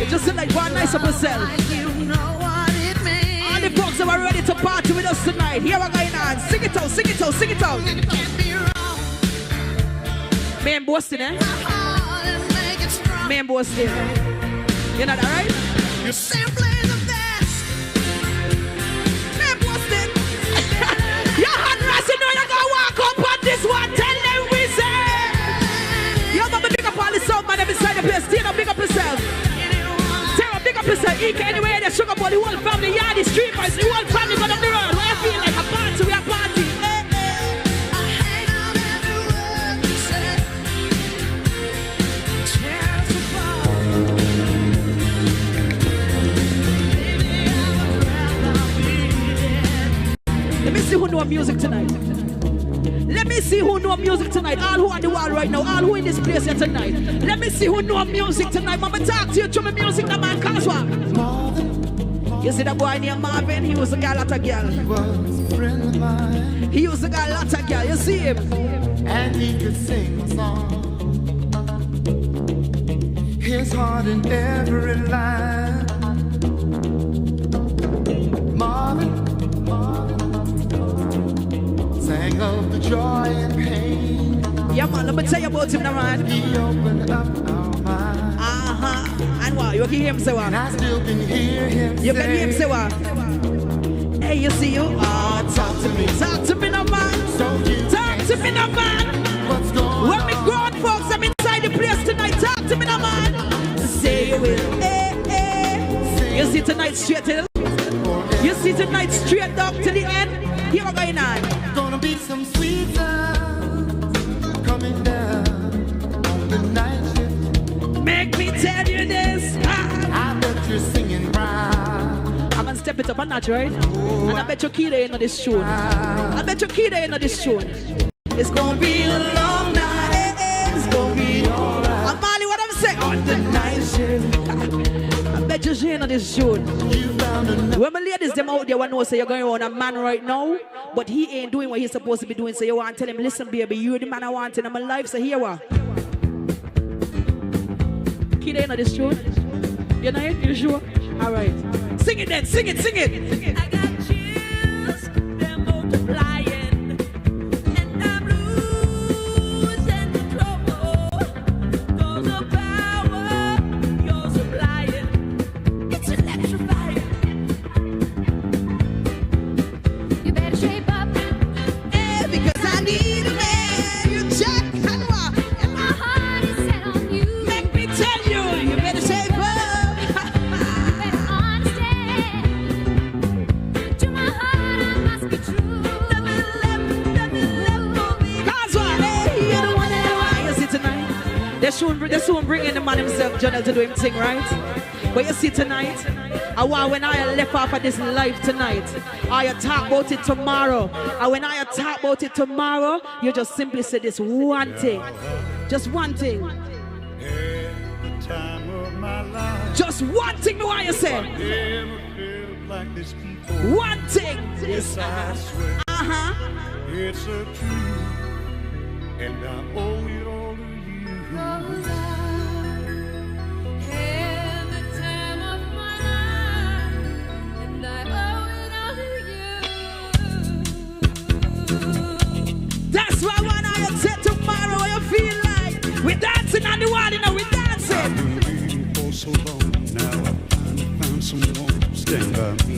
It's just like one nice of yourself. All the folks that are ready to party with us tonight. Here we're going on. Sing it out, sing it out, sing it out. Man Boston, eh? Man Boston. You know that, right? You're simply the best. Man Boston. Your hand rest, you know you're gonna walk up on this one. Tell them we say. You're gonna big up all the sound man beside the place. Stand up, big up yourself. Big up yourself, eat anywhere, the sugar boy, the whole family, yeah, the street boys, the whole family got on the road. Where I feel like a party, we are party. I hang on every word you say. Tears apart. Baby, I'm a Let me see who know music tonight. Let me see who know music tonight. All who on the wall right now, all who in this place here tonight. Let me see who know music tonight. Mama, talk to you through my music, that man cause what? You see that boy named Marvin? He was a girl, lot of girl. He was a friend of mine. He was a girl, lot of girl. You see him? And he could sing a song. His heart in every line. Marvin sang of the joy and pain. Yeah, man, let me tell you about him now, man. He opened up our minds. And what? You can hear him say what? And I still can hear him You can hear him say what? Hey, you see you? Oh, talk to me. Talk to me now, man. Talk to me now, man. What's going on? When me grown folks, I'm inside the place tonight. Talk to me now, man. Say you will. Hey, hey. You see tonight straight till? You see tonight straight up to the end? Here we're going on. Gonna be some sweet sounds coming down on the night shift. Make me tell you this. I bet you're singing right. I'm gonna step it up a notch, right? And I bet your key there in this tune. I bet your key there in this tune. It's gonna be a long night. It's gonna be alright. Amali, what I'm saying? On the night shift. I bet you're in this tune. When my ladies them out there want to know say you're going on a man right now, but he ain't doing what he's supposed to be doing, so you want to tell him, listen baby, you're the man I want in my life, so here what? Kid ain't know this tune? You know it? You sure? Alright. Sing it then, sing it, sing it! I got chills, they're multiplying, and I'm losing control. For the power you're supplying, it's electrifying. You better shape up, Because I need a man, you check and walk. and my heart is set on you. Make me tell you, you better shape up. Better understand. To my heart, I must be true. Cause what? Hey, you're the one that I want. You see tonight? They soon bring in the man himself, Jonel, to do him thing, right? But you see tonight, when I left off of this life tonight, I talk about it tomorrow. And when I talk about it tomorrow, you just simply say this one thing. Just one thing. Just one thing, me what you say? One thing. Yes, I swear it's a truth, and I owe it all to you. 'Cause I had the time of my life, and I owe it all to you. That's why when I say tomorrow, what you feel like? We're dancing on the wall, you know, we're dancing. I've been waiting for so long now. I finally found someone to stand by me.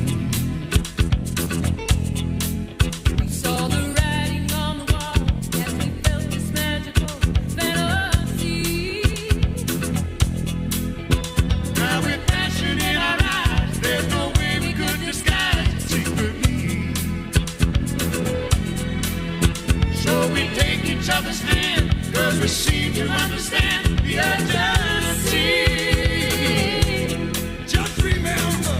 We saw the writing on the wall as we felt this magical fantasy. Now with passion in our eyes, there's no way we could disguise it secretly. So we take each other's hand, 'cause we seem to understand the urgency. Just remember,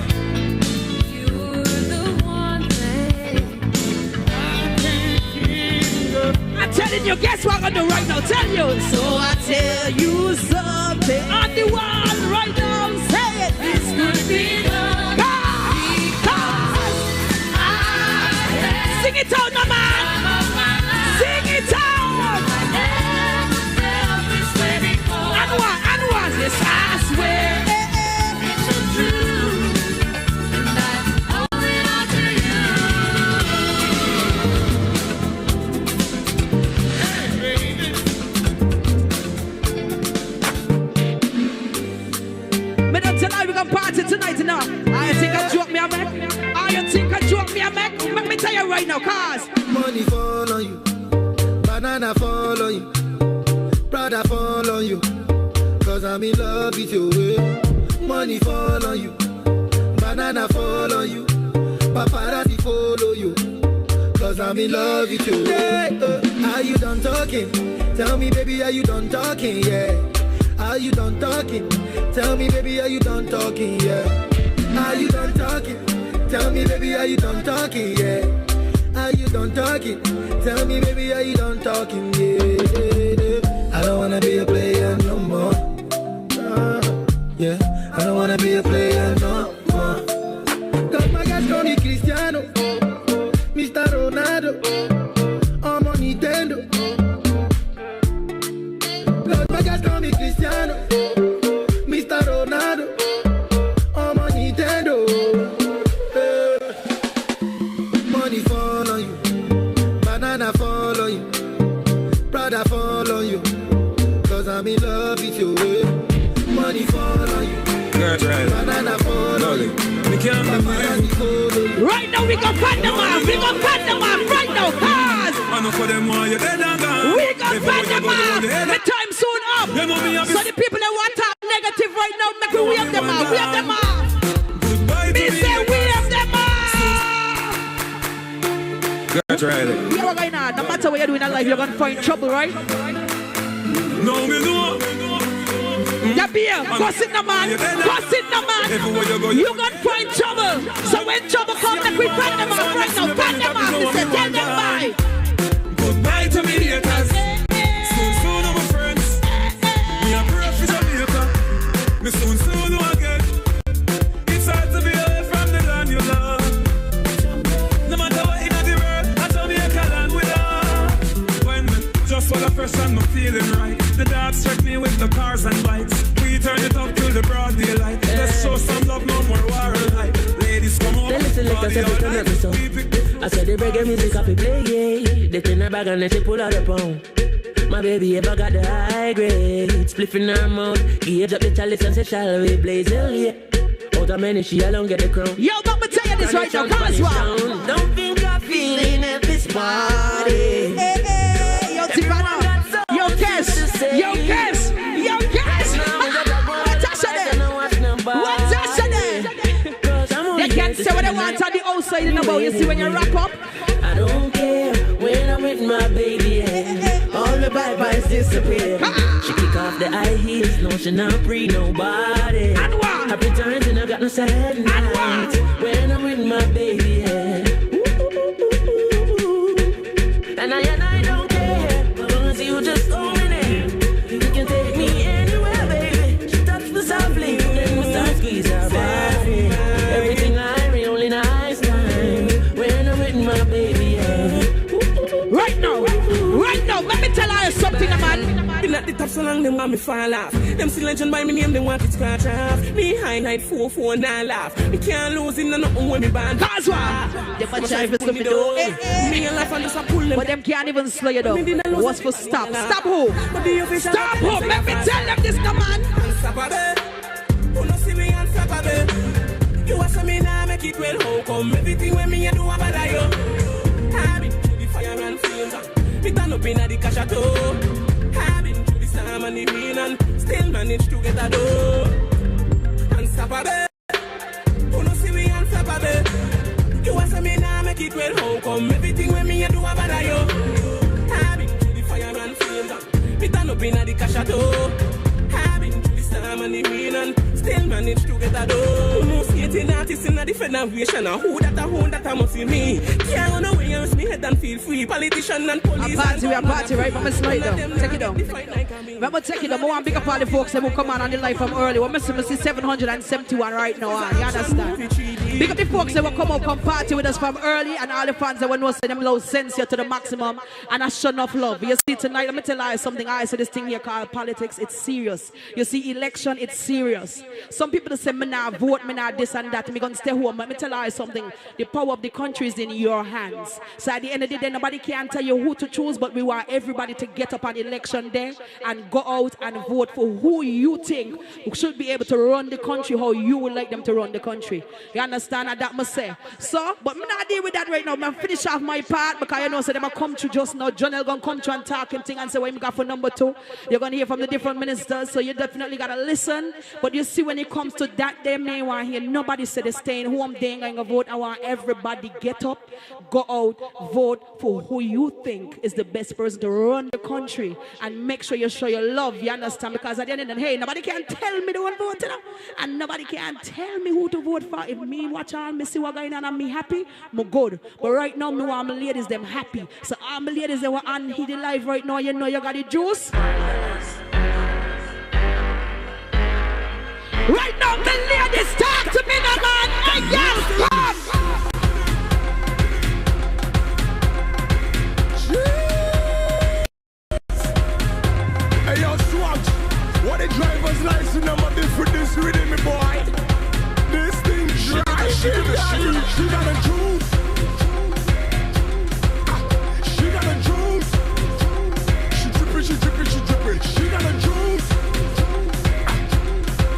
You're the one thing I can't give up. I'm telling you, guess what I'm gonna do right now? Tell you. So I tell you something on the wall right now. Say it. this could be love. Sing it out, no man. Sing it out. Never felt this way before. And what? Yes, I swear. me don't tell you we gonna party tonight, you know. I think I joke me a make. I think I joke me a make. Let me tell you right now, cause money fall on you, banana fall on you, Prada fall on you, cause I'm in love with you. Money fall on you, banana fall on you, paparazzi follow you, cause I'm in love with you. Hey, are you done talking? Tell me, baby, are you done talking? Yeah. Are you done talking? Tell me, baby, are you done talking? Yeah. Are you done talking? Tell me, baby, are you done talking? Yeah. Are you done talking? Tell me, baby, are you done talking? Yeah. I don't wanna be a player no more. Yeah. I don't wanna be a player no more. Cause my guys call me Cristiano, Mr. Ronaldo, I'm on Nintendo. Cause my guys call me Cristiano, Mr. Ronaldo, I'm on Nintendo. Money fall on you, banana fall on you, Prada fall on you, cause I'm in love with you. Money fall on you, banana fall on you, paparazzi follow you. right now we gon' find them off. We gon' find them off right now, cause we gon' find them off. The time soon up. So the people that want to talk negative right now, make we wave them off. Wave them off. Me say wave them off. That's right. Yeah, what going on? No matter what you're doing in life, you're gonna find trouble, right? No, me know. Yeah, beer. Go sit no man. Go sit no man. You're gonna find trouble. So when trouble comes, make we find them off right now. Find them off. Me say tell them bye. Goodbye to me haters. Soon, my friends. Me a pray for Jamaica. Me soon again. It's hard to be away from the land you love. No matter what in the world, I Jamaica land with us. When me just for the first time I'm feeling right. The dogs check me with the cars and bikes. We turn it up till the broad daylight. Let's show some love, no more war and hype. Ladies, come on. They listen like us every time every song. I said the reggae music I play, yeah. They turn her back and let it pull out the pound. My baby ever got the high grade. Spliff in her mouth. Gauge up the chalice and say, shall we blaze hell, yeah. Out of many, she alone get the crown. Yo, but me tell you this right now, come as well. Don't think I'm feeling at this party. Hey, hey, yo, Tivana. Yo, Kes. Yo, Kes. Yo, Kes. What's that there? What's that there? They can't say what they want on the outside in the bowl. You see when you wrap up? I don't care when I'm with my baby, yeah. All the bad vibes disappear. She kick off the high heels, no she not free nobody. And what? Happy times and I got no sad nights. When I'm with my baby, yeah. And I don't care, cause you just own it. You can take me anywhere, baby. She touched me softly, then we start squeeze her body. Everything I read, only nice time. When I'm with my baby, yeah. Right now, let me tell you something, man. Been at the top so long, them want me fall off. Them still legend by me name, they want it scratch off. Me highlight 449 laugh. Me can't lose in nothing when me band. Cause what? They might try to stop me though. Me and laugh and just a pull them. But them can't even slow you down. What's for stop? Stop who? Stop who? Let me tell them this, no man. Unstoppable. Who no see me unstoppable? You want some me now, make it well. How come everything when me I do about that yo? I've been through the fire and flames. Me turn up in the cash at all. I've been through the storm and the rain and still manage to get a door. Unstoppable. Who no see me unstoppable? You want some me now, make it well. How come everything when me I do about that yo? I've been through the fire and flames. Me turn up in the cash at all. I've been through the storm and the rain and still manage to get a door. No skating artists in the federation. Who that I must see me. Can't run away and me head and feel free. Politician and police. We are party, right? Mama slide down. Take it down. Remember, take it down. I want big up all the folks that will come on the live from early. We're missing 771 right now. You understand? Big up the folks that will come out, come party with us from early, and all the fans that will know say them love sense here to the maximum, and I show enough love. You see tonight, let me tell you something. I say this thing here called politics. It's serious. You see election, it's serious. Some people say, me not vote, me not this and that, me gonna stay home. Let me tell you something. The power of the country is in your hands. So at the end of the day, nobody can tell you who to choose, but we want everybody to get up on election day and go out and vote for who you think should be able to run the country how you would like them to run the country. You understand? And that must say. So, but me not deal with that right now. I'm finish off my part because you know, so them come through just now. Jonel gonna come through and talk and thing and say what you got for number 2. You're gonna hear from the different ministers, so you definitely gotta listen. But you see, when it comes to that, them they want to hear nobody say they staying home, they ain't gonna vote. I want everybody get up, go out, vote for who you think is the best person to run the country, and make sure you show your love. You understand? Because at the end of the day, hey, nobody can tell me the one vote, you know? And nobody can tell me who to vote for. If me watch all, me see what going on, and me happy, me good. But right now, me want my ladies them happy. So all my ladies that were on the live right now, you know you got the juice. Right now, the ladies talk to me, no man. Hey, yes, come. Hey, yo, Swag, what the driver's license number be for this rhythm, me boy? This thing dry, she got a juice. She got a juice. She dripping, she dripping, she dripping. She got a juice.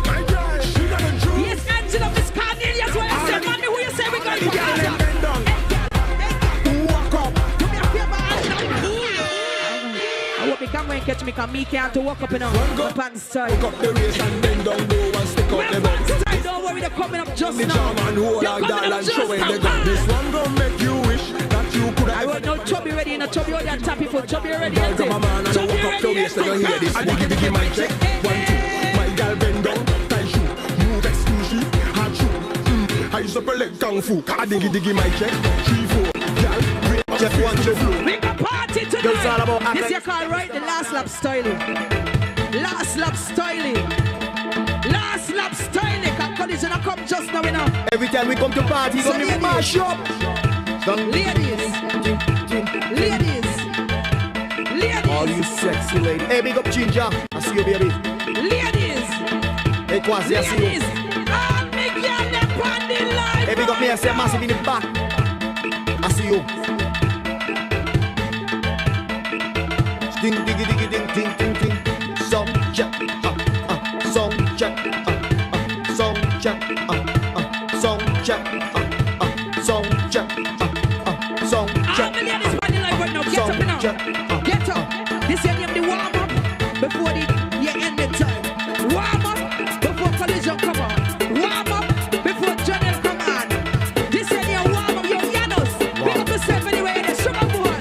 My girl, she got a juice. Yes, Angela, Miss Cornelius, what you say, mommy? Who you say we got to Walk up. do me a favor, I hope me can go and catch me, because me can't to walk up in a pants style. Pick up the race and bend down low and stick out the Pants bum. style, don't worry, they're coming up just The now. jam and hold They're like coming that up and just show where they now. got. This one gon' make you wish that you could I have. want no chubby ready, you know, chubby on that tappy foot, chubby ready. Girl, come on, man, and I walk up the waist and you hear this. I diggy my check. 1, 2. My girl bend down, tie shoe, move exclusive, hard shoe. I use up a leg kung fu. I diggy my check. 3, 4. Girl, great, just want your flow. Make a party tonight. It's all about This you call right the last lap styling. Last lap styling. Last lap styling. Cause collision I come just now, you know. Every time we come to party, So gonna be ladies. mash up. Ladies. Ladies. All Ladies. you sexy ladies. Hey, big up Ginger. I see you, baby. Ladies. Hey, Kwasi, I see Ladies. you. All me girl them on the line. Hey, big up me, I say massive in the back. I see you. Ding, diggy, diggy, ding, ding, ding, ding. Song check, song check, song check, song check, song check, song All check. the ladies on the line right now. Get up now. Get up. This is the warm up before the end the time. Warm up before collision come on. Warm up before Jonel come on. This is the warm up. Yo, Janos. Pick up yourself anyway. The sugar boy.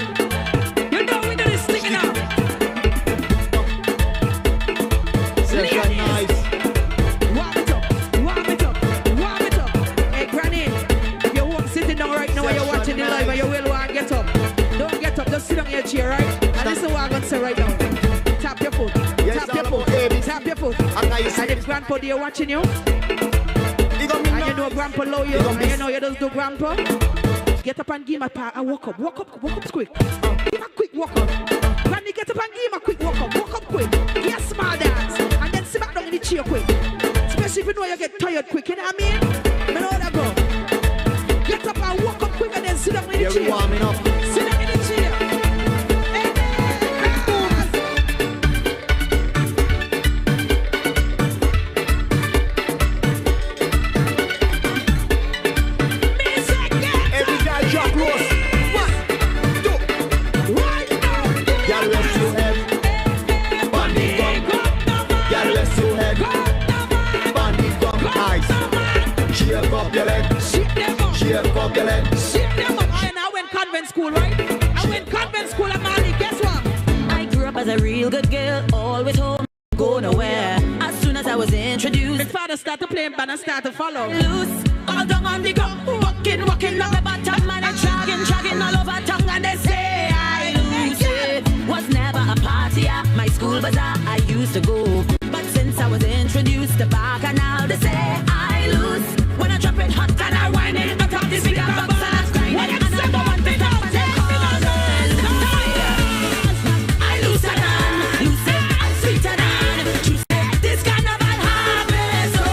You know we do this thing now. Session nice. Warm it up. Warm it up. Warm it up. Hey, Granny. If you're home sitting down right now and you're watching the live and you will want to get up. Don't get up. Just sit on your chair, right? And listen what I'm going to say right now. Tap your foot. Yes, Tap your all foot. about babies. Tap your foot. And now you see And if Grandpa there watching you, you got me and you now. know Grandpa love you, You got and me. you know you just do Grandpa, get up and give him a part and walk up quick. Give a quick walk up. Granny, get up and give him a quick walk up quick. Yes, small dance. And then sit back down in the chair quick. Especially if you know you get tired quick, you know what I mean? You know that go. Get up and walk up quick and then sit down in the Yeah, we chair. warming up. Sit down in the chair. Every guy drop close. 1, 2. Girl, rest your head. Bandit gum. Girl, rest your head. Bandit gum. Nice. Shake up your leg. Shake up your leg. And I went convent school, right? I went convent school at Mali. Guess what? I grew up as a real good girl, always home, go nowhere. As soon as I was introduced, My father started playing band and started to follow. loose, all down on the ground, walking on the bottom, man, and dragging all over tongue, and they say I lose it. Was never a party at my school bazaar I used to go, but since I was introduced to back, and now they say I lose. When I drop it hot and I whine it, I top the big box and I grind it, and I don't want to talk to I lose it, I'm sweeter than. She said this carnival have me so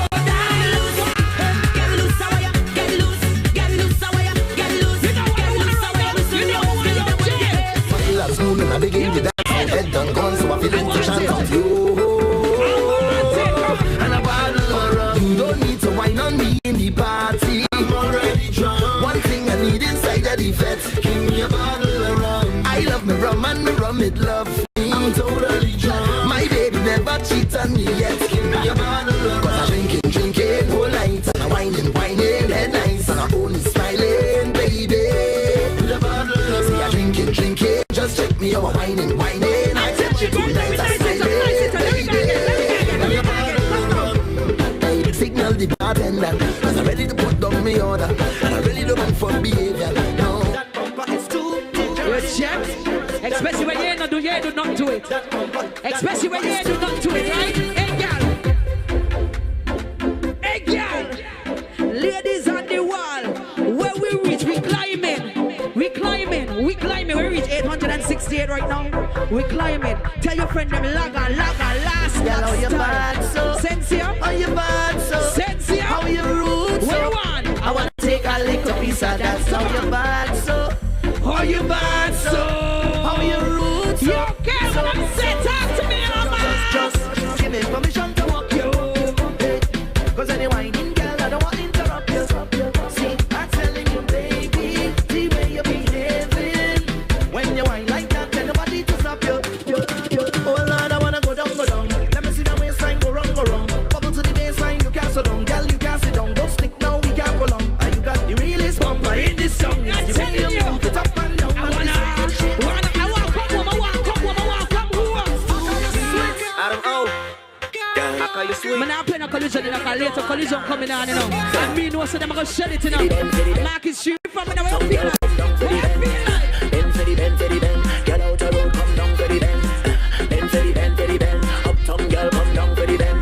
the bartender. Cause I'm ready to put down my order. And I'm ready to run for behavior. No, that bumper is too dangerous. Check. Especially when you do not do it. Especially when you do not do it, right? Hey, girl. Ladies on the wall. Where we reach, we climbing. We reach 868 right now. We climbing. Tell your friend them lagger, last. Girl, how you bad so? Sensia. How you bad so? Sensia. How you rude so? Where you want? I wanna take a little piece of that. How you bad so? How you bad so? How you rude so? You care what I'm saying? Talk to me, man. Just give me permission to walk you. Hey, cause any whining girl, I don't want to interrupt you. See, I'm telling you, baby, the way you're behaving. When you whine like that, tell nobody to stop you. Oh Lord, I wanna go down. Let me see the waistline go wrong. Bubble to the baseline, you can't sit down. Girl, you can't sit down. Don't stick now, we can't go long. And you got the realest bumper in this song. I'm The way telling you you. move it up and down. I wanna come home. Adam, oh, I call you sweet. Man, I'm playing a collision in a later collision coming on, you know. And me know so them gonna shed it, you know. Market Street from me, now where you feel like? Where you feel like? Bend for the bend, get out the road, come down for the bend. Bend for the bend, uptown girl, come down for the bend.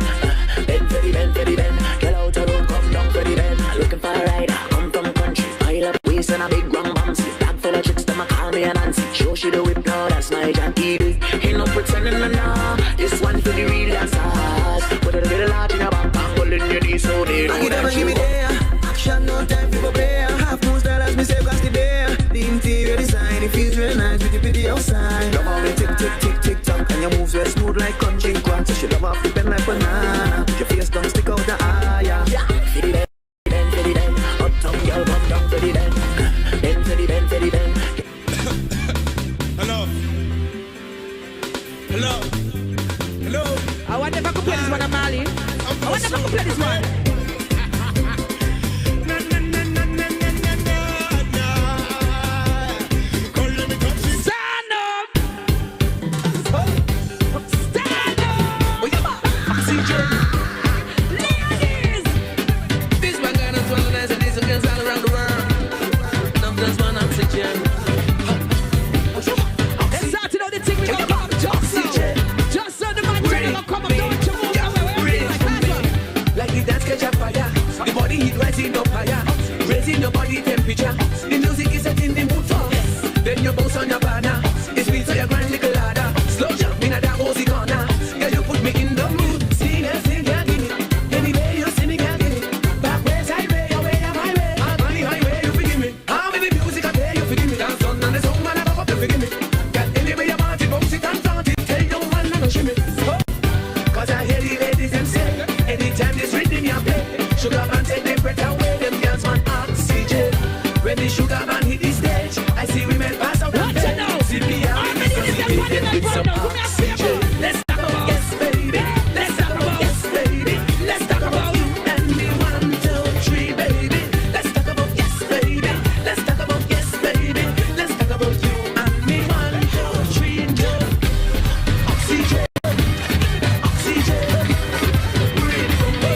Bend for the bend, get out the road, come down for the bend. Looking for a ride, come from country, pile up waist and a big rum bumps. Bag full of chicks, them a call me a Nancy. Show she the whip, now that's my Jackie. Ain't no pretending, nah. This one for the real dancers. Put a little heart in your back, angle in your knees, so they know that you. Action, no time for prayer. Half moon style as me say across the day. The interior design, it feels real nice with the pretty outside. Love how they tick tock, and your moves very smooth like country quack. So she love how you bend like banana. Your face don't stick out the eye. Yeah. For the bend, uptown girl, come down for the bend. Bend for the bend. Hello. I wonder if I could play this one, Amali. I wonder if I could play this one. Stand up! Ladies! This one gonna swallow nice and these girls all around the world. Enough just one oxygen. They started out the thing we gonna come just now. Just so the man gonna come up, don't you move away. Like that one. Like the dance catch a fire. The body heat rising up higher. Raising your body temperature. The music is setting the mood for. Then you bounce on your partner. It's me so your grand little ladder. Slow jump in at that cozy corner. Girl, you put me in the mood. See that thing, can't give it. Anyway, you see me, can't get it. Back way, side way, your way, I'm my way. I'm on the highway, you forgive me. I'm in the music, I pay, you forgive me. Dance on and the song, man, I pop up, you forgive me. Girl, anyway, you want it, bounce it and flaunt it. Tell your man, I'm gonna shimmy. Cause I hear the ladies them say, anytime this rhythm you play, sugar man take them breath away, them girls want oxygen. When the sugar man hit the stage, I see women pass out. What you know? See me out, How many of them put in the with front some now? Give me a favor. oxygen. Let's talk about yes, baby. Let's talk about yes, baby. Let's talk about you and me, 1, 2, 3, baby. Let's talk about yes, baby. Let's talk about yes, baby. Let's talk about you and me, 1, 2, 3, no. Oxygen. Breathe for me.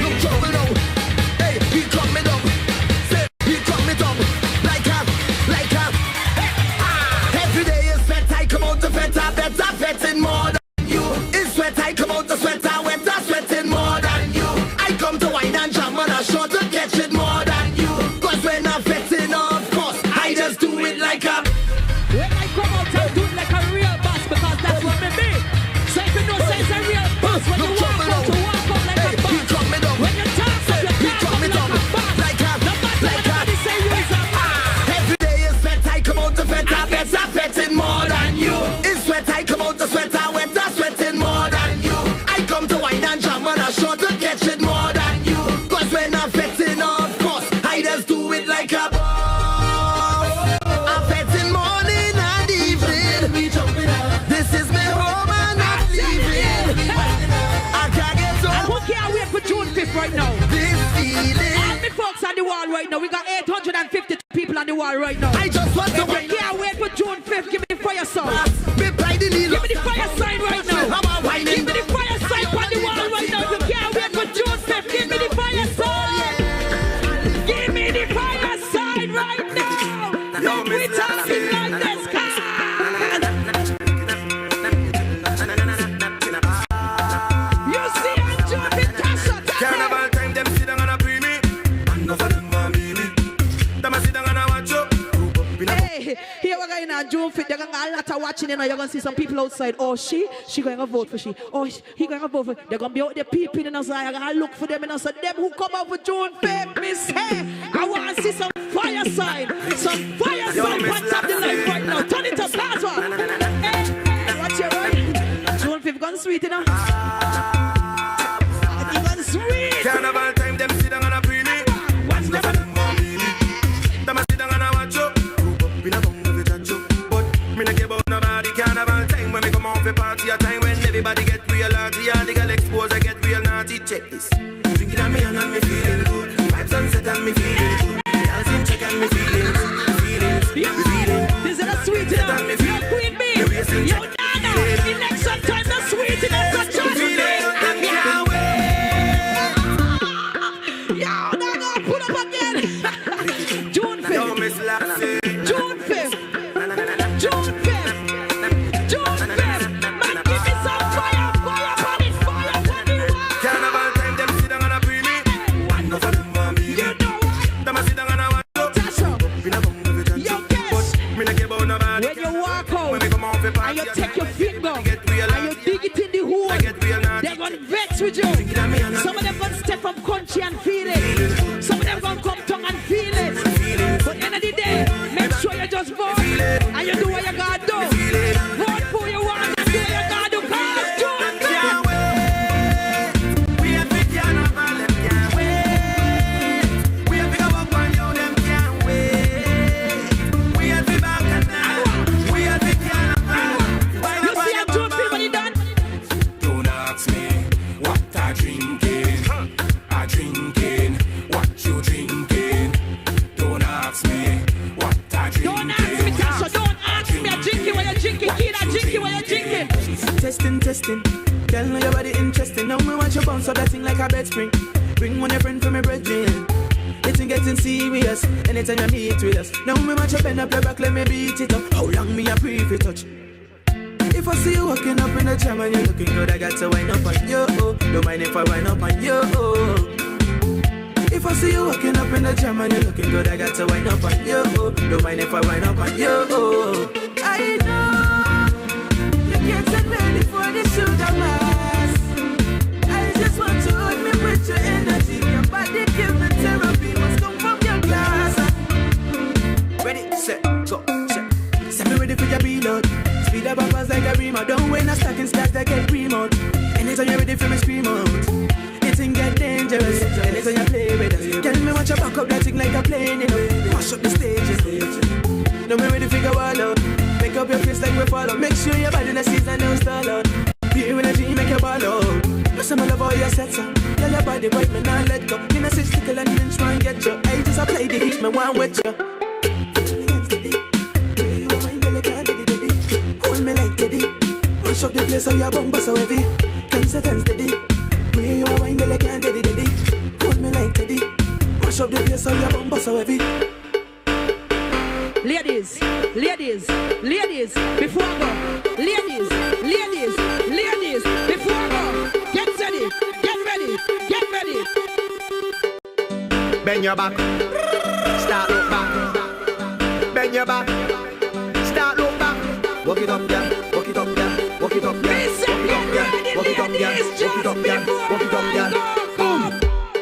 Look trouble now. Hey, he cut me down. Say, he cut me down. Like a. Every day is sweat, I come out to better fetting more than you. It's sweat, I come out to sweater, wetter, sweating more than you. I come to wine and jam and I sure to catch it more than you. Cause when I'm fetting, of course, I just do it like a. When I come out, I do it like a real boss because that's what me be. So if you know say it's a real boss, when you walk out, you walk out like a Hey, he boss. cut me down. When you talk, Say, you he talk cut me like down. a boss. Like a. No matter what anybody say, you is a boss. Every day is sweat, I come out to better fetting more than you. It's sweat, I come out to sweater, wetter, sweating more than you. I come to wine and jam and I sure to catch it more than you. Cause when I'm fetting, of course, I just do it like a boss. I'm fetting morning and evening. This is my home and I'm leaving. I can't get And who over can't wait for June 5th right now? this feeling. All the folks on the wall right now. We got 850 people on the wall right now. I just want to If you can't wait for June 5th, give me the fire sign. be pride in the Give me the fire sign right now. I'm a whining. Give me the fire sign on the wall right now. If you can't wait for June 5th, give me on June 5th, they're going to a lot of watching, you know, you're going to see some people outside. Oh, she going to vote for she. Oh, he going to vote for, they're going to be out there peeping, you know, so you're going to look for them, you know, so them who come out for June 5th, miss, hey, I want to see some fire sign, some fire sign, what's up the light right now, turn it up, last one. Hey, watch your right, June 5th, gone sweet, you know. It's gone sweet. Carnival time, them sit down and a preemie. Watch them. Them a sit down and a watch you. Group up in a bung of a chat you. But me not care about nobody. Carnival time when me come on for party, a time when everybody get real naughty and the girl expose, I get real naughty. Check this. Drinking on me and me feeling good. Vibes on set and me feeling good. Girls in check and me feeling. This is a sweet, you know. Yo, Queen Bee. Yo, Nana. Election time, the sweet, you know. Yo, Nana, pull up again. June 5th. June 5th. June 5th. June 5th. Man, give me some fire. Fire upon it. Fire upon it. Carnival time, them sit down and a preemie. One of them want me. You know what? Them a sit down and a watch you. That's up. In a bung of a chat Yo, you. guess. But me not care about nobody. When you walk out When me come on for and party, you a take your time finger when get real and you naughty. dig it in the hole, I get real naughty. they're gonna vex with you. Some of them gonna step from country and feel it. Some of them gonna come tongue and feel it. But end of the day, make sure you just vote and you do what you gotta do. Vote for you want and do what you gotta do. Cause June 5th. We have big carnival, them can't wait. We have big up on you, them can't wait. We have big back and now. We have big carnival. You see a June 5th when you done? Don't ask me what I drinking. I drinking. What you drinking? Don't ask me what I drinking. Don't ask me, Tasha. Don't ask me. I drink it when you're drinking. Kid, I drink it when you're drinking. Testing. Girl, know your body interesting. Now me want you bounce up that thing like a bed spring. Bring one your friend for me brethren. It's getting serious. Anytime you meet with us. Now me want you bend up your back, let me beat it up. How long me a brief it touch? If I see you walking up in the jam and you're looking good, I got to wind up on you. Don't mind if I wind up on you. If I see you walking up in the jam and you're looking good, I got to wind up on you. Don't mind if I wind up on you. I know you can't get ready for the sugar mass. I just want to hold me with your energy. Your body give me therapy. Must come from your glass. Ready, set, go, set. Send me ready for your reload. Speed up uppers like a remote. Don't wait, no stacking stacks that get remote. Anytime you're ready for me, scream out. It thing get dangerous. Anytime you play with us. Tell me what you back up that thing like a plane, you know. Mash up the stage. Now me ready to go all out. Make up your face like we follow. Make sure your body in the seats and don't stall out. Pure energy, make your ball out. Plus I'm all about your sex up. Tell your body white, me not let go. In a 6 tickle and inch, man get you. I just apply the heat, me want with you. Hold me like Teddy. Push up the place so your bumper so heavy. Can't steady. Where you are, wine, girl, I can't get it. Hold me like Teddy. Push up the place so your bumper so heavy. Ladies, before I go. Ladies, before I go. Get ready. Bend your back, start look back. Bend your back, start look back. Walk it up, yeah. Walk it up, yeah. Walk it up, yeah. Walk it up, yeah. Walk it up, yeah. Walk it up, yeah. Boom.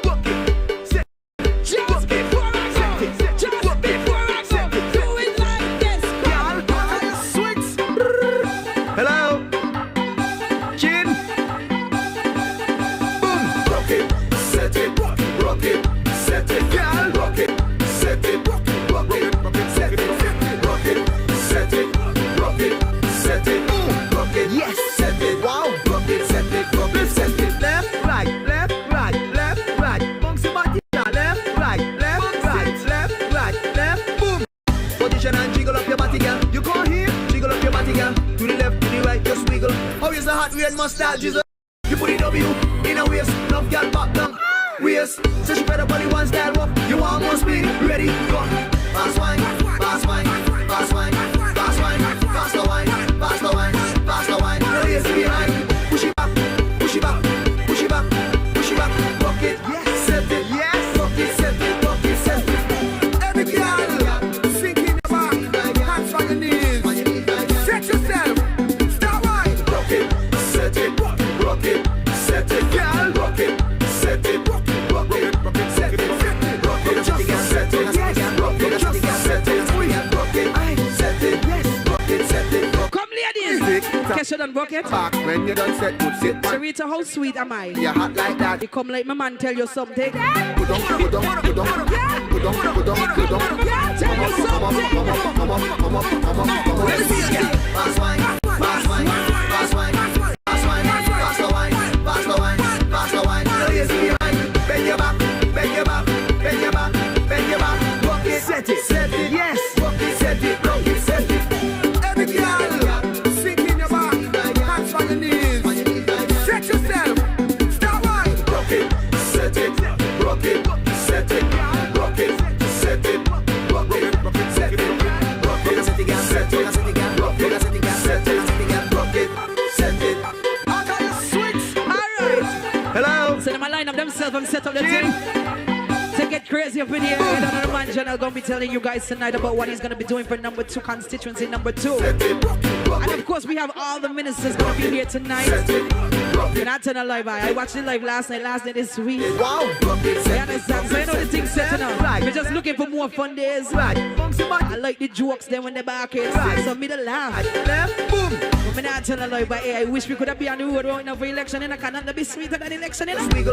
Walk it. Set. Just before I go. Do it like this. Sweets. Hello. Chin. Boom. Rock it, set it, rock it, set it, Girl. rock it, set it, rock it, set it, rock it, set it, rock it, set it, rock it, Yes. set it, Wow. rock it, set it, rock it, set it. Left, right. Bounce your body now. Left, right. Boom. Position and jiggle up your body, girl. You can't hear? Jiggle up your body, girl. To the left, to the right, just wiggle. How is the hot red mustache? You put it W in a waist. Love girl back down. Waist. So she better body one style walk. You want more speed? Ready? Go. Fast wine. Raise it behind. Push it back. Rock it. Yes. Set it. Yes. Rock it. Set it. Every girl, sink in your back. Hands on your knees. guess you done broke it? Back when you done set good sit back. Sarita, how sweet am I? You hot like that. You come like my man tell you something. Put on, put on, put on, put on, put on, put on, put on. Tell you something. Come on. Let me see you again. Fast wine, fast wine, fast wine, fast wine, fast the wine, fast the wine, fast the wine. No easy behind. Bend your back, bend your back, bend your back, bend your back. Rock it, set it, yes. Rock it, set it, rock it, set it. Every girl, sink in your back, hands on your knees. Set yourself, start wine. Rock it, set it, rock it, set it, rock it, set it, rock it, set it, rock it, set it, set it, rock it, set it, set it, rock it, set it. Okay, switch. All right. Hello. So them line up themselves and set up the thing. To get crazy up in here, the man Jonel gonna be telling you guys tonight about what he's gonna be doing for number 2 constituency, number 2. And of course, we have all the ministers gonna be here tonight. You're not telling a lie, I watched it live last night this week. Wow. You understand? So you know the thing's setting up. We're just looking for more fun days. I like the jokes then when they're back here. So me the laugh. Boom. I'm not telling a lie, but hey, I wish we could have been on the road right now for election and I cannot be sweeter than election. Especially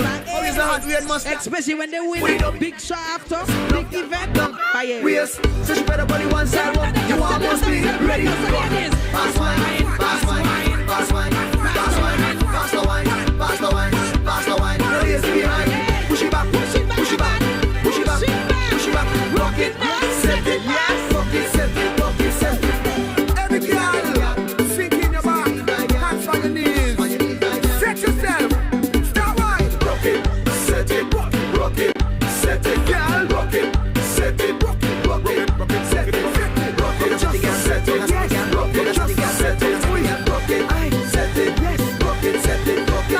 when they win a big show after, big event. Yes, so she better body one side one. You almost be ready. Fast wine, fast wine, fast wine, fast wine, fast the wine, fast the wine, fast the wine. No easy behind. Push it back, push it back, push it back, push it back, push it back. Rock it, set it, yes. Rock it, set it, rock it, set it. Every girl, sink in your back, hands on your knees. Set yourself, start wine. Rock it, set it, rock it, set it, girl. Rock it, set it, rock it, rock it, set it, rock it, set it, yes. Rock it, set it, rock it, set it, rock it,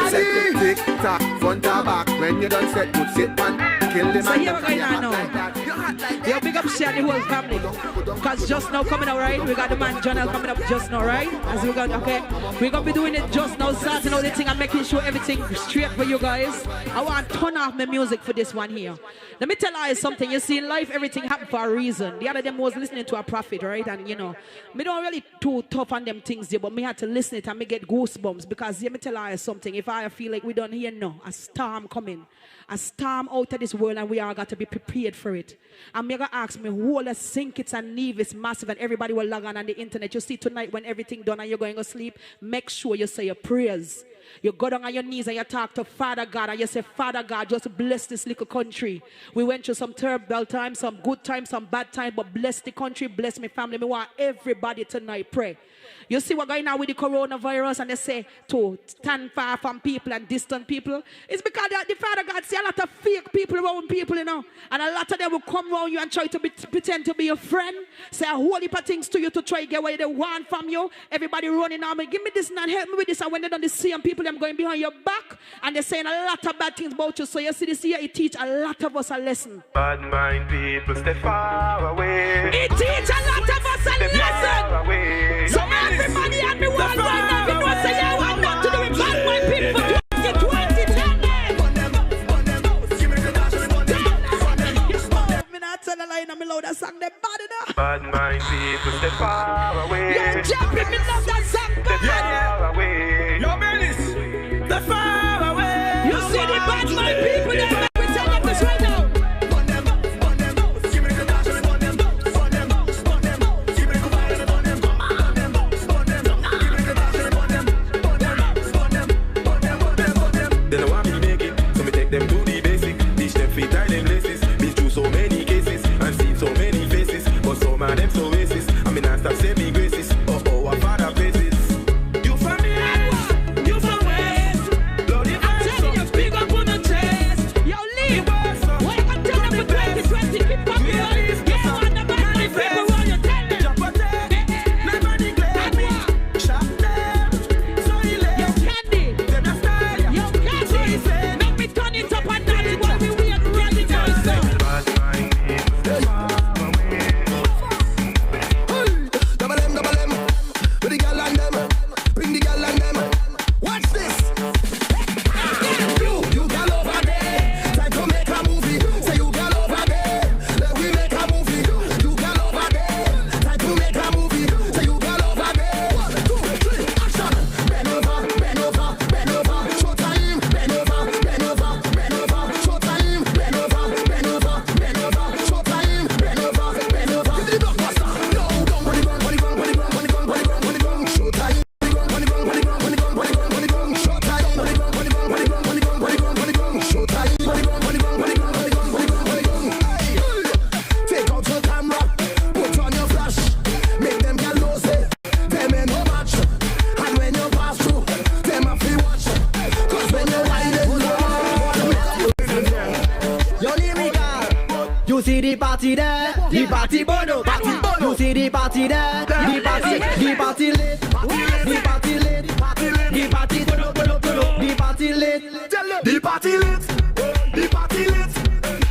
set it. Tick tock, front or back. When you done set, good sit man. Kill the man. So here we go now. Yo, big up share the whole family. Because just now coming out, right? We got the man Jonel coming up just now, right? As we got, okay? We're going to be doing it just now, starting out the thing and making sure everything straight for you guys. I want to turn off my music for this one here. Let me tell you something. You see, in life, everything happens for a reason. The other day, I was listening to a prophet, right? And, you know, me don't really too tough on them things there, but me had to listen it and me get goosebumps. Because let me tell you something. If I feel like we don't hear no, a storm coming. A storm out of this world and we all got to be prepared for it. And me gonna ask me, whole St. Kitts and Nevis massive and everybody will log on the internet. You see tonight when everything done and you're going to sleep, make sure you say your prayers. You go down on your knees and you talk to Father God and you say, Father God, just bless this little country. We went through some terrible times, some good times, some bad times, but bless the country, bless my family. Me want everybody tonight pray. You see what going on with the coronavirus and they say to stand far from people and distant people? It's because the Father God see a lot of fake people around people, you know. And a lot of them will come around you and try to pretend to be your friend. Say a whole heap of things to you to try to get what they want from you. Everybody running on me, give me this and help me with this. And when they done the same people, them going behind your back and they're saying a lot of bad things about you. So you see this here, it teach a lot of us a lesson. Bad mind people stay far away. It teach a lot of us a lesson. So everybody at me one right now, you know, say I want not to do with bad mind people for 2020. I'm not telling a lie, I'm loud that song, they're bad enough. Bad mind people stay far away. Yo, jumping, me love that song, bad. Far away. Yo, Melis, the far away. You see the bad mind people, they're back. We tell them this right now. They don't want me to make it, so me take them to the basic. Teach them feet, tie them laces. Been through so many cases and seen so many faces, but some of them so racist. I mean, I stop saying me graces. Oh, our father places. You from the east, you from west. Bloody I'm telling you, big up on the chest. Yo, Lee, what you can tell them for 2020? Keep up your hands. Yeah, on the bad mind people, what you tell them? Jump on them, never neglect me. Shop them, so he left. Yo, Candy. Them a style. Yo, Candy. Make me turn it up and down while we wait ready to start. Bad mind people stay far away. You see the party there, the party bono, party bono. You see the party there, the party lit, the party lit, the party turn up, the party lit, The party lit, the party lit,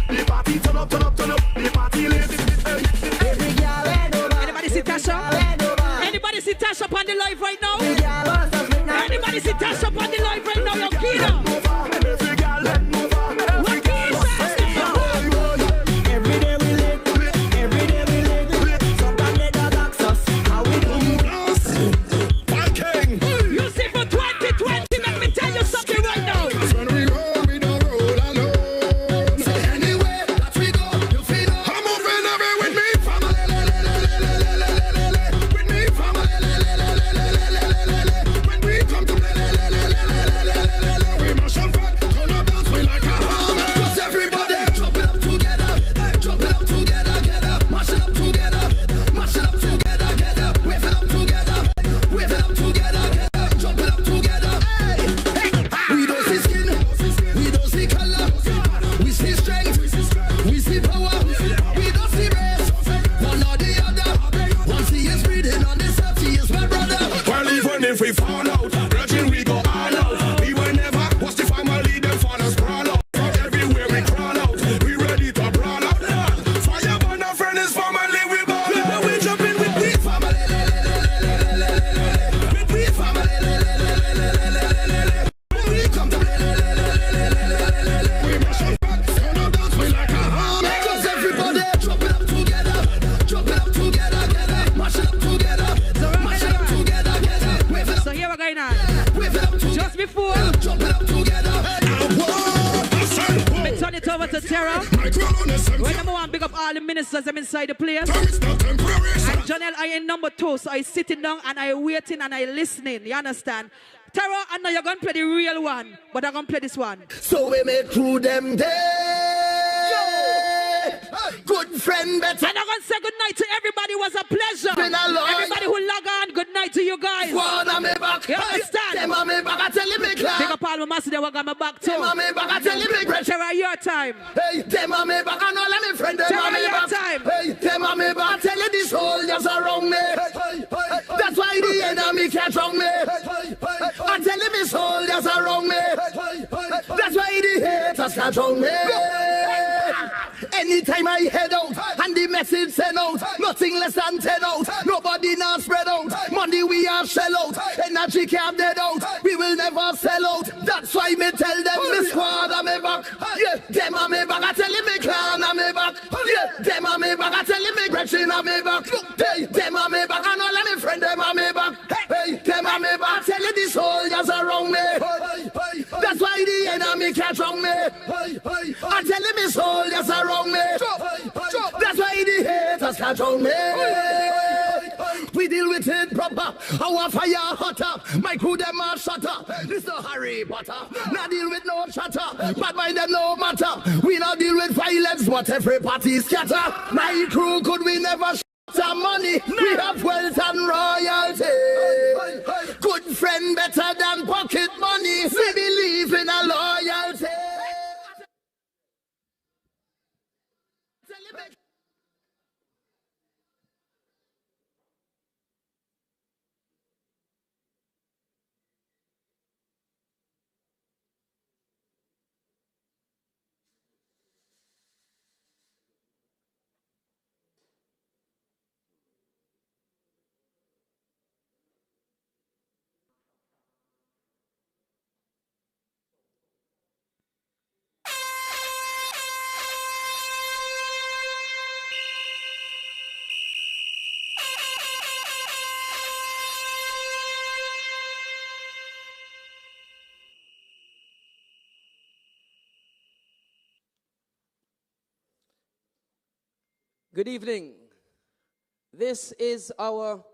the party turn up, the party lit. every girl and over. Anybody see Tasha? Anybody see Tasha up on the live right now? Every girl wants to swing now. Anybody see Tasha up on the live right now? Yo, Kira. Every day we lit, every day we lit. Sometimes let the dogs us. How we do? You see for 2020, let me tell you something right now. When we roll, we don't roll alone. So anywhere that we go, you feel it. I'm moving away with me, family. With me, family. When we come to we mash and fat, turn up dance, we like a hammer. 'Cause everybody jump it up together, get up, mash it up together, get up, wave it up together, get up, jump it up together. Hey, we don't see skin, we don't see color, we see strength, we see power, we don't see race, one or the other. One see is breathing on this earth, he is my brother. Well, even if we fall out, virgin we go all out. We will never watch the family, them fall and sprawl out. From everywhere we crawl out, we ready to brawl out. Fire burn our friend is family, we ball out. We jump in with we family, with we family. When we come to we mash up back, turn up dance, we like a hammer. 'Cause everybody jump it up together, get up, mash it up together, get up, wave it up, So here we're going on. wave it up together, Just before, jump it up together. we turn it over to Terra. We're number one, big up all the ministers I'm inside the place. And Jonel, I am number 2, so I sitting down and I waiting and I listening. You understand? Terra, I know you're going to play the real one, but I'm going to play this one. So we make through them day. Good friend better. And I'm going to say good night to everybody. It was a pleasure. Been a long- Everybody who log on, good night to you guys. One on me back. You understand? Them on me back. I tell you me Big clap. up all my master, they got my back Them too. on me back. I tell you me great. Terra, your time. Hey, them on me back. I know let me friend. Them Tell on me me your back. time. Hey, them on me back. I tell you these soldiers are wrong me. That's why the enemy can't wrong me. I tell you me soldiers are wrong me. That's why the haters can't wrong me. Anytime I head out and the message send out, nothing less than 10 out. Nobody now spread out. Money we have shell out. Energy can't dead out. We will never sell out. That's why me tell them me squad on me back. Yeah, them on me back. I tell you me clan on me back. Yeah, them on me back. I tell you me Gretchen on me back. Hey, them on me back. I know let me friend them on me back. Hey, them on me back. I tell you the soldiers are wrong me. That's why the enemy can't wrong me. I tell you me soldiers are wrong me. That's why the haters can't wrong me. We deal with it proper. Our fire hotter. My crew them are shutter. This no Harry Potter. Not deal with no chatter. But mind them no matter. We not deal with violence, but every party scatter. My crew could we never some money. We have wealth and royalty. Good friend better than pocket money. We believe in a loyalty. Good evening. This is our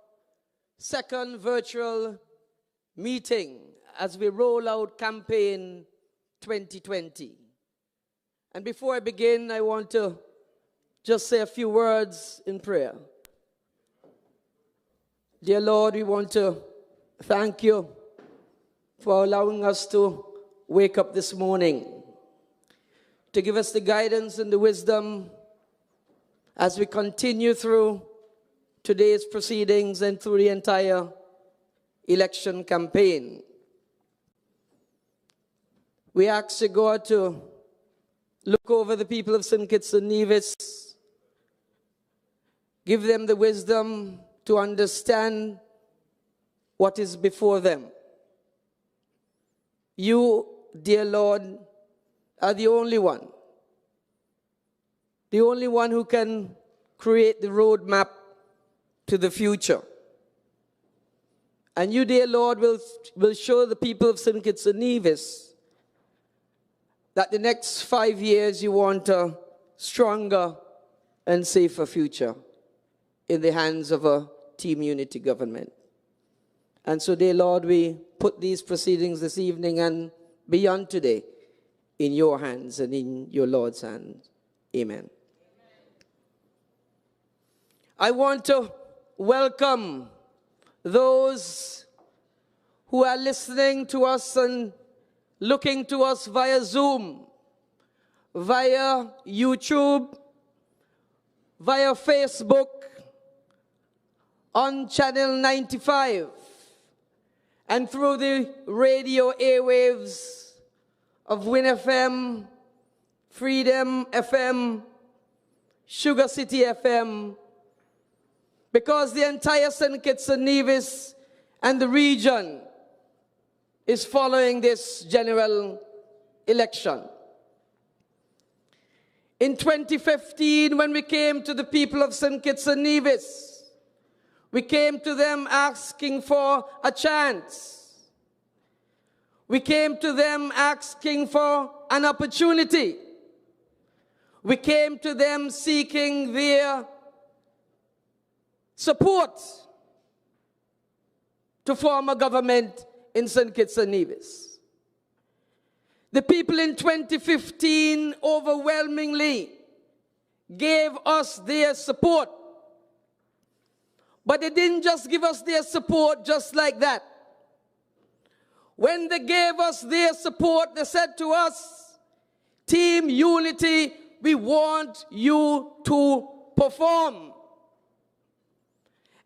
second virtual meeting as we roll out campaign 2020. And before I begin, I want to just say a few words in prayer. Dear Lord, we want to thank you for allowing us to wake up this morning, to give us the guidance and the wisdom as we continue through today's proceedings and through the entire election campaign. We ask you, God, to look over the people of St. Kitts and Nevis, give them the wisdom to understand what is before them. You, dear Lord, are the only one who can create the roadmap to the future. And you, dear Lord, will show the people of St. Kitts and Nevis that the next 5 years you want a stronger and safer future in the hands of a team unity government. And so, dear Lord, we put these proceedings this evening and beyond today in your hands and in your Lord's hands. Amen. I want to welcome those who are listening to us and looking to us via Zoom, via YouTube, via Facebook, on Channel 95, and through the radio airwaves of Win FM, Freedom FM, Sugar City FM, because the entire St. Kitts and Nevis and the region is following this general election. In 2015, when we came to the people of St. Kitts and Nevis, we came to them asking for a chance. We came to them asking for an opportunity. We came to them seeking their support to form a government in St. Kitts and Nevis. The people in 2015 overwhelmingly gave us their support. But they didn't just give us their support just like that. When they gave us their support, they said to us, Team Unity, we want you to perform.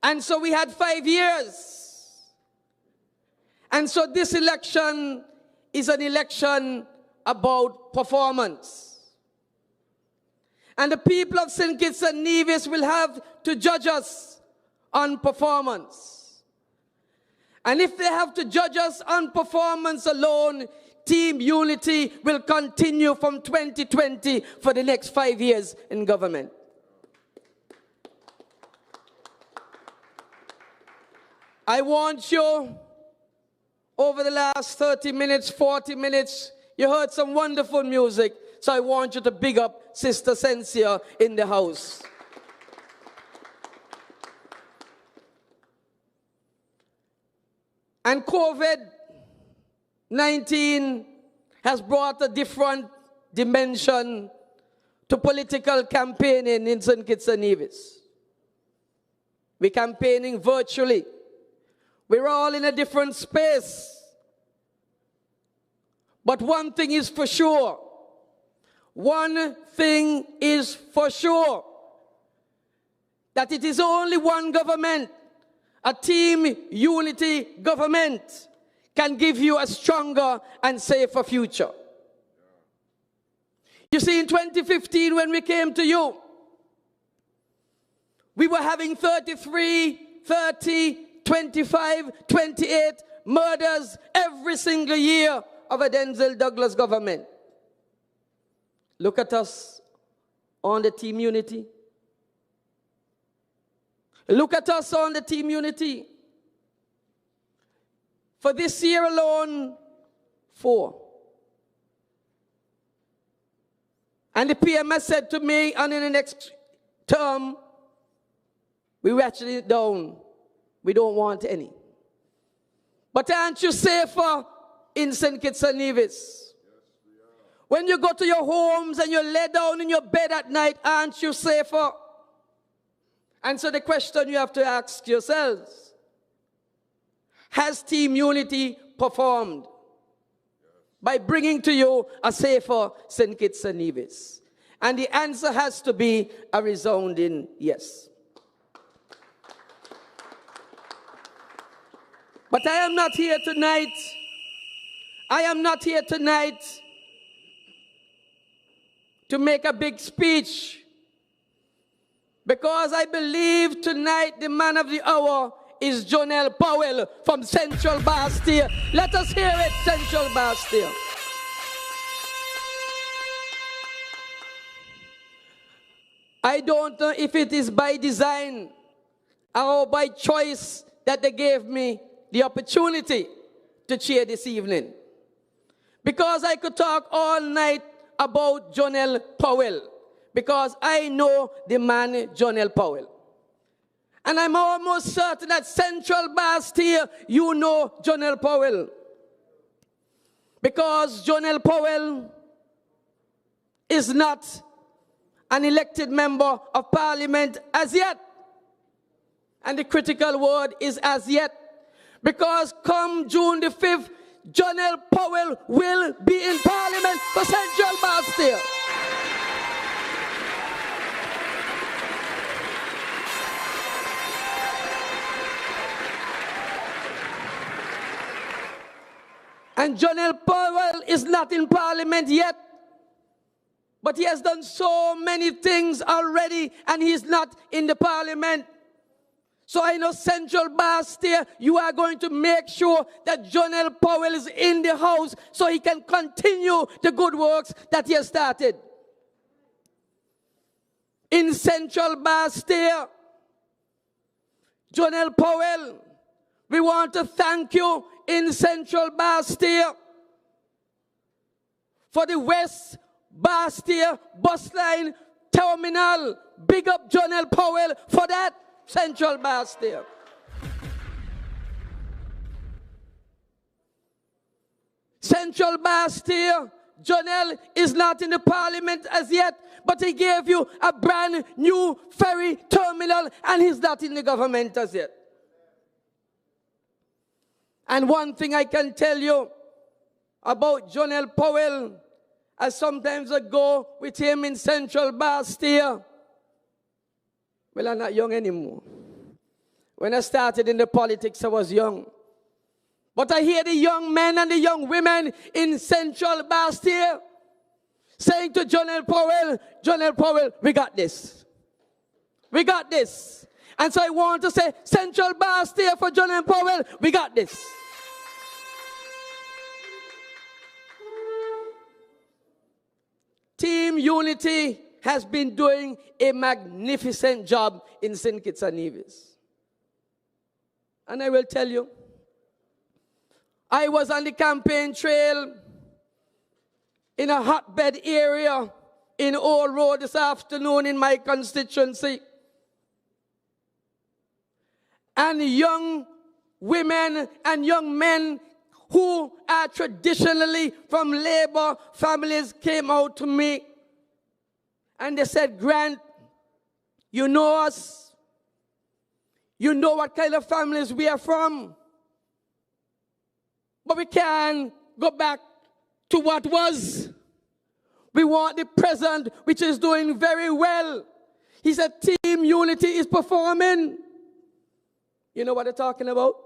And so we had 5 years. And so this election is an election about performance. And the people of St. Kitts and Nevis will have to judge us on performance. And if they have to judge us on performance alone, Team Unity will continue from 2020 for the next 5 years in government. I want you, over the last 30 minutes, 40 minutes, you heard some wonderful music, so I want you to big up Sister Sensia in the house. And COVID-19 has brought a different dimension to political campaigning in St. Kitts and Nevis. We're campaigning virtually. We're all in a different space. But one thing is for sure. One thing is for sure. That it is only one government, a team unity government, can give you a stronger and safer future. You see, in 2015, when we came to you, we were having 33, 30, 25, 28 murders every single year of a Denzel Douglas government. Look at us on the team unity. Look at us on the team unity. For this year alone, 4. And the PMS said to me, and in the next term, we were actually down. We don't want any. But aren't you safer in St. Kitts and Nevis? When you go to your homes and you lay down in your bed at night, aren't you safer? And so the question you have to ask yourselves, has Team Unity performed by bringing to you a safer St. Kitts and Nevis? And the answer has to be a resounding yes. But I am not here tonight. I am not here tonight to make a big speech, because I believe tonight the man of the hour is Jonel Powell from Central Bastille. Let us hear it, Central Bastille. I don't know if it is by design or by choice that they gave me the opportunity to chair this evening, because I could talk all night about Jonel Powell, because I know the man Jonel Powell. And I'm almost certain that Central Bastille, you know Jonel Powell, because Jonel Powell is not an elected member of parliament as yet. And the critical word is as yet, because come June the 5th, Jonel Powell will be in parliament for Central Bastille. And Jonel Powell is not in parliament yet, but he has done so many things already, and he's not in the parliament. So I know Central Bastille, you are going to make sure that Jonel Powell is in the house so he can continue the good works that he has started. In Central Bastille, Jonel Powell, we want to thank you in Central Bastille for the West Bastille bus line terminal. Big up Jonel Powell for that, Central Bastille. Central Bastille, Jonel is not in the parliament as yet, but he gave you a brand new ferry terminal, and he's not in the government as yet. And one thing I can tell you about Jonel Powell, as sometimes I go with him in Central Bastille. Well, I'm not young anymore. When I started in the politics, I was young. But I hear the young men and the young women in Central Bastille saying to Jonel Powell, we got this. We got this. And so I want to say, Central Bastille for Jonel Powell, we got this. Team Unity has been doing a magnificent job in St. Kitts and Nevis. And I will tell you, I was on the campaign trail in a hotbed area in Old Road this afternoon in my constituency. And young women and young men who are traditionally from labor families came out to me. And they said, Grant, you know us. You know what kind of families we are from. But we can't go back to what was. We want the present, which is doing very well. He said, Team Unity is performing. You know what they're talking about?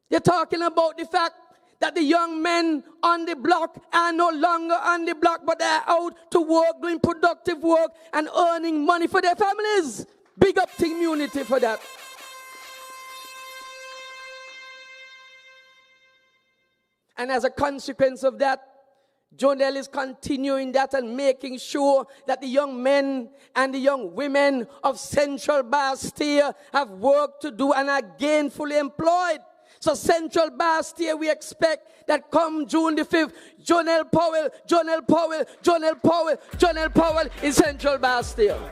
They're talking about the fact that the young men on the block are no longer on the block, but they're out to work, doing productive work and earning money for their families. Big up Team Unity for that. And as a consequence of that, Jonel is continuing that and making sure that the young men and the young women of Central Bastille have work to do and are gainfully employed. So Central Bastille, we expect that come June the 5th, Jonel Powell in Central Bastille.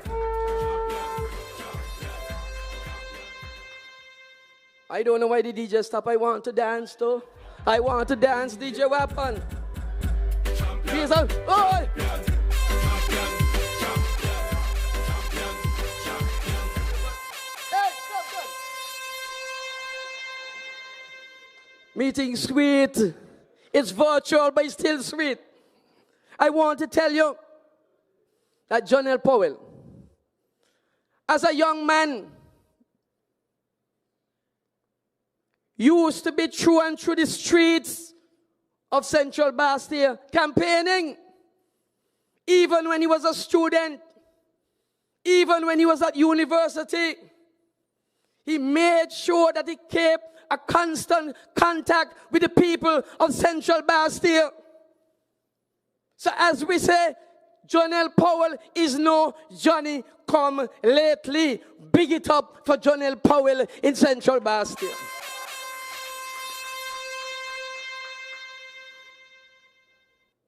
I don't know why the DJ stopped. I want to dance too. I want to dance, DJ Weapon. Here's a, oh! Hey, stop. Meeting sweet. It's virtual, but it's still sweet. I want to tell you that Jonel Powell, as a young man, used to be through and through the streets of Central Bastille campaigning, even when he was a student, even when he was at university. He made sure that he kept a constant contact with the people of Central Bastille. So as we say, Jonel Powell is no Johnny come lately. Big it up for Jonel Powell in Central Bastille.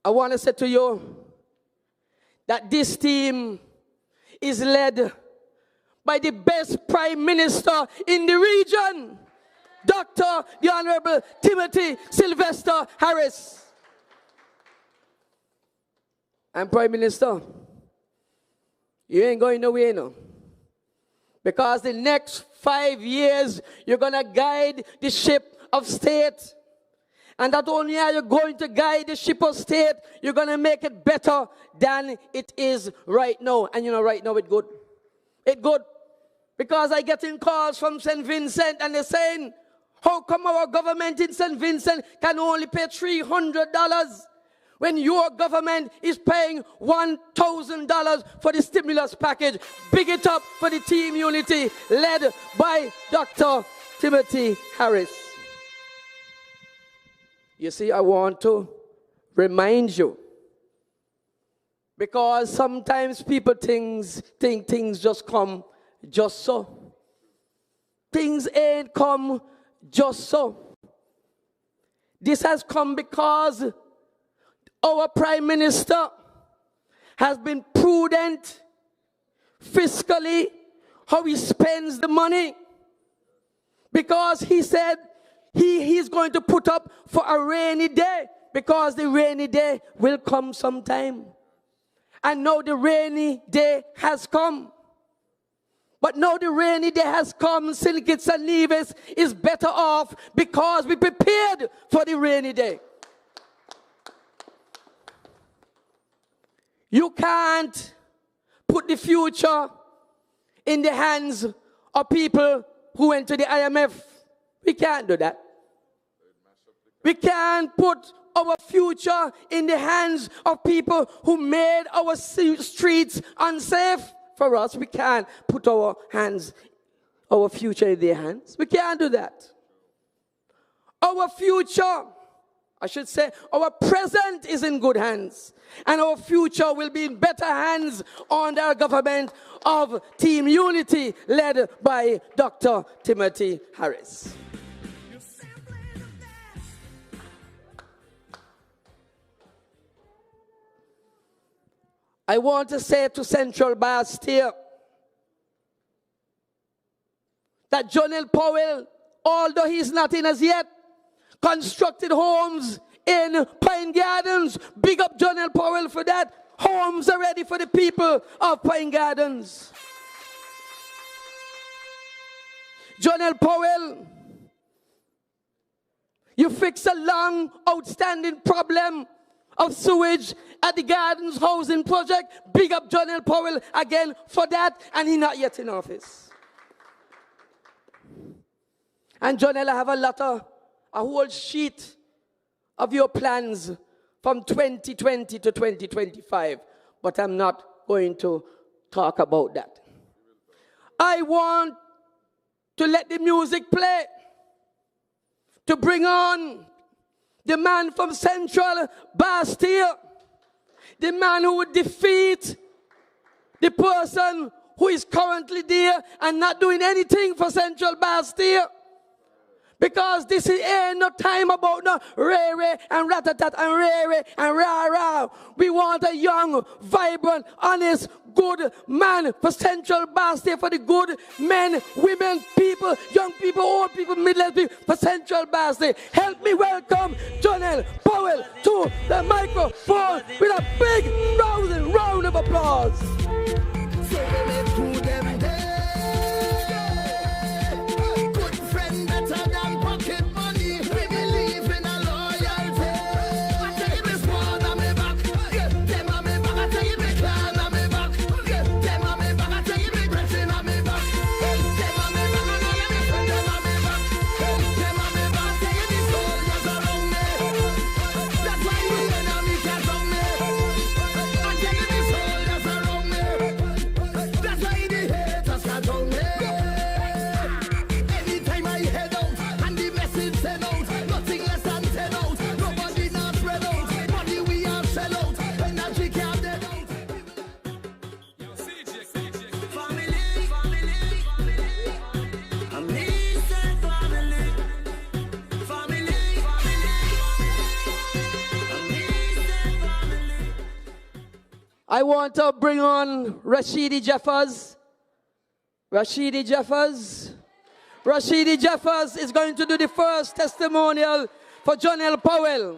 I want to say to you that this team is led by the best Prime Minister in the region, Dr. the Honorable Timothy Sylvester Harris. And Prime Minister, you ain't going nowhere now. Because the next 5 years, you're going to guide the ship of state. And not only are you going to guide the ship of state, you're going to make it better than it is right now. And you know, right now it's good. It's good. Because I get in calls from St. Vincent and they're saying, how come our government in St. Vincent can only pay $300 when your government is paying $1,000 for the stimulus package? Big it up for the team unity led by Dr. Timothy Harris. You see, I want to remind you, because sometimes people think things just come just so. Things ain't come just so. This has come because our Prime Minister has been prudent fiscally how he spends the money. Because he said he's going to put up for a rainy day, because the rainy day will come sometime. And now the rainy day has come. But now the rainy day has come, St. Kitts and Nevis is better off because we prepared for the rainy day. You can't put the future in the hands of people who went to the IMF. We can't do that. We can't put our future in the hands of people who made our streets unsafe for us. We can't put our future in their hands. We can't do that. Our future, I should say, our present is in good hands. And our future will be in better hands under our government of Team Unity led by Dr. Timothy Harris. I want to say to Central Bastille that Jonel Powell, although he's not in as yet, constructed homes in Pine Gardens. Big up Jonel Powell for that. Homes are ready for the people of Pine Gardens. Jonel Powell, you fix a long outstanding problem of sewage at the Gardens Housing Project. Big up Jonel Powell again for that, and he's not yet in office. And Jonel, I have a whole sheet of your plans from 2020 to 2025, but I'm not going to talk about that. I want to let the music play, to bring on the man from Central Bastille, the man who would defeat the person who is currently there and not doing anything for Central Bastille. Because this ain't no time about no ray and rat-a-tat and ray and rah-rah. We want a young, vibrant, honest, good man for Central Bastille, for the good men, women, people, young people, old people, middle-aged people, for Central Bastille. Help me welcome Jonel Powell to the microphone with a big rousing round of applause. Them on me back, I want to bring on Rashidi Jeffers. Rashidi Jeffers. Rashidi Jeffers is going to do the first testimonial for Jonel Powell.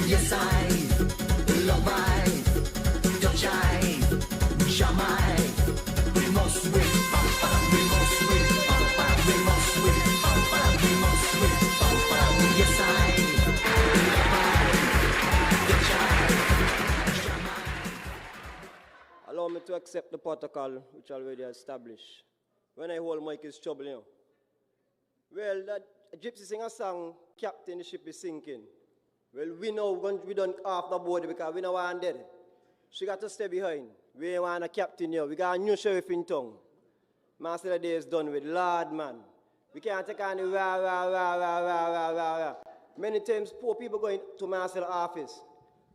Yes, I love I, touch I, Jamai. We must win, we must win, we must win, we must win. Yes, I love I, touch I, Jamai. Allow me to accept the protocol which already established. When I hold mic is trouble, you know. Well, that Gypsy sing a song, Captain, the ship is sinking. Well, we know we done off the board because we know one dead. She got to stay behind. We want a captain here. We got a new sheriff in town. Master the day is done with. Lord, man. We can't take on the rah. Many times poor people going to Master's office.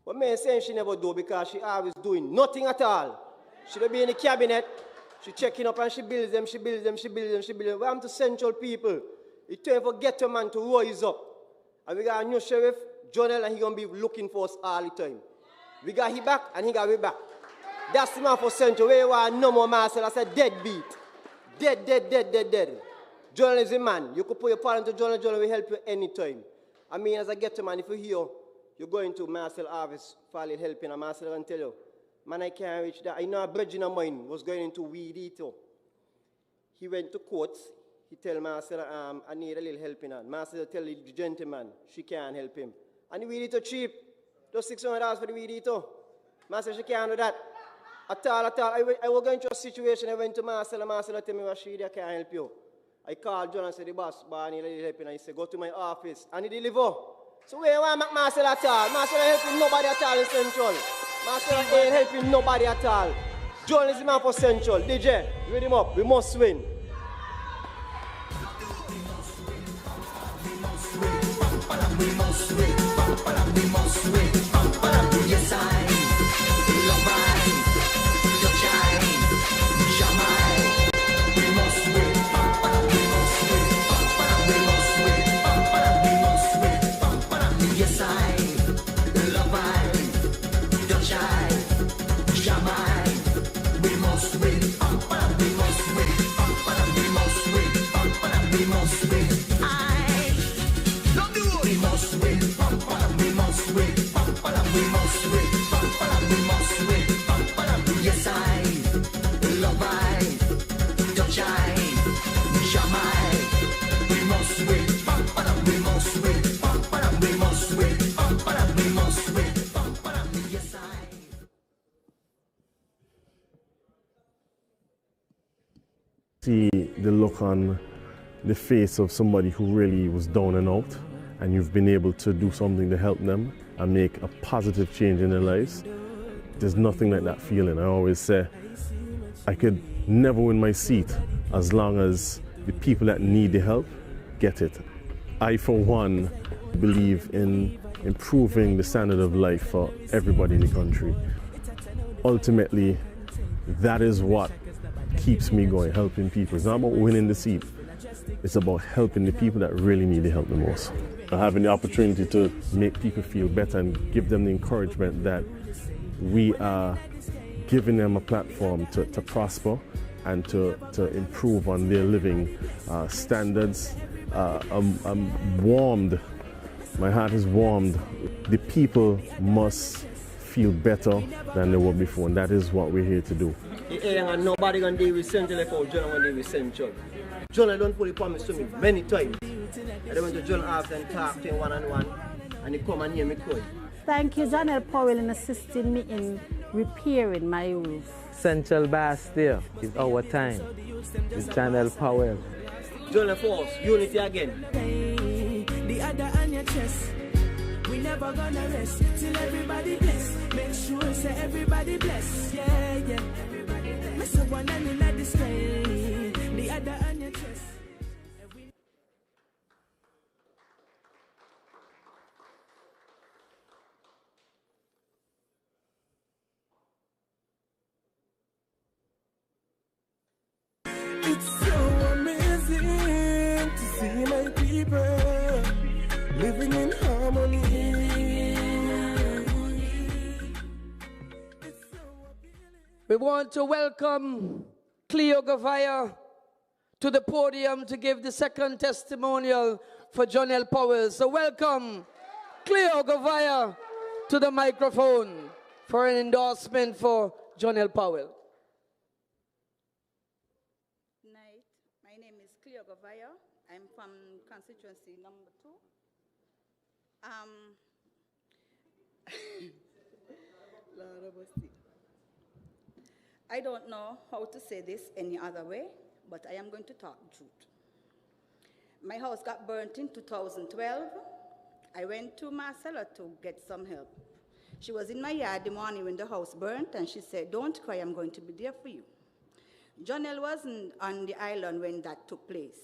But me saying she never do because she always doing nothing at all. She'll be in the cabinet. She checking up and she builds them. We have to central people. It's time for ghetto man to rise up. And we got a new sheriff, Jonel, and he gonna be looking for us all the time. We got he back and he got we back. That's the man for central. We want no more Marcel. That's a deadbeat. Dead. Jonel is a man. You could put your part into Jonel. Jonel will help you anytime. I mean, as a ghetto man, if you hear you're going to Marcel office for helping, and Marcel can tell you, man, I can't reach that. I know a brethren of mine was going into weed eater. He went to court. He tell Marcel, I need a little helping hand. Marcel tell the gentleman she can't help him. And the weed eater cheap. Just $600 for the weed eater. Marcel, she can't do that. At all. I was going through a situation. I went to Marcel, and Marcel tell me, Rashidi, I can't help you. I called John and said, the boss, I need a little helping. And he said, go to my office. And he deliver. So where want Marcel at all? Marcel ain't helping nobody at all in Central. Marcel ain't helping nobody at all. John is the man for Central. DJ, read him up. We must win. We must win, yes I, love I, touch I, Jamai. We must win, yes I, love I, touch I, Jamai. We must win, we must win. Yes, I love I, touch I, Jamai. We must win, yes, I. See the look on the face of somebody who really was down and out, and you've been able to do something to help them and make a positive change in their lives. There's nothing like that feeling. I always say I could never win my seat as long as the people that need the help get it. I, for one, believe in improving the standard of life for everybody in the country. Ultimately, that is what keeps me going, helping people. It's not about winning the seat. It's about helping the people that really need the help the most. Having the opportunity to make people feel better and give them the encouragement that we are giving them a platform to prosper and to improve on their living standards. I'm warmed. My heart is warmed. The people must feel better than they were before, and that is what we're here to do. And nobody gonna deal with Central if John gonna deal with Central. John, I don't fully promise to me many times. I went to John after and talk to him one-on-one, and he come and hear me cry. Thank you, Jonel Powell, in assisting me in repairing my roof. Central Bastille is our time. It's Jonel Powell. Jonel Force, unity again. The other on your chest. We never gonna rest till everybody bless. Make sure say everybody bless. Yeah. Miss one and in a display. The other on your chest. It's so amazing to see my people people living in harmony. We want to welcome Cleo Gavaya to the podium to give the second testimonial for Jonel Powell. So welcome Cleo Gavaya to the microphone for an endorsement for Jonel Powell. Night. My name is Cleo Gavaya. I'm from constituency number 2. Lord of mercy. I don't know how to say this any other way, but I am going to talk the truth. My house got burnt in 2012. I went to Marcella to get some help. She was in my yard the morning when the house burnt, and she said, "Don't cry, I'm going to be there for you." Jonel wasn't on the island when that took place.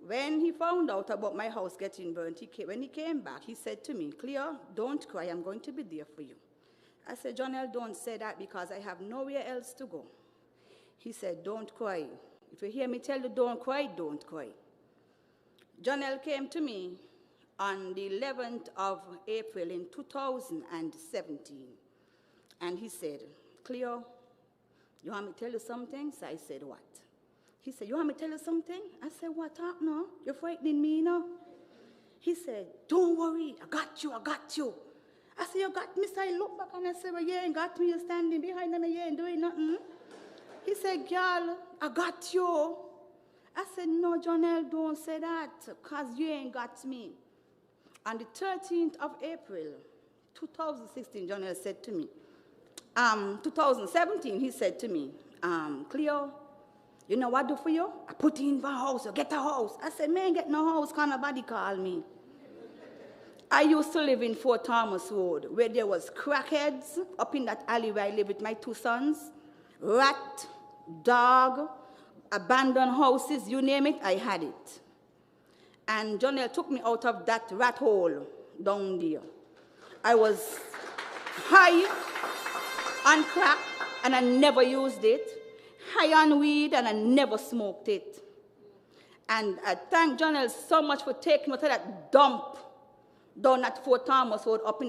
When he found out about my house getting burnt, when he came back, he said to me, "Cleo, don't cry, I'm going to be there for you." I said, "Jonel, don't say that because I have nowhere else to go." He said, "Don't cry. If you hear me tell you don't cry, don't cry." Jonel came to me on the 11th of April in 2017. And he said, "Cleo, you want me to tell you something?" So I said, "What?" He said, "You want me to tell you something?" I said, "What up now? You're frightening me now." He said, "Don't worry, I got you, I got you." I said, "You got me?" So I look back and I said, "Well, you ain't got me, you're standing behind me, you ain't doing nothing." He said, "Girl, I got you." I said, "No, Jonel, don't say that, because you ain't got me." On the 13th of April, 2016, Jonel said to me, 2017, he said to me, "Cleo, you know what I do for you? I put you in for a house, you get a house." I said, "Man, get no house, can't nobody call me." I used to live in Fort Thomas Road, where there was crackheads up in that alley where I live with my 2 sons, rat, dog, abandoned houses, you name it, I had it. And Jonel took me out of that rat hole down there. I was high on crack, and I never used it. High on weed, and I never smoked it. And I thank Jonel so much for taking me to that dump down at Fort Thomas Road up in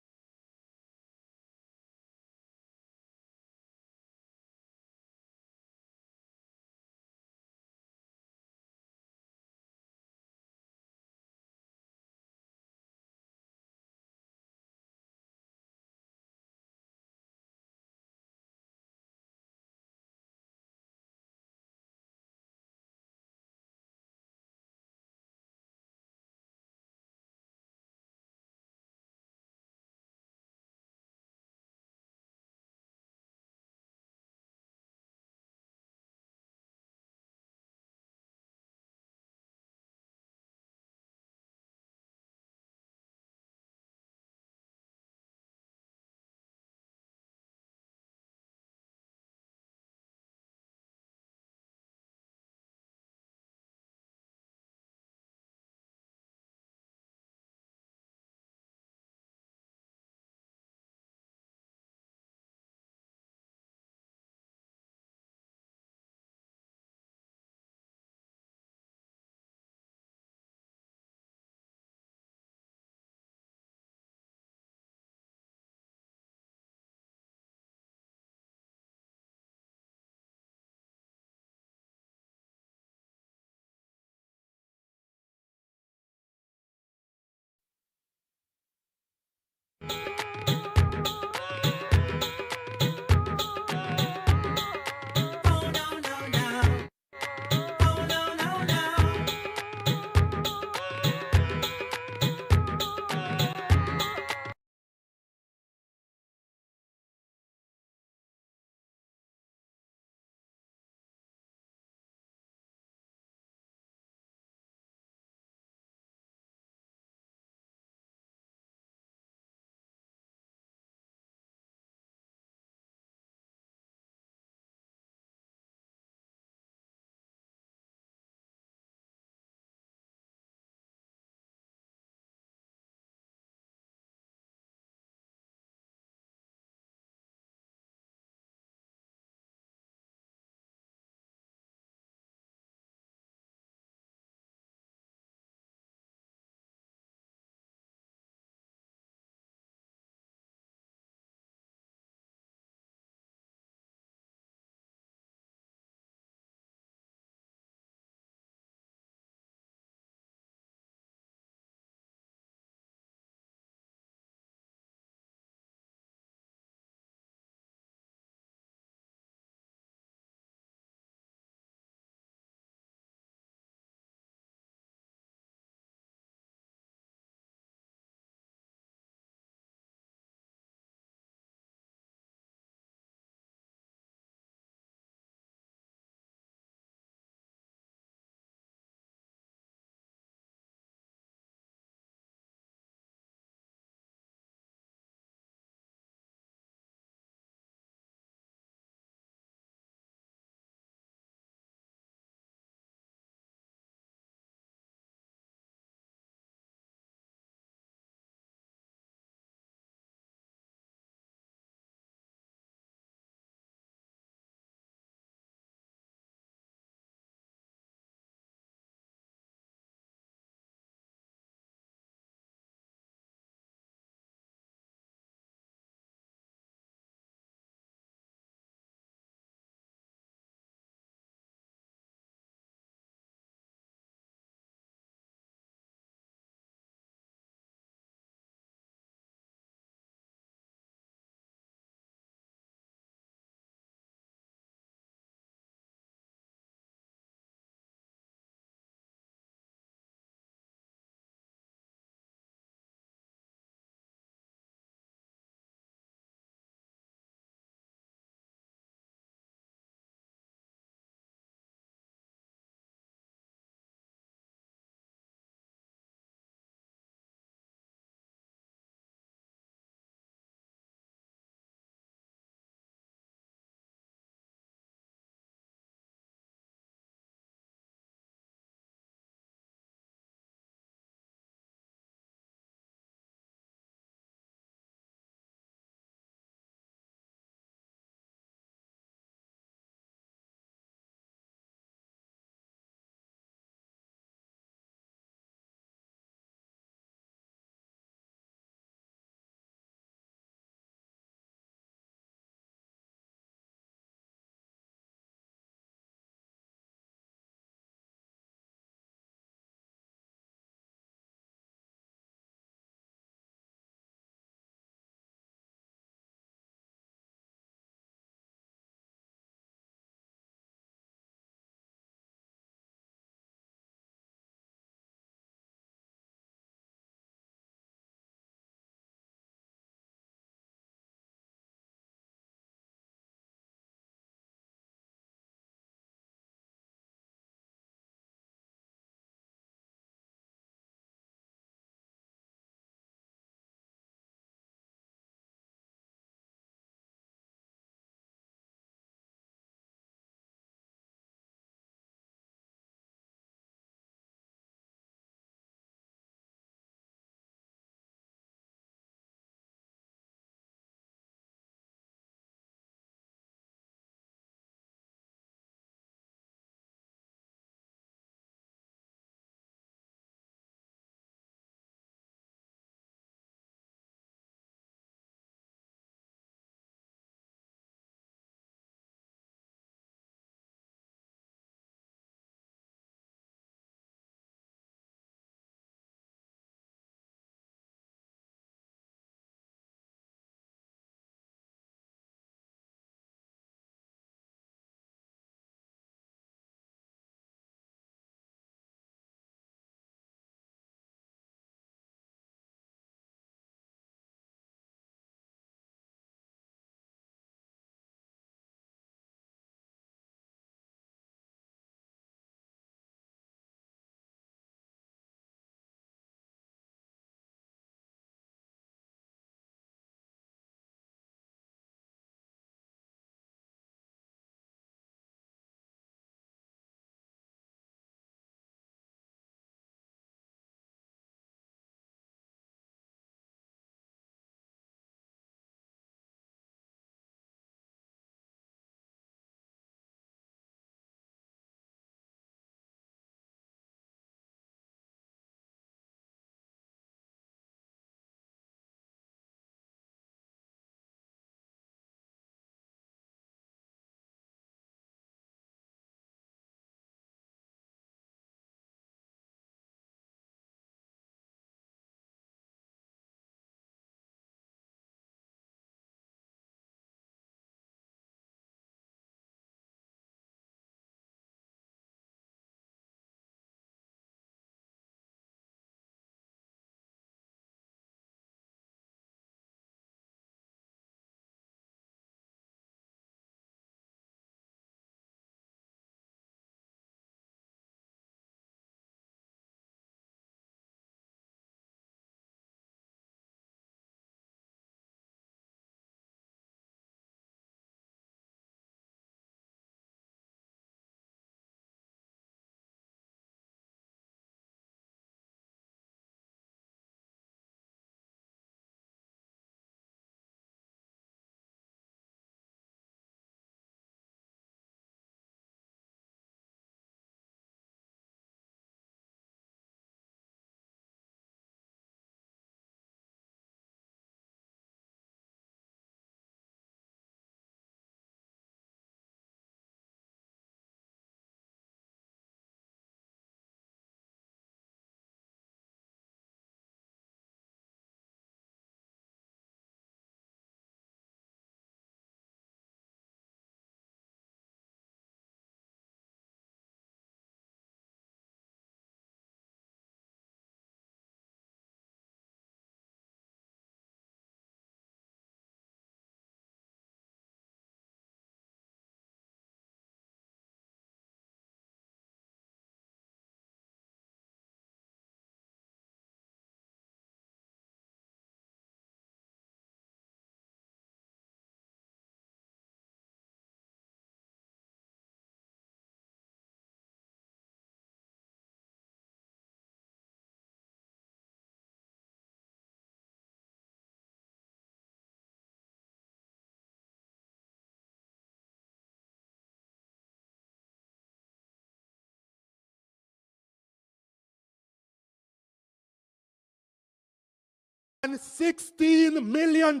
and $16 million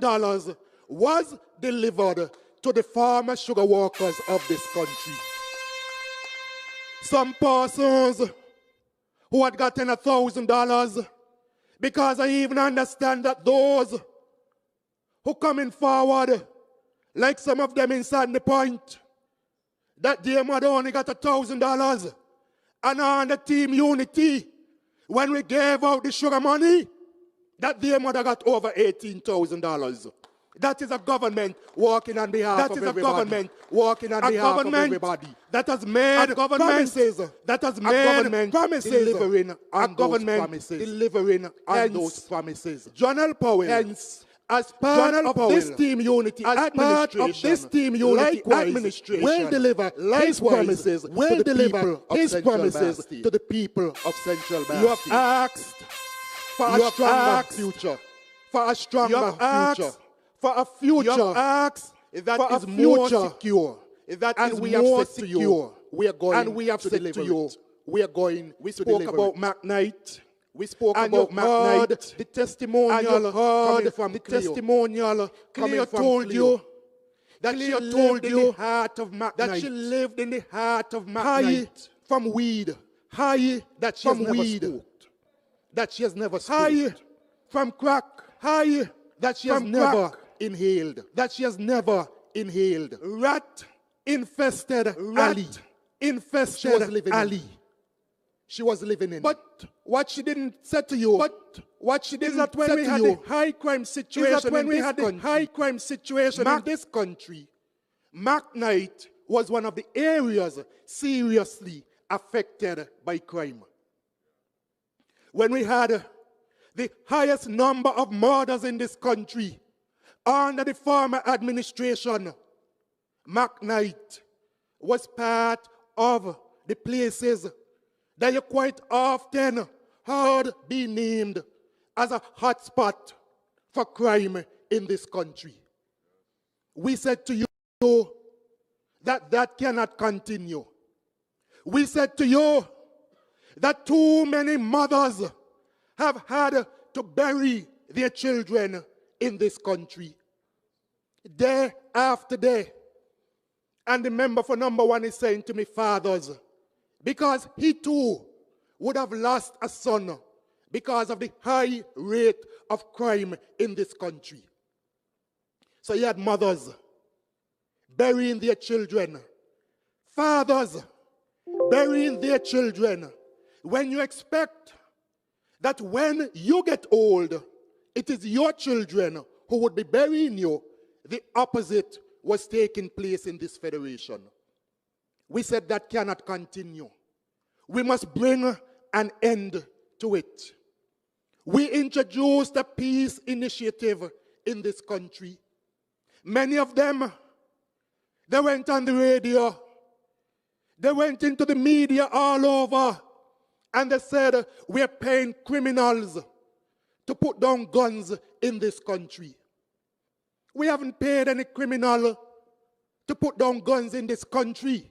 was delivered to the farmer sugar workers of this country. Some persons who had gotten $1,000, because I even understand that those who coming forward, like some of them inside the point, that their mother only got $1,000, and on the team Unity, when we gave out the sugar money, that their mother got over $18,000. That is a government working on behalf of everybody. That is a government working on behalf of everybody. That has made promises. That has made promises. Delivering on those promises. Delivering on those promises. Jonel Powell, hence, as part of this team Unity administration, will deliver his promises will deliver his promises to the people of Central Basti. You have asked for a stronger future. For a stronger future. For a future that is more secure. That is more secure. We are going and we have to said to you, we are going we to spoke deliver about McKnight. We spoke and about McKnight. The testimonial coming from the testimonial coming from told you that she told you in the heart of McKnight. That she lived in the heart of McKnight. From weed. High that she has never smoked. That she has never smoked. High from crack. High that she has never inhaled. That she has never inhaled. Rat infested alley. Infested alley. She was living in. But what she didn't say to you. But what she didn't say to you. When we had the high crime situation in this country, McKnight was one of the areas seriously affected by crime. When we had the highest number of murders in this country under the former administration, McKnight was part of the places that you quite often heard be named as a hotspot for crime in this country. We said to you that that cannot continue. We said to you that too many mothers have had to bury their children in this country, day after day. And the member for number one is saying to me, fathers, because he too would have lost a son because of the high rate of crime in this country. So he had mothers burying their children, fathers burying their children, when you expect that when you get old, it is your children who would be burying you. The opposite was taking place in this federation. We said that cannot continue. We must bring an end to it. We introduced a peace initiative in this country. Many of them, they went on the radio, they went into the media all over, and they said, we're paying criminals to put down guns in this country. We haven't paid any criminal to put down guns in this country.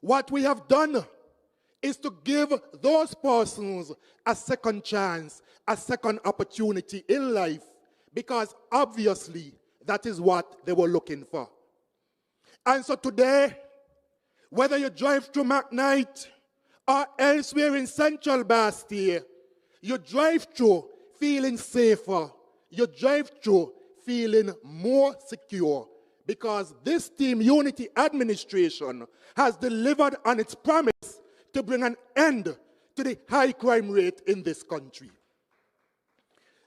What we have done is to give those persons a second chance, a second opportunity in life, because obviously that is what they were looking for. And so today, whether you drive through McKnight or elsewhere in Central Basti, you drive through feeling safer. You drive through feeling more secure, because this Team Unity administration has delivered on its promise to bring an end to the high crime rate in this country.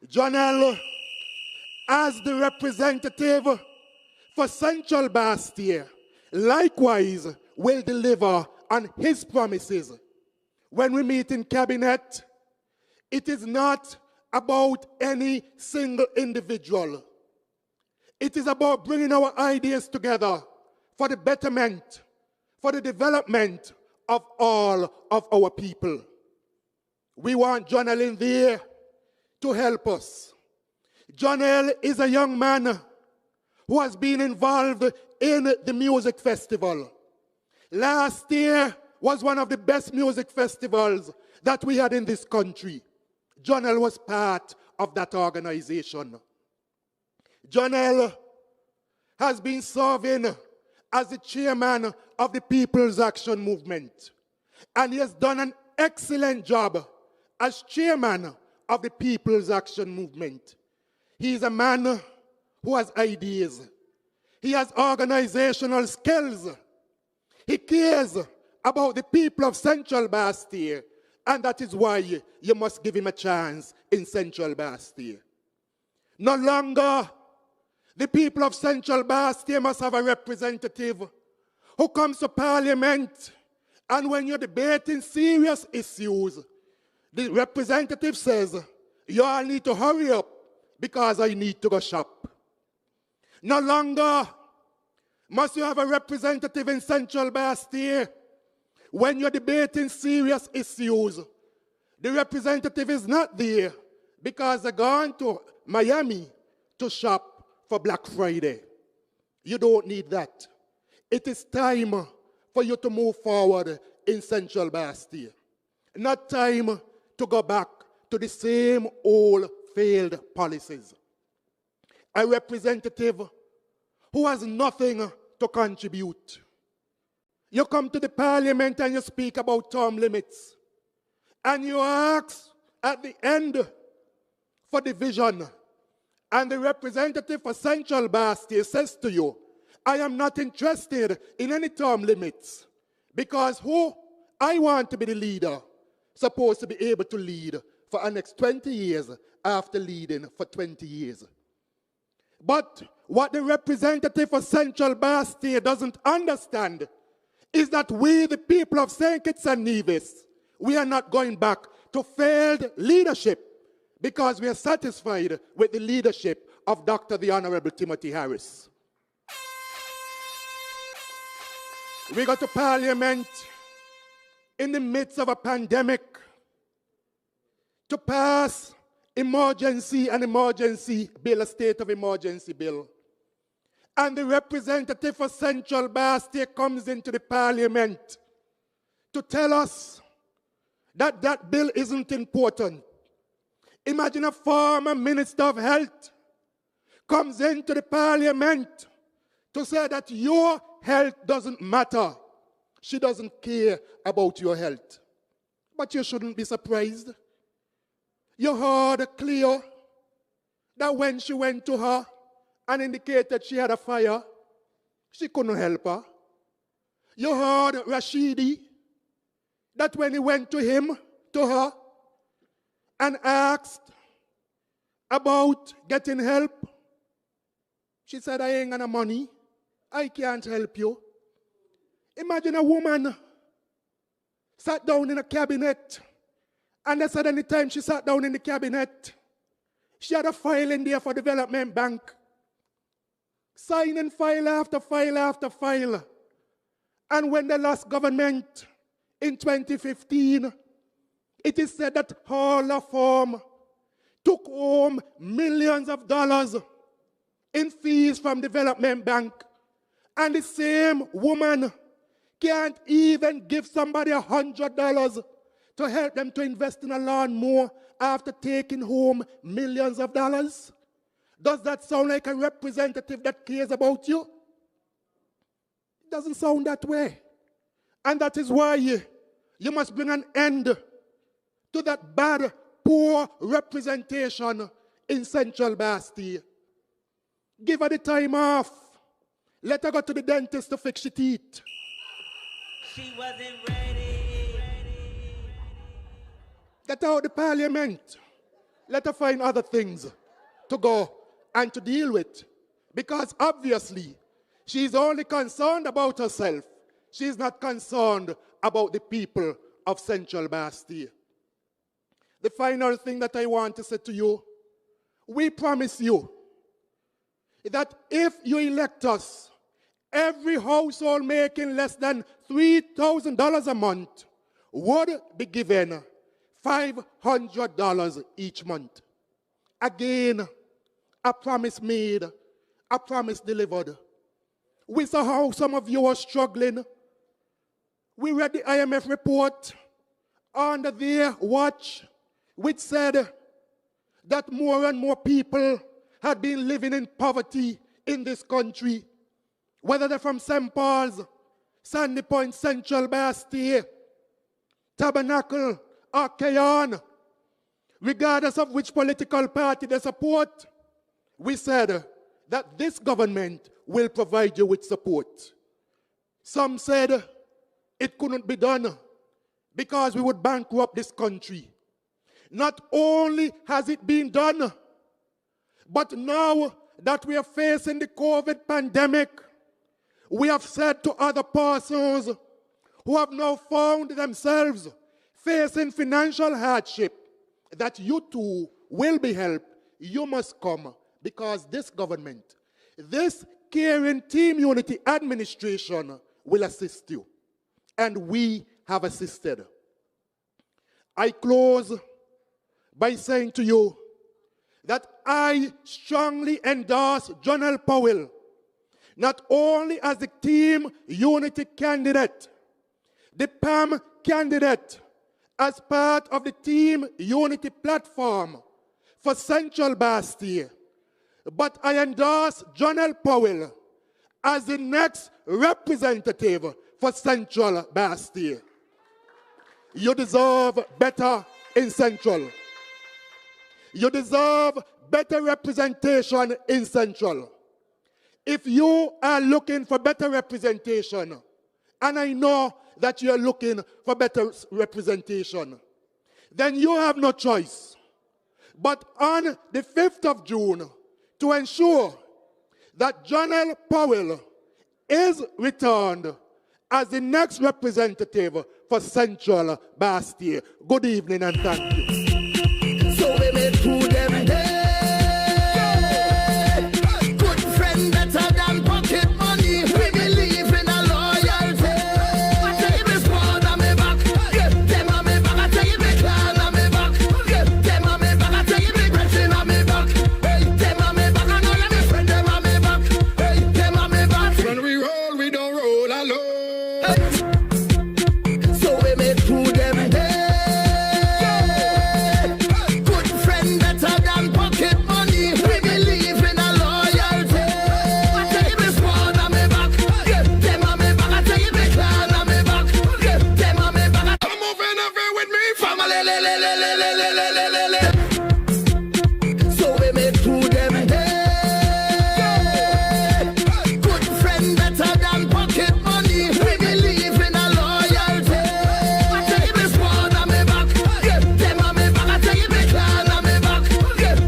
Jonel, as the representative for Central Basti, likewise will deliver on his promises. When we meet in cabinet, it is not about any single individual. It is about bringing our ideas together for the betterment, for the development of all of our people. We want Jonel in there to help us. Jonel is a young man who has been involved in the music festival. Last year was one of the best music festivals that we had in this country. Jonel was part of that organization. Jonel has been serving as the chairman of the People's Action Movement, and he has done an excellent job as chairman of the People's Action Movement. He is a man who has ideas. He has organizational skills. He cares about the people of Central Bastille, and that is why you must give him a chance in Central Bastille. No longer the people of Central Bastille must have a representative who comes to Parliament, and when you're debating serious issues, the representative says, you all need to hurry up because I need to go shop. No longer must you have a representative in Central Bastille. When you're debating serious issues, the representative is not there because they're gone to Miami to shop for Black Friday. You don't need that. It is time for you to move forward in Central Bastille. Not time to go back to the same old failed policies. A representative who has nothing to contribute. You come to the Parliament and you speak about term limits. And you ask at the end for division. And the representative for Central Bastille says to you, I am not interested in any term limits because who I want to be the leader, supposed to be able to lead for the next 20 years after leading for 20 years. But what the representative for Central Bastille doesn't understand is that we, the people of St. Kitts and Nevis, we are not going back to failed leadership because we are satisfied with the leadership of Dr. the Honorable Timothy Harris. We got to Parliament in the midst of a pandemic to pass an emergency bill, a state of emergency bill. And the representative for Central Bastille comes into the Parliament to tell us that that bill isn't important. Imagine a former Minister of Health comes into the Parliament to say that your health doesn't matter. She doesn't care about your health. But you shouldn't be surprised. You heard clear that when she went to her and indicated she had a fire, she couldn't help her. You heard Rashidi that when he went to her, and asked about getting help, she said, I ain't got no money. I can't help you. Imagine a woman sat down in a cabinet, and they said anytime she sat down in the cabinet, she had a file in there for Development Bank, signing file after file after file. And when they lost government in 2015, it is said that her firm took home millions of dollars in fees from Development Bank. And the same woman can't even give somebody $100 to help them to invest in a lawnmower after taking home millions of dollars. Does that sound like a representative that cares about you? It doesn't sound that way. And that is why you must bring an end to that bad, poor representation in Central Bastille. Give her the time off. Let her go to the dentist to fix her teeth. She wasn't ready. Get her out the Parliament. Let her find other things to go and to deal with. Because obviously, she's only concerned about herself. She's not concerned about the people of Central Bastille. The final thing that I want to say to you, we promise you that if you elect us, every household making less than $3,000 a month would be given $500 each month. Again, a promise made, a promise delivered. We saw how some of you are struggling. We read the IMF report under their watch, which said that more and more people had been living in poverty in this country, whether they're from St. Paul's, Sandy Point, Central, Bastille, Tabernacle, or Keyon, regardless of which political party they support, we said that this government will provide you with support. Some said it couldn't be done because we would bankrupt this country. Not only has it been done, but now that we are facing the COVID pandemic, we have said to other persons who have now found themselves facing financial hardship that you too will be helped. You must come because this government, this caring Team Unity administration will assist you. And we have assisted. I close by saying to you that I strongly endorse Jonel Powell, not only as the Team Unity candidate, the PAM candidate, as part of the Team Unity platform for Central Bastille, but I endorse Jonel Powell as the next representative for Central Bastille. You deserve better in Central. You deserve better representation in Central. If you are looking for better representation, and I know that you're looking for better representation, then you have no choice. But on the 5th of June, to ensure that Jonel Powell is returned as the next representative for Central Bastille. Good evening and thank you. So we made food every day. Good friend better than pocket money. We believe in a loyalty. I tell you this one on me back. Them on me back. I tell you me clan on me back. Them on me back. I tell you me brethren on me back. Them on me back. I know let me friend them on me back. Them on me back. When we roll, we don't roll alone. So we make food every day. Good friend better than pocket money. We believe in a loyalty. I tell you this one on me back. Them on me back. I tell you me clan on me back. Them on me back. Come moving over with me, family. So we make food every day. Good friend better than pocket money. We believe in a loyalty. I tell you this one on me back. Them on me back. I tell you me clan on me back.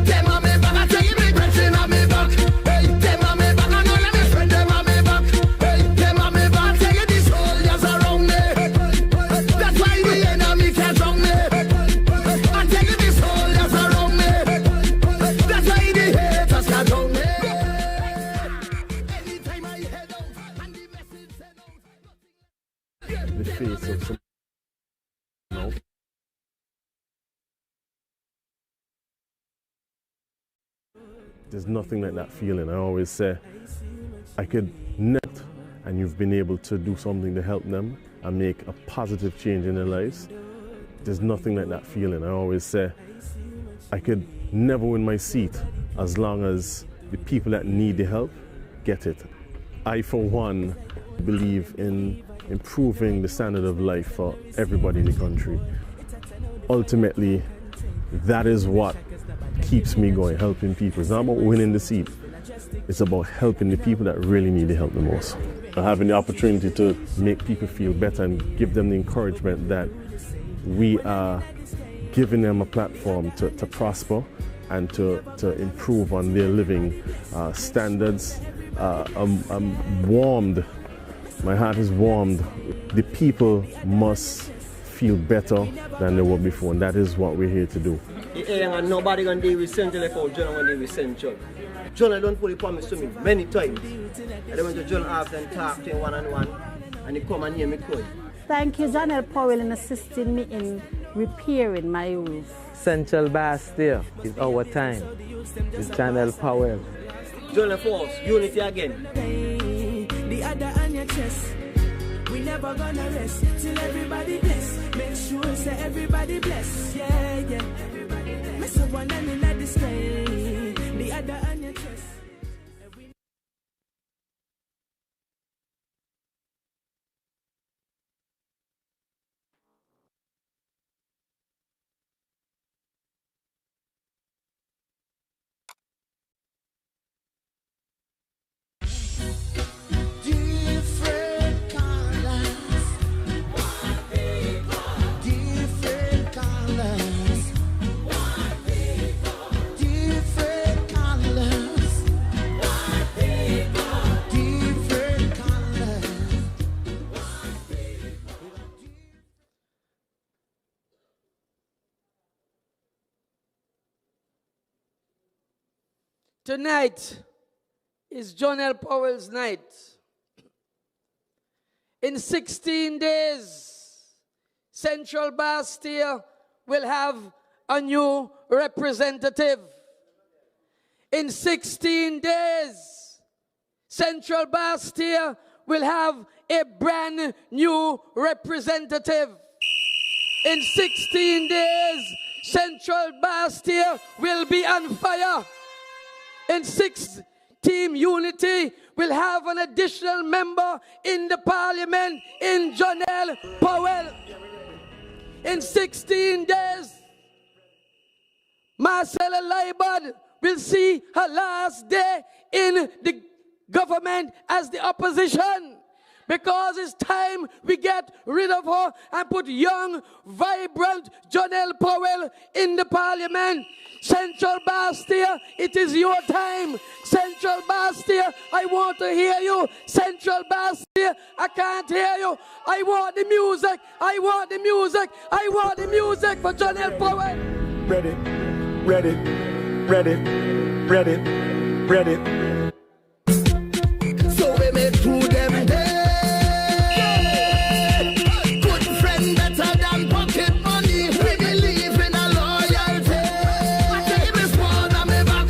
Them on me back. I tell you me brethren on me back. Them on me back. I know let me friend them on me back. Them on me back. I tell you these soldiers around me. That's why the enemy can't drown me. I tell you these soldiers around me. That's why the haters can't drown me. Anytime I head out and the message sent out. The face of some. No. There's nothing like that feeling. I always say, I could net, and you've been able to do something to help them and make a positive change in their lives. There's nothing like that feeling. I always say, I could never win my seat as long as the people that need the help get it. I, for one, believe in improving the standard of life for everybody in the country. Ultimately, that is what keeps me going, helping people. It's not about winning the seat. It's about helping the people that really need the help the most. Having the opportunity to make people feel better and give them the encouragement that we are giving them a platform to prosper and to improve on their living standards. I'm warmed. My heart is warmed. The people must feel better than they were before, and that is what we're here to do. And nobody gonna deal with Central if Jonel gonna deal with Central. Jonel don't fully promise to me many times. I went to Jonel after and talk to him one-on-one, and he come and hear me cry. Thank you, Jonel Powell, in assisting me in repairing my roof. Central Bastille is our time. It's Jonel Powell. Jonel Force, unity again. The other on your chest. We never gonna rest till everybody bless. Make sure say everybody bless. Yeah, yeah. Everybody bless. Me so one and in the sky. The other on your chest. Different colors. Different colors. Different colors. Different colors. Tonight is Jonel Powell's night. In 16 days, Central Bastille will have a new representative. In 16 days, Central Bastille will have a brand new representative. In 16 days, Central Bastille will be on fire. In 6, Team Unity will have an additional member in the parliament in Jonel Powell. In 16 days, Marcella Laibad will see her last day in the government as the opposition. Because it's time we get rid of her and put young, vibrant Jonel Powell in the parliament. Central Bastille, it is your time. Central Bastille, I want to hear you. Central Bastille, I can't hear you. I want the music. I want the music. I want the music for Jonel Powell. Ready, ready, ready, ready, ready. So we make through them day. Good friend better than pocket money. We believe in a loyalty. I tell you me squad on me back.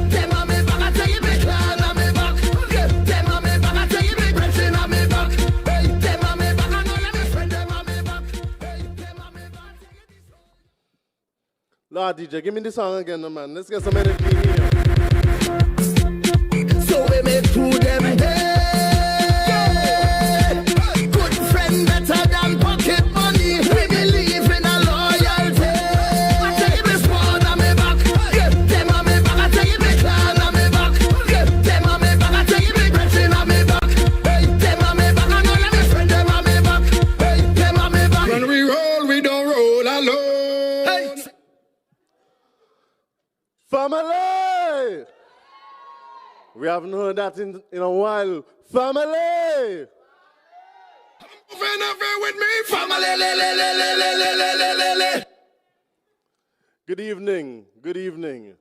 Them on me back. I tell you me clan on me back. Them on me back. I tell you me brethren on me back. Hey, them on me back. I know let me friend them on me back. Hey, them on me back. Lord DJ, give me this song again, man. Let's get some energy here. So we make through them day. Good friend better than pocket money. We believe in a loyalty. I tell you me squad on me back. Them on me back. I tell you me clan on me back. Them on me back. I tell you me brethren on me back. Hey, them on me back. I know let me friend them on me back. Hey, them on me back. When we roll, we don't roll alone. Hey. Family! We haven't heard that in a while. Family! With me, family. Good evening,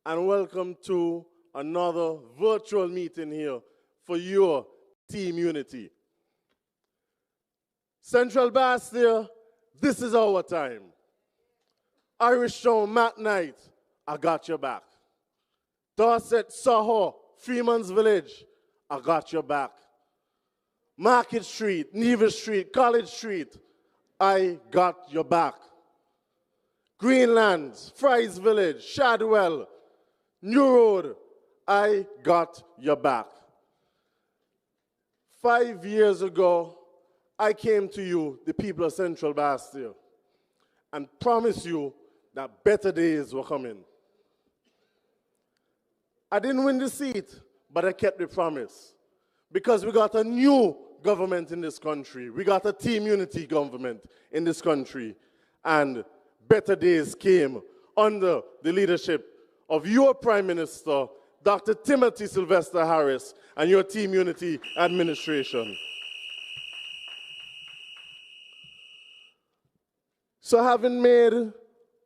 and welcome to another virtual meeting here for your Team Unity. Central Bastille, this is our time. Irish Town, Matt Knight, I got your back. Dorset, Soho, Freeman's Village, I got your back. Market Street, Nevis Street, College Street, I got your back. Greenland, Fry's Village, Shadwell, New Road, I got your back. 5 years ago, I came to you, the people of Central Bastille, and promised you that better days were coming. I didn't win the seat, but I kept the promise. Because we got a new government in this country. We got a Team Unity government in this country. And better days came under the leadership of your Prime Minister, Dr. Timothy Sylvester Harris, and your Team Unity administration. So having made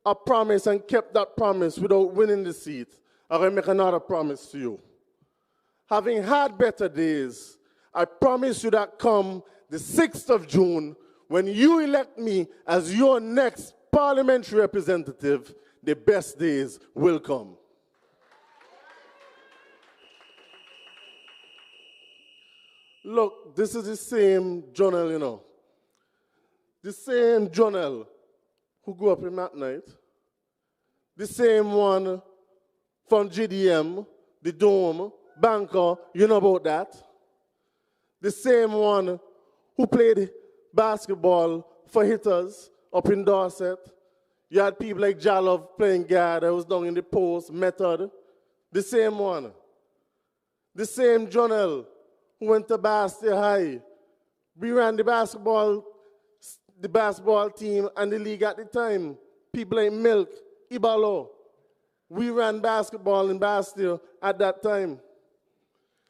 a promise and kept that promise without winning the seat, I'm going to make another promise to you. Having had better days, I promise you that come the 6th of June, when you elect me as your next parliamentary representative, the best days will come. Look, this is the same Jonel, you know. The same Jonel who grew up in Matt Night. the same one from GDM, the Dome, Banker, you know about that. The same one who played basketball for Hitters up in Dorset. You had people like Jalov playing guard, I was down in the post, Method. The same one. The same Jonel who went to Bastille High. We ran the basketball team and the league at the time. People like Milk, Ibalo. We ran basketball in Bastille at that time.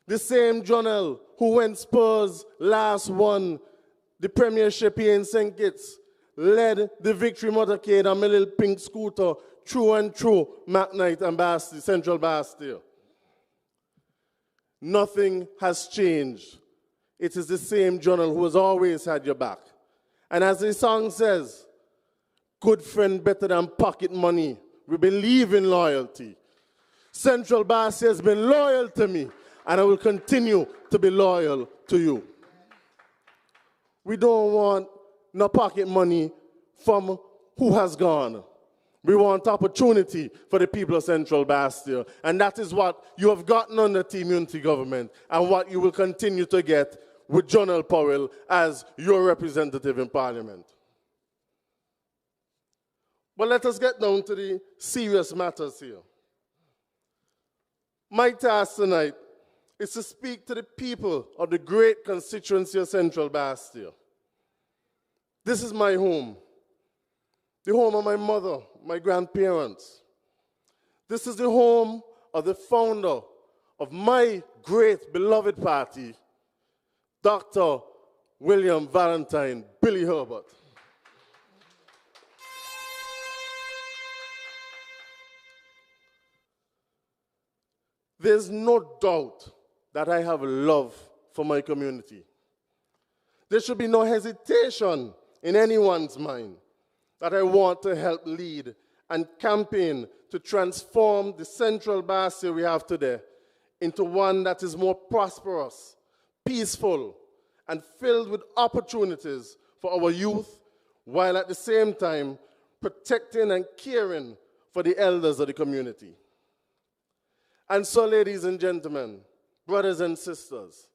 The same Jonel who went Spurs last won the premiership here in St. Kitts, led the victory motorcade on my little pink scooter through and through McKnight and Bastille, Central Bastille. Nothing has changed. It is the same Jonel who has always had your back. And as the song says, good friend better than pocket money. We believe in loyalty. Central Bastille has been loyal to me, and I will continue to be loyal to you. We don't want no pocket money from who has gone. We want opportunity for the people of Central Bastille, and that is what you have gotten under Team Unity government and what you will continue to get with Jonel Powell as your representative in Parliament. But let us get down to the serious matters here. My task tonight is to speak to the people of the great constituency of Central Bastille. This is my home, the home of my mother, my grandparents. This is the home of the founder of my great beloved party, Dr. William Valentine, Billy Herbert. There's no doubt that I have love for my community. There should be no hesitation in anyone's mind that I want to help lead and campaign to transform the Central Bastille we have today into one that is more prosperous, peaceful, and filled with opportunities for our youth, while at the same time protecting and caring for the elders of the community. And so, ladies and gentlemen, brothers and sisters,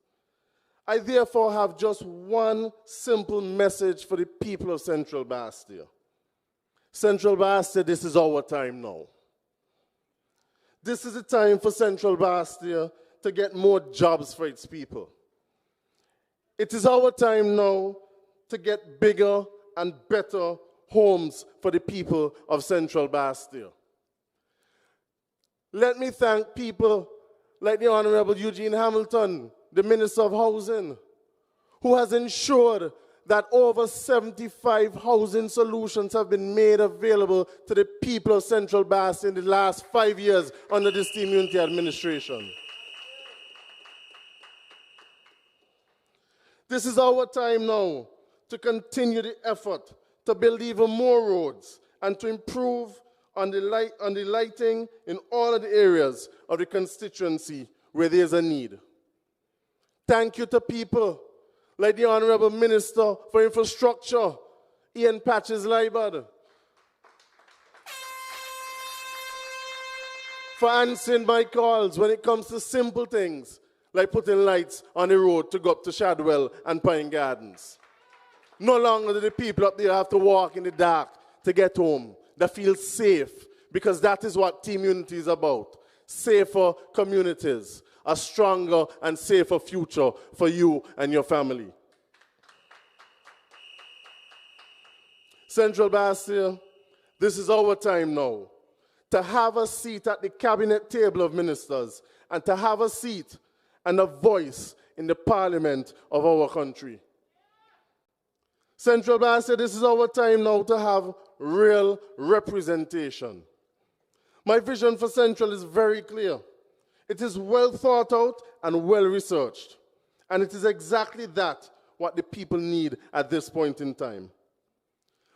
I therefore have just one simple message for the people of Central Bastille. Central Bastille, this is our time now. This is the time for Central Bastille to get more jobs for its people. It is our time now to get bigger and better homes for the people of Central Bastille. Let me thank people like the Honorable Eugene Hamilton, the Minister of Housing, who has ensured that over 75 housing solutions have been made available to the people of Central Bastille in the last 5 years under this Team Unity administration. This is our time now to continue the effort to build even more roads and to improve on the lighting in all of the areas of the constituency where there's a need. Thank you to people like the Honorable Minister for Infrastructure, Ian Patches Libard, for answering my calls when it comes to simple things like putting lights on the road to go up to Shadwell and Pine Gardens. No longer do the people up there have to walk in the dark to get home. They feel safe, because that is what Team Unity is about. Safer communities, a stronger and safer future for you and your family. Central Bastille, this is our time now to have a seat at the cabinet table of ministers and to have a seat and a voice in the parliament of our country. Central Bastille, this is our time now to have real representation. My vision for Central is very clear. It is well thought out and well researched. And it is exactly that what the people need at this point in time.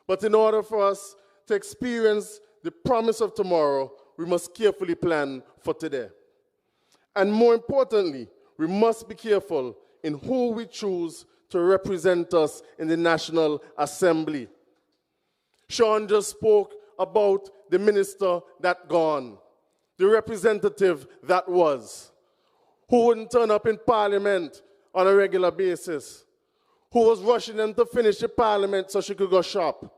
But in order for us to experience the promise of tomorrow, we must carefully plan for today. And more importantly, we must be careful in who we choose to represent us in the National Assembly. Sean just spoke about the minister that gone, the representative that was, who wouldn't turn up in parliament on a regular basis, who was rushing them to finish the parliament so she could go shop.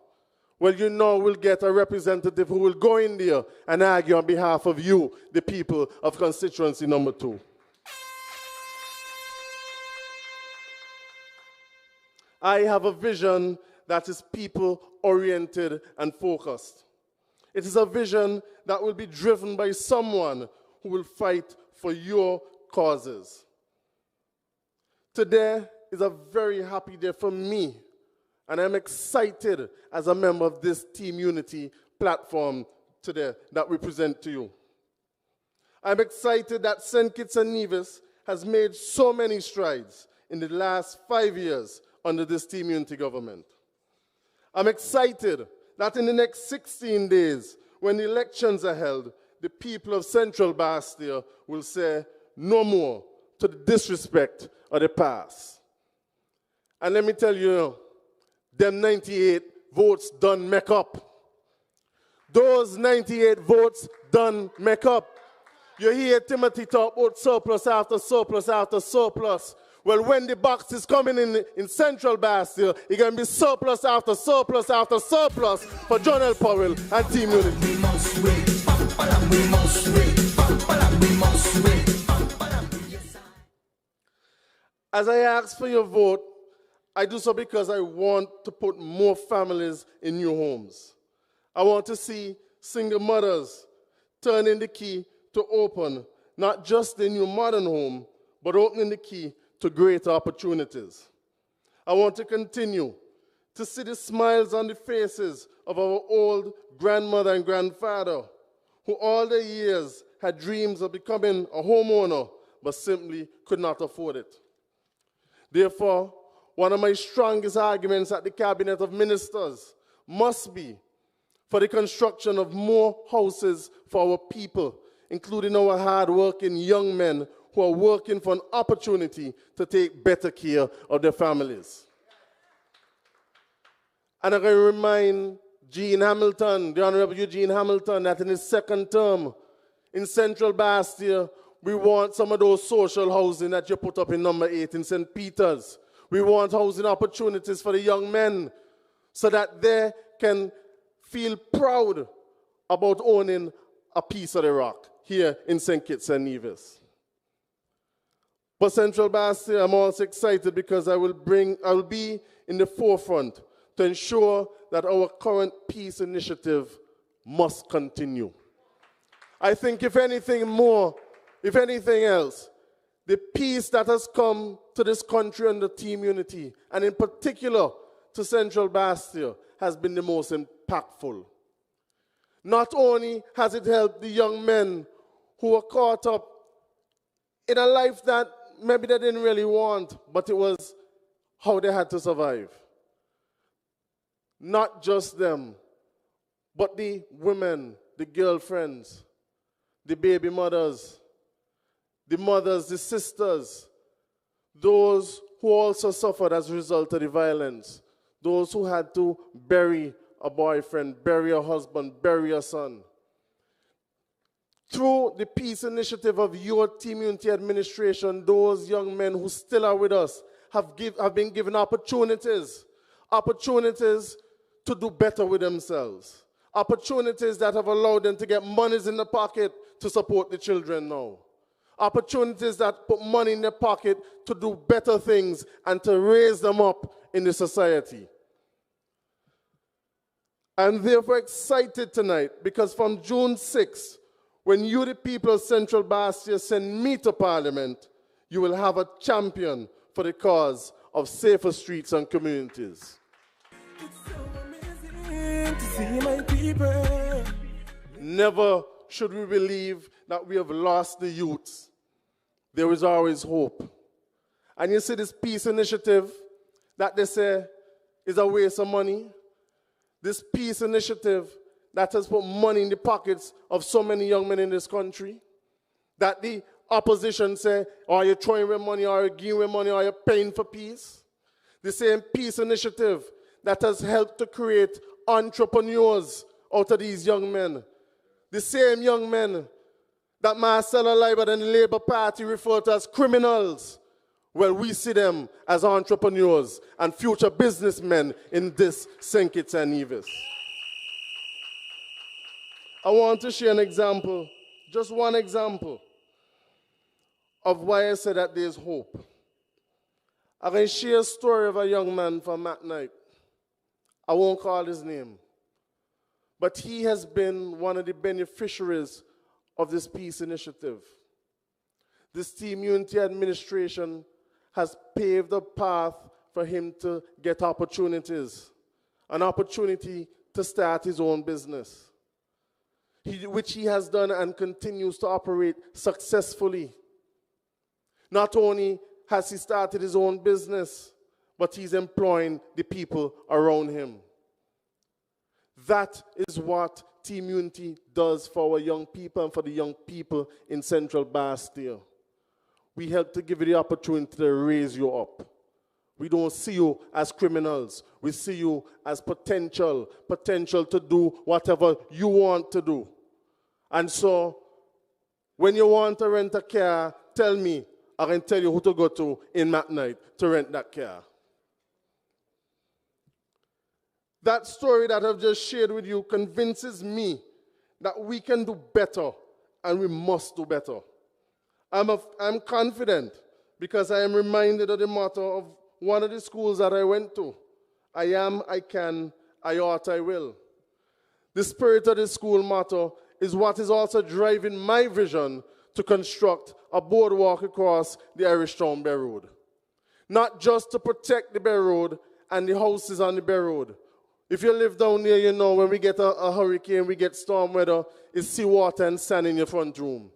Well, you know we'll get a representative who will go in there and argue on behalf of you, the people of constituency number 2. I have a vision that is people-oriented and focused. It is a vision that will be driven by someone who will fight for your causes. Today is a very happy day for me, and I'm excited as a member of this Team Unity platform today that we present to you. I'm excited that St. Kitts and Nevis has made so many strides in the last 5 years under this Team Unity government. I'm excited that in the next 16 days, when the elections are held, the people of Central Bastia will say no more to the disrespect of the past. And let me tell you, them 98 votes done make up. Those 98 votes done make up. You hear Timothy talk about surplus after surplus after surplus. Well, when the box is coming in Central Bastia, it's going to be surplus after surplus after surplus for Jonel Powell and Team Unity. As I ask for your vote, I do so because I want to put more families in new homes. I want to see single mothers turning the key to open not just a new modern home, but opening the key to greater opportunities. I want to continue to see the smiles on the faces of our old grandmother and grandfather who all their years had dreams of becoming a homeowner but simply could not afford it. Therefore, one of my strongest arguments at the Cabinet of Ministers must be for the construction of more houses for our people, including our hard-working young men who are working for an opportunity to take better care of their families. And I'm going to remind Gene Hamilton, the Honorable Eugene Hamilton, that in his second term in Central Bastia, we want some of those social housing that you put up in number 8 in St. Peter's. We want housing opportunities for the young men so that they can feel proud about owning a piece of the rock here in St. Kitts and Nevis. For Central Bastia, I'm also excited because I will be in the forefront to ensure that our current peace initiative must continue. I think if anything else, the peace that has come to this country under Team Unity, and in particular to Central Bastia, has been the most impactful. Not only has it helped the young men who were caught up in a life that maybe they didn't really want, but it was how they had to survive. Not just them, but the women, the girlfriends, the baby mothers, the sisters, those who also suffered as a result of the violence, those who had to bury a boyfriend, bury a husband, bury a son. Through the peace initiative of your Team Unity administration, those young men who still are with us have been given opportunities to do better with themselves, opportunities that have allowed them to get monies in the pocket to support the children now, opportunities that put money in their pocket to do better things and to raise them up in the society. I'm therefore excited tonight because from June 6th, when you, the people of Central Bastia, send me to Parliament, you will have a champion for the cause of safer streets and communities. To see my people. Never should we believe that we have lost the youths. There is always hope. And you see this peace initiative that they say is a waste of money. This peace initiative that has put money in the pockets of so many young men in this country, that the opposition say, are you throwing away money, are you giving away money, are you paying for peace? The same peace initiative that has helped to create entrepreneurs out of these young men. The same young men that Marcella Libert and the Labour Party refer to as criminals. Well, we see them as entrepreneurs and future businessmen in this St. Kitts and Nevis. I want to share an example, just one example, of why I said that there's hope. I can share a story of a young man from McKnight. I won't call his name. But he has been one of the beneficiaries of this peace initiative. This Team Unity administration has paved a path for him to get opportunities, an opportunity to start his own business, which he has done and continues to operate successfully. Not only has he started his own business, but he's employing the people around him. That is what Team Unity does for our young people and for the young people in Central Bastille. We help to give you the opportunity to raise you up. We don't see you as criminals. We see you as potential to do whatever you want to do. And so, when you want to rent a car, tell me. I can tell you who to go to in McKnight to rent that car. That story that I've just shared with you convinces me that we can do better and we must do better. I'm confident because I am reminded of the motto of one of the schools that I went to. I am, I can, I ought, I will. The spirit of the school motto is what is also driving my vision to construct a boardwalk across the Irish Town Bay Road. Not just to protect the Bay Road and the houses on the Bay Road. If you live down there, you know when we get a hurricane, we get storm weather, it's seawater and sand in your front room.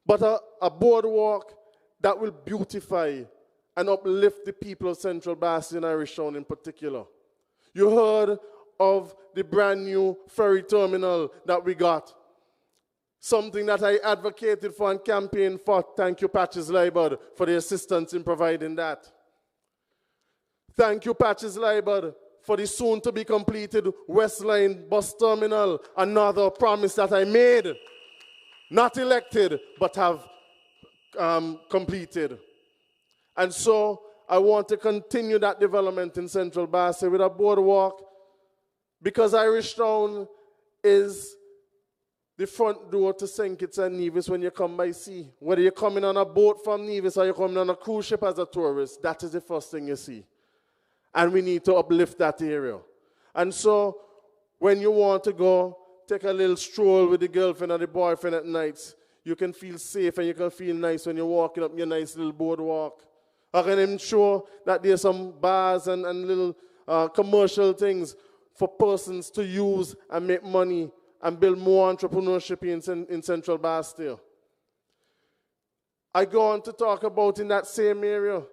But a boardwalk that will beautify and uplift the people of Central Bastille and Irish Town in particular. You heard of the brand new ferry terminal that we got. Something that I advocated for and campaigned for. Thank you, Patches Libert, for the assistance in providing that. Thank you, Patches Libert, for the soon-to-be completed West Line bus terminal. Another promise that I made. Not elected, but have completed. And so I want to continue that development in Central Bastille with a boardwalk because Irish Town is the front door to St. Kitts and Nevis when you come by sea. Whether you're coming on a boat from Nevis or you're coming on a cruise ship as a tourist, that is the first thing you see. And we need to uplift that area. And so when you want to go take a little stroll with the girlfriend or the boyfriend at night, you can feel safe and you can feel nice when you're walking up your nice little boardwalk. I can ensure that there's some bars and little commercial things for persons to use and make money and build more entrepreneurship in Central Bastille. I go on to talk about in that same area,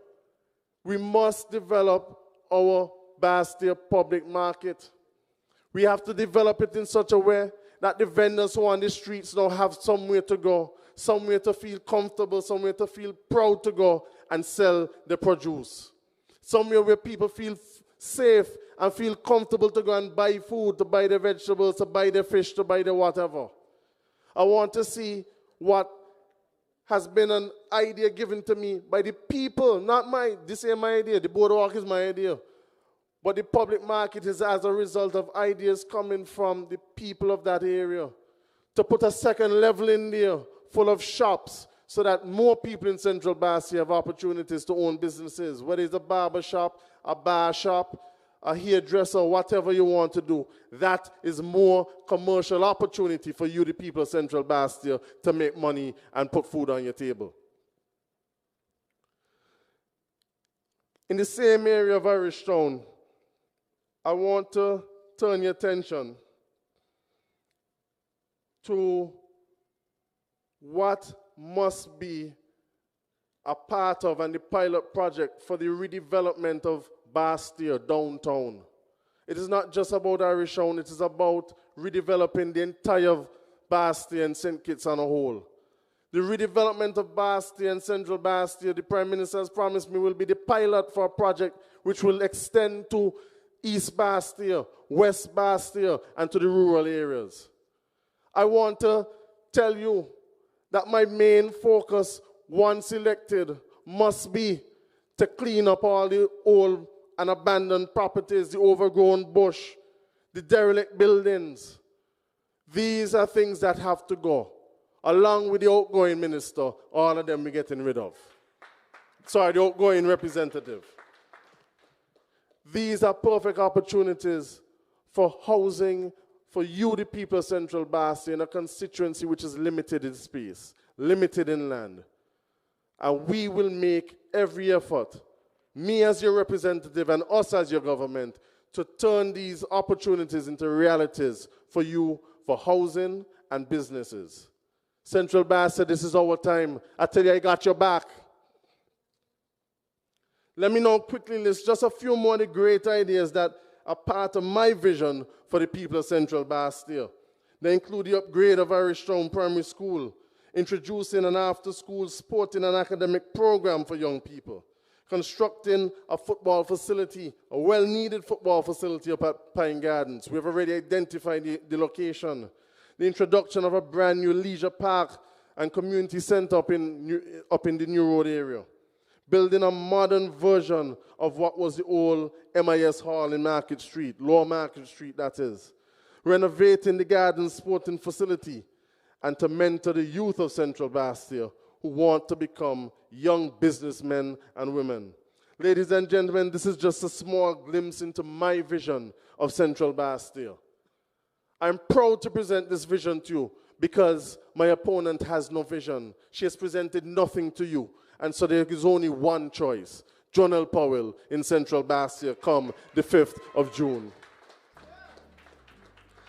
we must develop our Bastille public market. We have to develop it in such a way that the vendors who are on the streets now have somewhere to go, somewhere to feel comfortable, somewhere to feel proud to go and sell the produce. Somewhere where people feel safe and feel comfortable to go and buy food, to buy the vegetables, to buy the fish, to buy the whatever. I want to see what has been an idea given to me by the people, not mine. This ain't my idea. The boardwalk is my idea. But the public market is as a result of ideas coming from the people of that area. To put a second level in there full of shops so that more people in Central Bastille have opportunities to own businesses, whether it's a barber shop, a bar shop, a hairdresser, whatever you want to do. That is more commercial opportunity for you, the people of Central Bastille, to make money and put food on your table. In the same area of Irish Town, I want to turn your attention to what must be a part of and the pilot project for the redevelopment of Bastille downtown. It is not just about Irish Town, it is about redeveloping the entire Bastille and St. Kitts on a whole. The redevelopment of Bastille and Central Bastille, the Prime Minister has promised me, will be the pilot for a project which will extend to East Bastille, West Bastille, and to the rural areas. I want to tell you that my main focus, once elected, must be to clean up all the old and abandoned properties, the overgrown bush, the derelict buildings. These are things that have to go. Along with the outgoing minister, all of them we're getting rid of. Sorry, the outgoing representative. These are perfect opportunities for housing for you, the people of Central Bastille, in a constituency which is limited in space, limited in land. And we will make every effort, me as your representative and us as your government, to turn these opportunities into realities for you, for housing and businesses. Central Bastille, this is our time. I tell you, I got your back. Let me now quickly list just a few more of the great ideas that are part of my vision for the people of Central Bastille. They include the upgrade of Irish Town Primary School, introducing an after-school sporting and academic program for young people, constructing a football facility, a well-needed football facility up at Pine Gardens. We've already identified the location. The introduction of a brand new leisure park and community center up in the New Road area. Building a modern version of what was the old MIS Hall in Market Street, Lower Market Street, that is. Renovating the garden sporting facility and to mentor the youth of Central Bastille who want to become young businessmen and women. Ladies and gentlemen, this is just a small glimpse into my vision of Central Bastille. I'm proud to present this vision to you because my opponent has no vision. She has presented nothing to you. And so there is only one choice, Jonel Powell in Central Bastille come the 5th of June.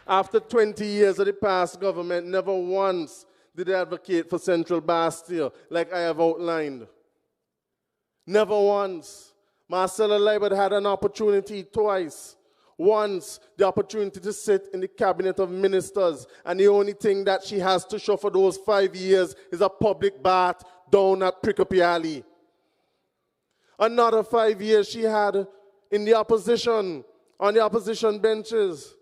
After 20 years of the past government, never once did they advocate for Central Bastille like I have outlined. Never once. Marcella Liebert had an opportunity twice. Once, the opportunity to sit in the cabinet of ministers, and the only thing that she has to show for those 5 years is a public bath down at Prickapy Alley. Another 5 years she had in the opposition, on the opposition benches.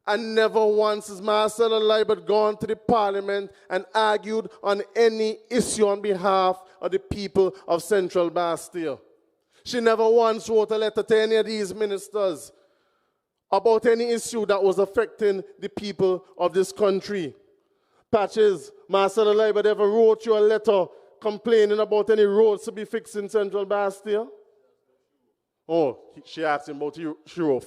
And never once has Marcella Liebert gone to the parliament and argued on any issue on behalf of the people of Central Bastille. She never once wrote a letter to any of these ministers about any issue that was affecting the people of this country. Patches, Marcella Liebert ever wrote you a letter complaining about any roads to be fixed in Central Bastille? Oh, she asked him about Shiroof.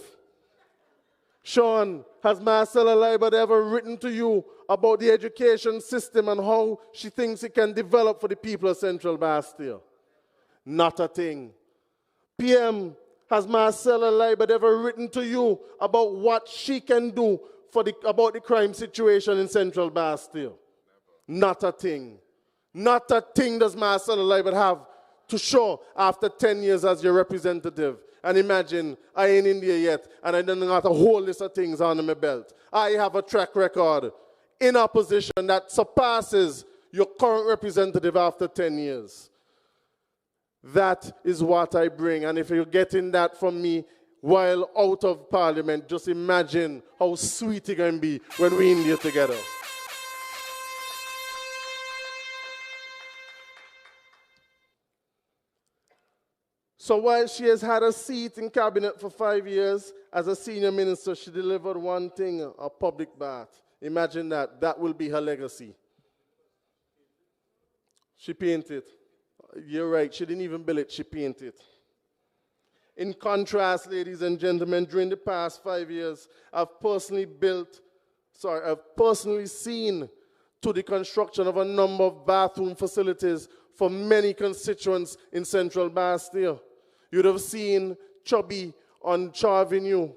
Sean, has Marcella Liebert ever written to you about the education system and how she thinks it can develop for the people of Central Bastille? Not a thing. PM, has Marcella Liebert ever written to you about what she can do about the crime situation in Central Bastille? Not a thing. Not a thing does Marcella Liebert have to show after 10 years as your representative. And imagine, I ain't in India yet, and I don't got a whole list of things under my belt. I have a track record in opposition that surpasses your current representative after 10 years. That is what I bring. And if you're getting that from me while out of parliament, just imagine how sweet it can be when we're in here together. So while she has had a seat in cabinet for 5 years, as a senior minister, she delivered one thing, a public bath. Imagine that. That will be her legacy. She painted. You're right, she didn't even build it, she painted. In contrast, ladies and gentlemen, during the past 5 years, I've personally seen to the construction of a number of bathroom facilities for many constituents in Central Bastille. You'd have seen Chubby on Char Avenue,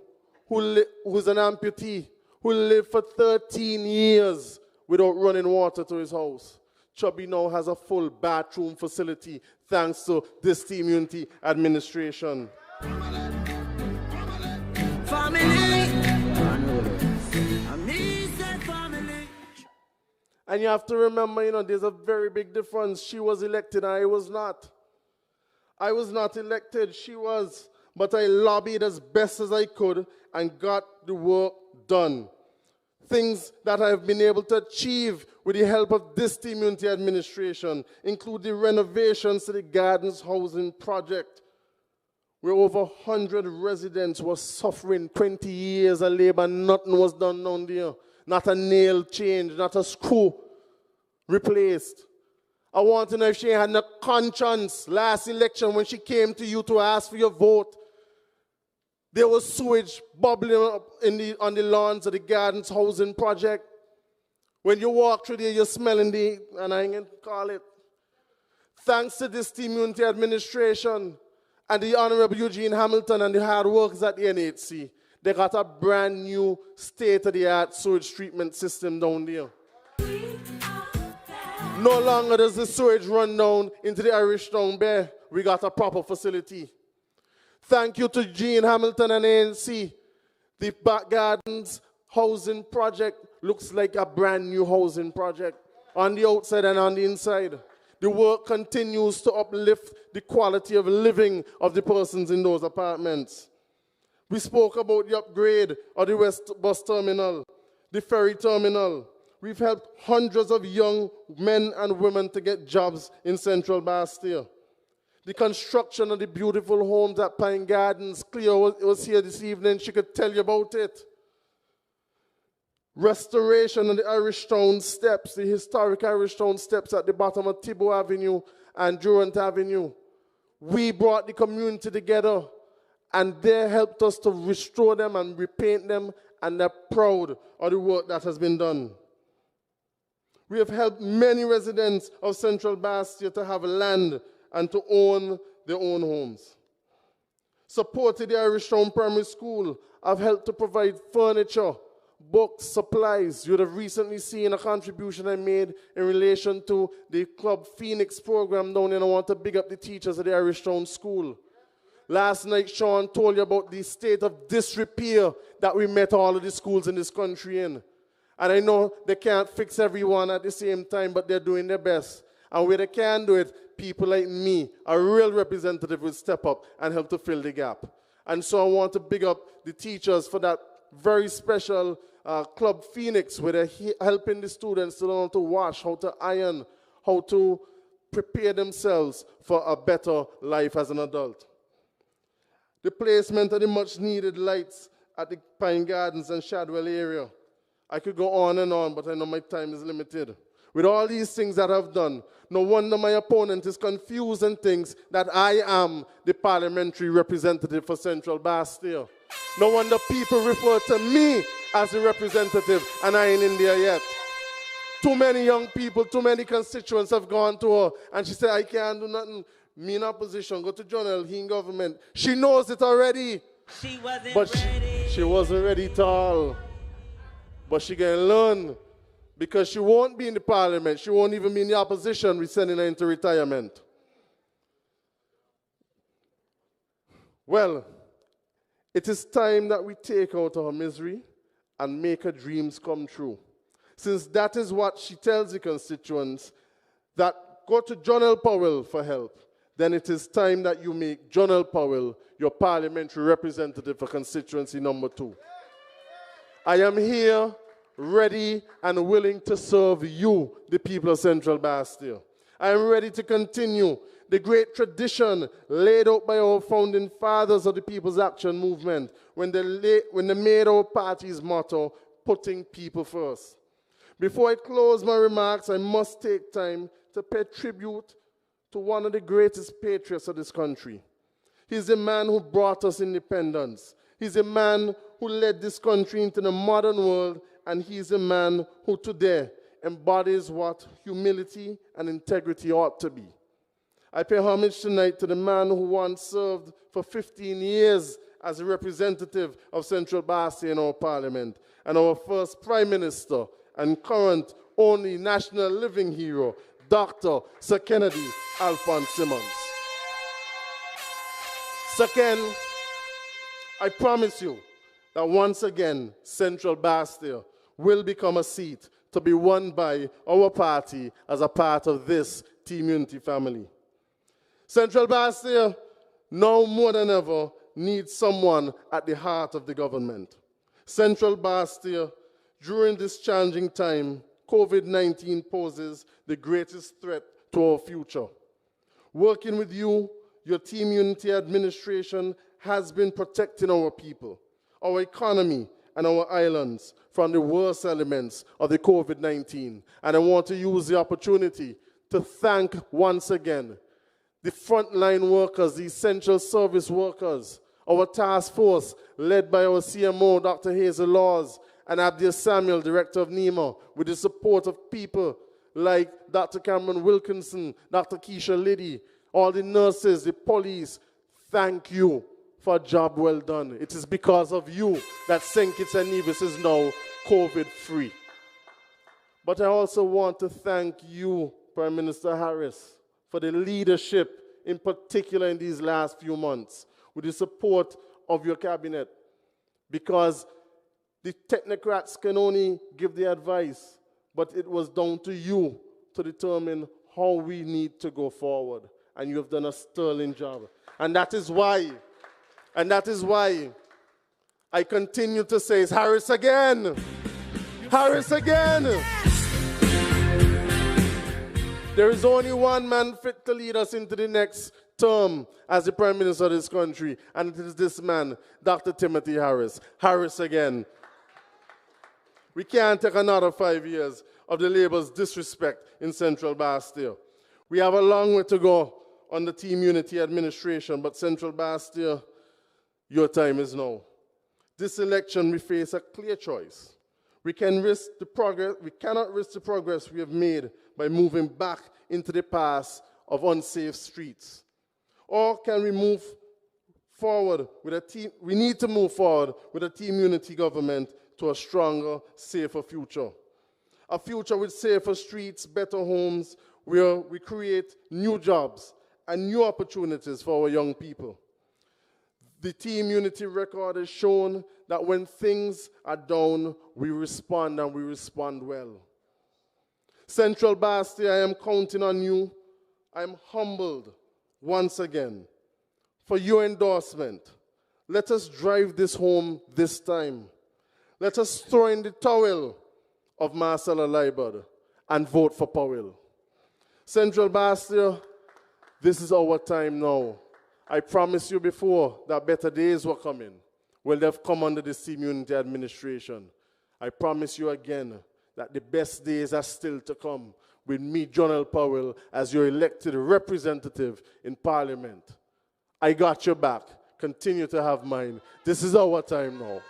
who's an amputee, who lived for 13 years without running water to his house. Chubby now has a full bathroom facility thanks to this Team Unity administration. And you have to remember, there's a very big difference. She was elected and I was not. I was not elected, she was. but I lobbied as best as I could and got the work done. Things that I've been able to achieve with the help of this team unity administration include the renovations to the Gardens housing project, where over 100 residents were suffering 20 years of labor, nothing was done down there. Not a nail changed, not a screw replaced. I want to know if she had no conscience last election when she came to you to ask for your vote. There was sewage bubbling up on the lawns of the Gardens housing project. When you walk through there, you're smelling and I ain't going to call it. Thanks to this team unity administration and the Honorable Eugene Hamilton and the hard workers at the NHC, they got a brand new state-of-the-art sewage treatment system down there. No longer does the sewage run down into the Irish Town Bay. We got a proper facility. Thank you to Gene Hamilton and ANC. The Back Gardens housing project looks like a brand new housing project on the outside and on the inside. The work continues to uplift the quality of living of the persons in those apartments. We spoke about the upgrade of the West Bus Terminal, the ferry terminal. We've helped hundreds of young men and women to get jobs in Central Bastille. The construction of the beautiful homes at Pine Gardens. Cleo was here this evening. She could tell you about it. Restoration of the Irish Town steps, the historic Irish Town steps at the bottom of Thibault Avenue and Durant Avenue. We brought the community together and they helped us to restore them and repaint them, and they're proud of the work that has been done. We have helped many residents of Central Bastille to have land and to own their own homes. Supported the Irish Town Primary School. I've helped to provide furniture, books, supplies. You would have recently seen a contribution I made in relation to the Club Phoenix program down there, and I want to big up the teachers of the Irish Town School. Last night, Sean told you about the state of disrepair that we met all of the schools in this country in. And I know they can't fix everyone at the same time, but they're doing their best. And where they can do it, people like me, a real representative, will step up and help to fill the gap. And so I want to big up the teachers for that very special Club Phoenix, where they're helping the students to learn how to wash, how to iron, how to prepare themselves for a better life as an adult. The placement of the much-needed lights at the Pine Gardens and Shadwell area. I could go on and on, but I know my time is limited. With all these things that I've done, no wonder my opponent is confused and thinks that I am the parliamentary representative for Central Bastille. No wonder people refer to me as the representative, and I ain't in there yet. Too many young people, too many constituents have gone to her, and she said, I can't do nothing. Me in opposition, go to Jonel, he in government. She knows it already. She wasn't but she wasn't ready at all. But she can learn, because she won't be in the parliament. She won't even be in the opposition. We're sending her into retirement. Well, it is time that we take her out of her misery and make her dreams come true. Since that is what she tells the constituents, that go to Jonel Powell for help, then it is time that you make Jonel Powell your parliamentary representative for constituency number 2. I am here, ready and willing to serve you, the people of Central Bastille. I am ready to continue the great tradition laid out by our founding fathers of the People's Action Movement when they made our party's motto, putting people first. Before I close my remarks, I must take time to pay tribute to one of the greatest patriots of this country. He's the man who brought us independence. He's a man who led this country into the modern world, and he's a man who today embodies what humility and integrity ought to be. I pay homage tonight to the man who once served for 15 years as a representative of Central Bastille in our parliament, and our first Prime Minister and current only national living hero, Dr. Sir Kennedy Alphonse Simmons. Sir Ken, I promise you that once again, Central Bastille will become a seat to be won by our party as a part of this Team Unity family. Central Bastille, now more than ever, needs someone at the heart of the government. Central Bastia, during this challenging time, COVID-19 poses the greatest threat to our future. Working with you, your Team Unity administration has been protecting our people, our economy, and our islands from the worst elements of the COVID-19. And I want to use the opportunity to thank once again the frontline workers, the essential service workers, our task force led by our CMO, Dr. Hazel Laws, and Abdiel Samuel, Director of NEMA, with the support of people like Dr. Cameron Wilkinson, Dr. Keisha Liddy, all the nurses, the police. Thank you for a job well done. It is because of you that St. Kitts and Nevis is now COVID-free. But I also want to thank you, Prime Minister Harris, for the leadership, in particular in these last few months, with the support of your cabinet, because the technocrats can only give the advice, but it was down to you to determine how we need to go forward. And you have done a sterling job. And that is why I continue to say, it's Harris again. Harris again. There is only one man fit to lead us into the next term as the Prime Minister of this country, and it is this man, Dr. Timothy Harris. Harris again. We can't take another 5 years of the Labour's disrespect in Central Bastia. We have a long way to go on the Team Unity administration, but Central Bastia, your time is now. This election, we face a clear choice. We cannot risk the progress we have made by moving back into the past of unsafe streets. Or can we move forward with a team? We need to move forward with a Team Unity government to a stronger, safer future. A future with safer streets, better homes, where we create new jobs and new opportunities for our young people. The Team Unity record has shown that when things are down, we respond and we respond well. Central Bastia, I am counting on you. I am humbled once again for your endorsement. Let us drive this home this time. Let us throw in the towel of Marcella Liebert and vote for Powell. Central Bastia, this is our time now. I promised you before that better days were coming. Well, they've come under the Team Unity administration. I promise you again that the best days are still to come with me, Jonel Powell, as your elected representative in Parliament. I got your back. Continue to have mine. This is our time now.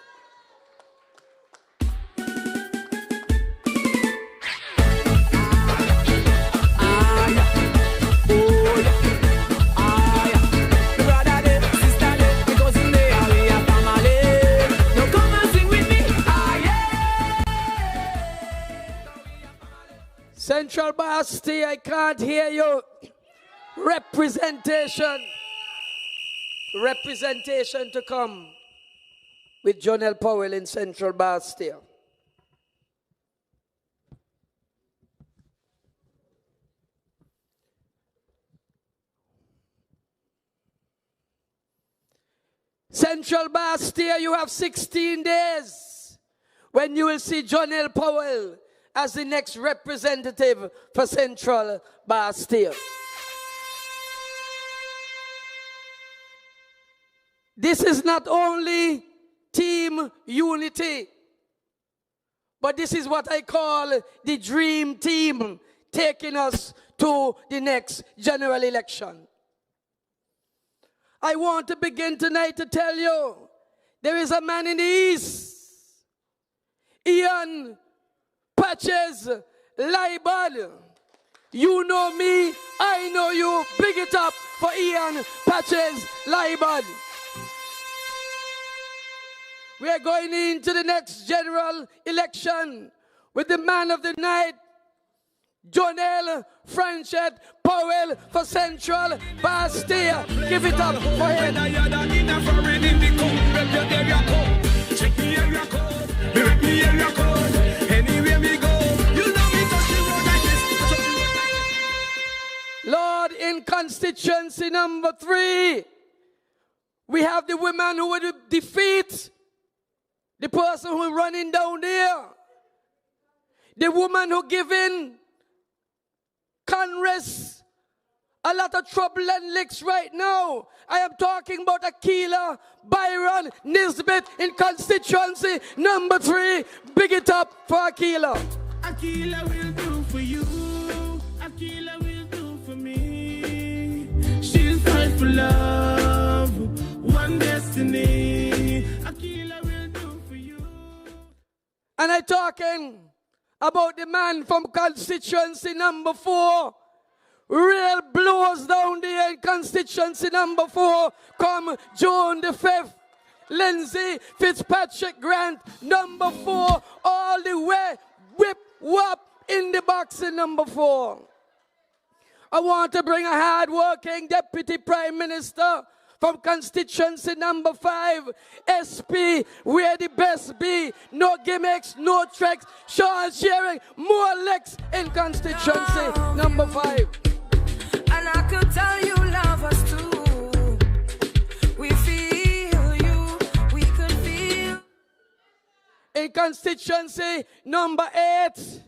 Central Bastia, I can't hear you. Representation. Representation to come with Jonel Powell in Central Bastia. Central Bastia, you have 16 days when you will see Jonel Powell as the next representative for Central Bastia. This is not only Team Unity, but this is what I call the dream team taking us to the next general election. I want to begin tonight to tell you, there is a man in the East, Ian Patches Liebert. You know me, I know you. Big it up for Ian Patches Liebert. We are going into the next general election with the man of the night, Jonel Franchet Powell for Central Bastia. Give it up for him. Lord, in constituency number 3, We have the women who will defeat the person who is running down there. The woman who give in Congress a lot of trouble and licks right now. I am talking about Akila Byron Nisbet in constituency number 3. Big it up for Akila. Akila will do for you. Akila will do for me. She'll fight for love, one destiny. Akila will do for you. And I'm talking about the man from constituency number 4. Real blows down there in constituency number 4. Come June the 5th. Lindsay Fitzpatrick Grant, number 4. All the way, whip whop in the boxing number 4. I want to bring a hard-working Deputy Prime Minister from constituency number 5. SP, where the best be. No gimmicks, no tricks. Sean sharing more licks in constituency number 5. And I could tell you love us too. We feel you, we could feel. In constituency number 8,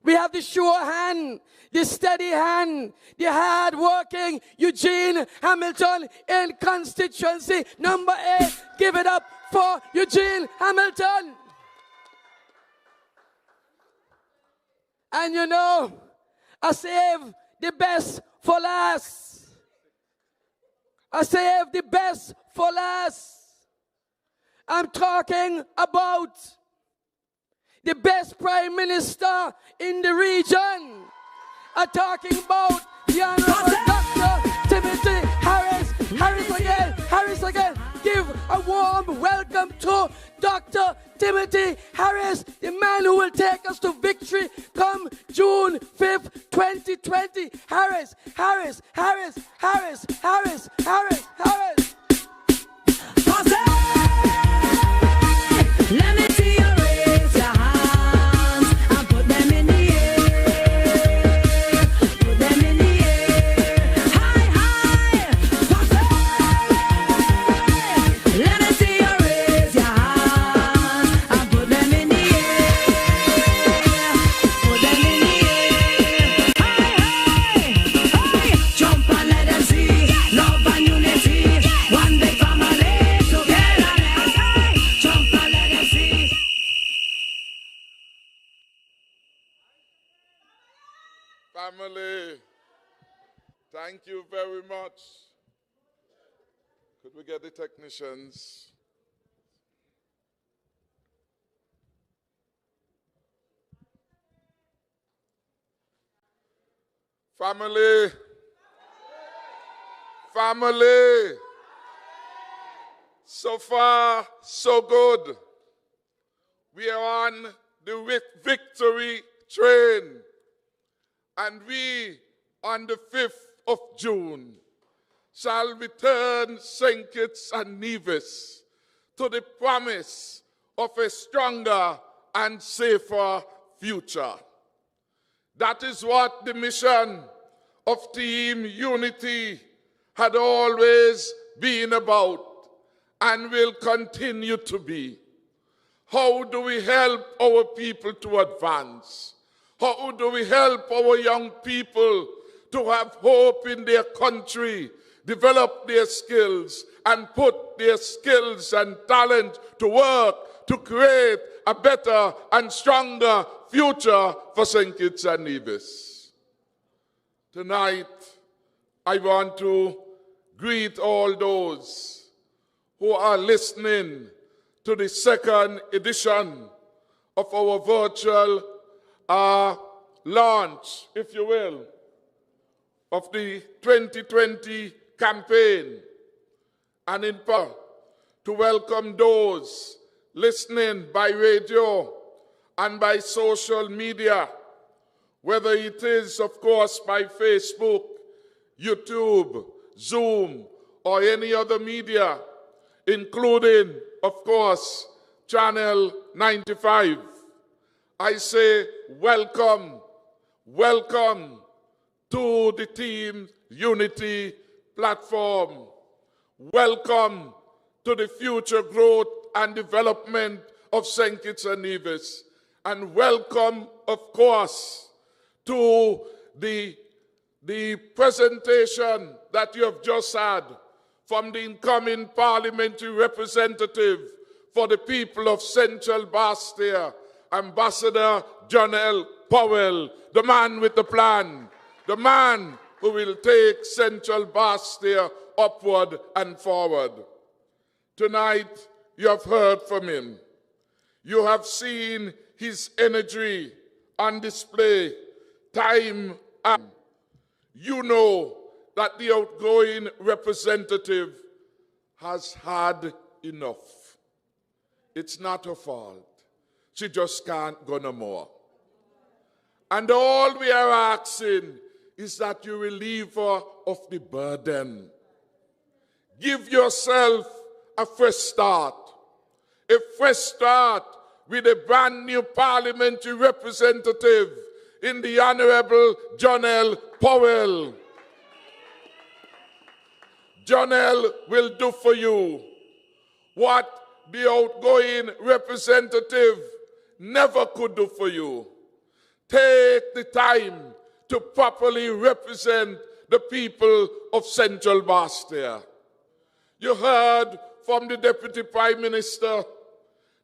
we have the sure hand, the steady hand, the hard-working Eugene Hamilton in constituency number 8. Give it up for Eugene Hamilton. And you know, I save the best for last. I save the best for last. I'm talking about the best prime minister in the region. I'm talking about the Honorable Dr. Timothy Harris. Harris again. Give a warm welcome to Dr. Timothy Harris, the man who will take us to victory come June 5th, 2020. Harris. Let me see you raise your hands and put them in the air. Put them in the air. High. Let me see you raise your hands and put them in the air. Put them in the air. High. Jump and let them see love and unity. One big family together. Jump and let them see. Family, thank you very much. Could we get the technicians? Family, so far, so good. We are on the victory train. And we, on the 5th of June, shall return St. Kitts and Nevis to the promise of a stronger and safer future. That is what the mission of Team Unity had always been about and will continue to be. How do we help our people to advance? How do we help our young people to have hope in their country, develop their skills, and put their skills and talent to work to create a better and stronger future for St. Kitts and Nevis? Tonight, I want to greet all those who are listening to the second edition of our virtual launch, if you will, of the 2020 campaign, and in part to welcome those listening by radio and by social media, whether it is, of course, by Facebook, YouTube, Zoom, or any other media, including, of course, Channel 95. I say welcome to the Team Unity platform. Welcome to the future growth and development of St. Kitts and Nevis. And welcome, of course, to the presentation that you have just had from the incoming parliamentary representative for the people of Central Bastia, Ambassador Jonel Powell, the man with the plan, the man who will take Central Bastia upward and forward. Tonight, you have heard from him. You have seen his energy on display time and you know that the outgoing representative has had enough. It's not her fault. She just can't go no more. And all we are asking is that you relieve her of the burden. Give yourself a fresh start. A fresh start with a brand new parliamentary representative in the Honorable Jonel Powell. Jonel will do for you what the outgoing representative never could do for you. Take the time to properly represent the people of Central Bastia. You heard from the Deputy Prime Minister,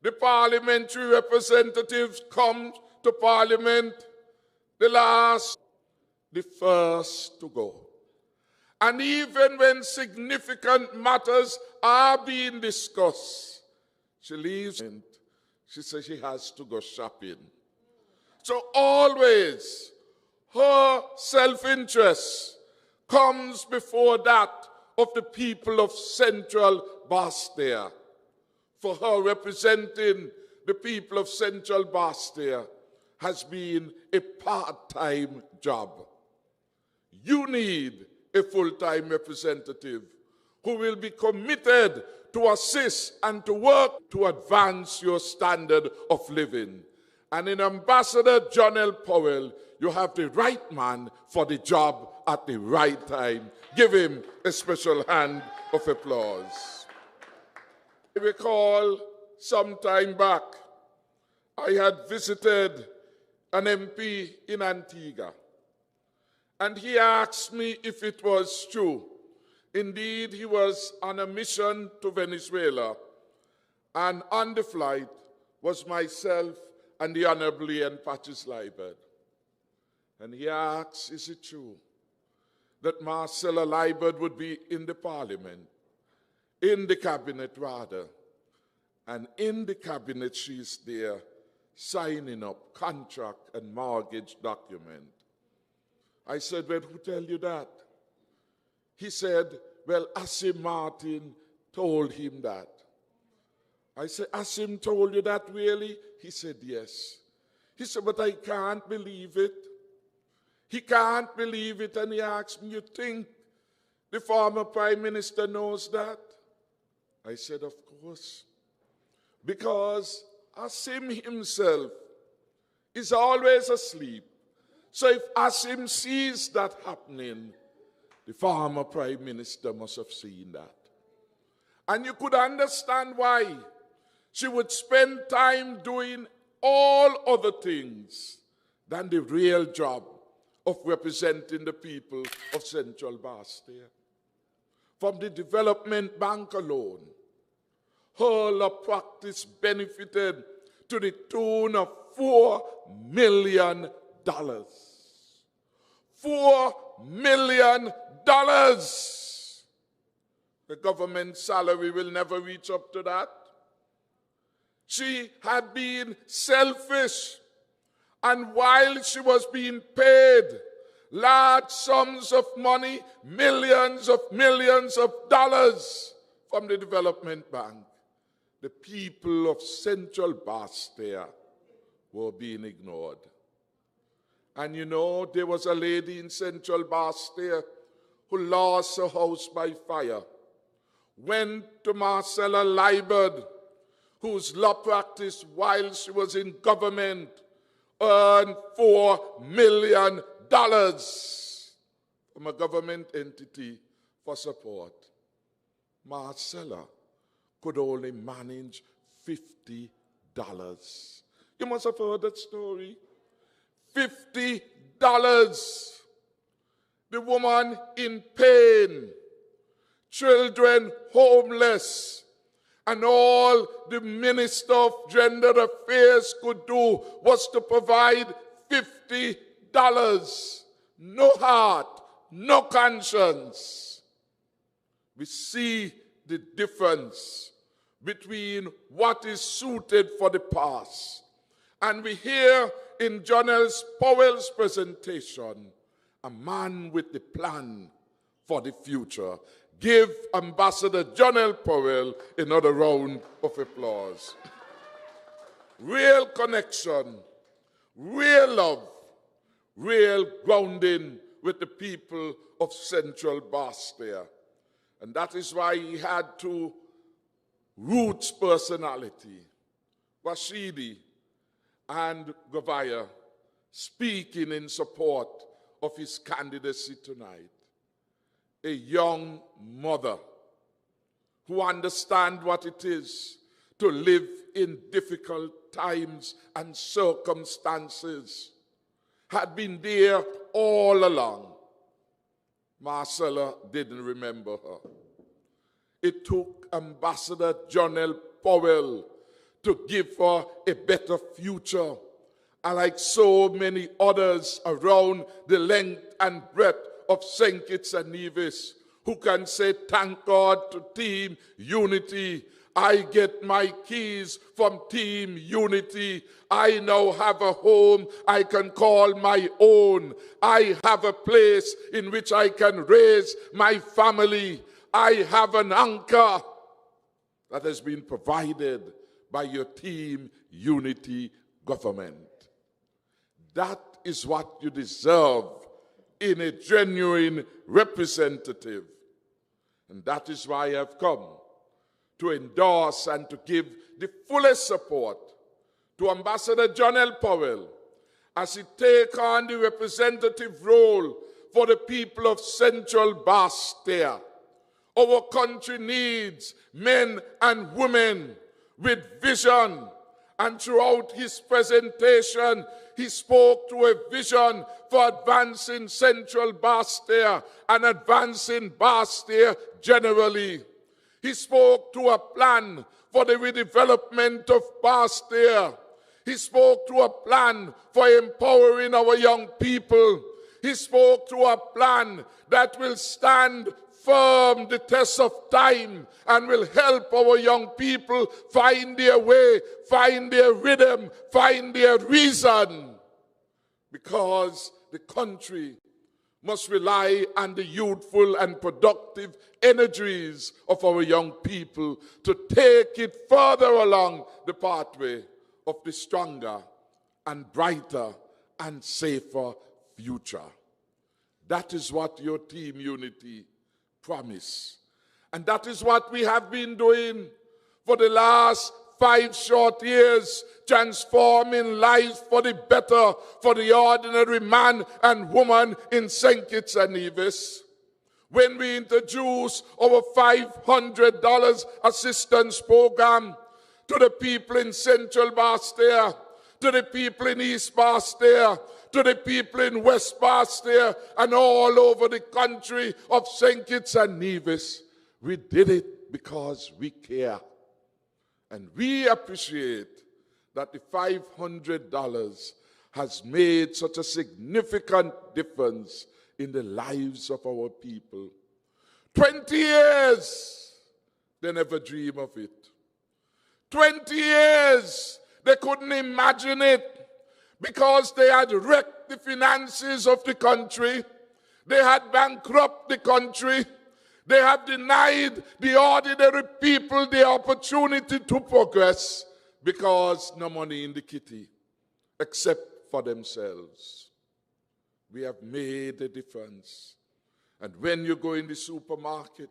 the parliamentary representatives come to Parliament, the first to go. And even when significant matters are being discussed, she leaves and she says she has to go shopping. So always her self-interest comes before that of the people of Central Bastia. For her, representing the people of Central Bastia has been a part-time job. You need a full-time representative who will be committed to assist and to work to advance your standard of living. And in Ambassador Jonel Powell, you have the right man for the job at the right time. Give him a special hand of applause. I recall some time back, I had visited an MP in Antigua, and he asked me if it was true. Indeed, he was on a mission to Venezuela, and on the flight was myself and the Honorable Ian Patches Liebert. And he asked, is it true that Marcella Liebert would be in the parliament, in the cabinet rather, and in the cabinet she's there signing up contract and mortgage document. I said, well, who tell you that? He said, well, Asim Martin told him that. I said, Asim told you that really? He said, yes. He said, but I can't believe it. He can't believe it, and he asked me, you think the former Prime Minister knows that? I said, of course. Because Asim himself is always asleep. So if Asim sees that happening, the former Prime Minister must have seen that. And you could understand why she would spend time doing all other things than the real job of representing the people of Central Bastia. From the Development Bank alone, her practice benefited to the tune of $4 million. $4 million. The government salary will never reach up to that. She had been selfish, and while she was being paid large sums of money, millions of dollars from the Development Bank, the people of Central Bastia were being ignored. And you know, there was a lady in Central Bastia who lost her house by fire, went to Marcella Liebert, whose law practice while she was in government earned $4 million from a government entity for support. Marcella could only manage $50. You must have heard that story. $50. The woman in pain, children homeless, and all the Minister of Gender Affairs could do was to provide $50. No heart, no conscience. We see the difference between what is suited for the past. And we hear in Jonel's Powell's presentation, a man with the plan for the future. Give Ambassador Jonel Powell another round of applause. Real connection, real love, real grounding with the people of Central Bastia. And that is why he had two roots personality, Rashidi and Govaya, speaking in support of his candidacy tonight. A young mother who understands what it is to live in difficult times and circumstances, had been there all along. Marcella didn't remember her. It took Ambassador Jonel Powell to give her a better future. And like so many others around the length and breadth of St. Kitts and Nevis, who can say thank God to Team Unity. I get my keys from Team Unity. I now have a home I can call my own. I have a place in which I can raise my family. I have an anchor that has been provided by your Team Unity government. That is what you deserve in a genuine representative. And that is why I have come to endorse and to give the fullest support to Ambassador Jonel Powell as he take on the representative role for the people of Central Bastia. Our country needs men and women with vision. And throughout his presentation, he spoke to a vision for advancing Central Bastia and advancing Bastia generally. He spoke to a plan for the redevelopment of Bastia. He spoke to a plan for empowering our young people. He spoke to a plan that will stand firm the test of time and will help our young people find their way, find their rhythm, find their reason. Because the country must rely on the youthful and productive energies of our young people to take it further along the pathway of the stronger and brighter and safer future. That is what your Team Unity promise. And that is what we have been doing for the last 5 short years, transforming lives for the better for the ordinary man and woman in St. Kitts and Nevis. When we introduced our $500 assistance program to the people in Central Bastia, to the people in East Bastia, to the people in West Bastia, and all over the country of St. Kitts and Nevis. We did it because we care. And we appreciate that the $500 has made such a significant difference in the lives of our people. 20 years, they never dream of it. 20 years, they couldn't imagine it because they had wrecked the finances of the country. They had bankrupted the country. They have denied the ordinary people the opportunity to progress because no money in the kitty except for themselves. We have made a difference. And when you go in the supermarket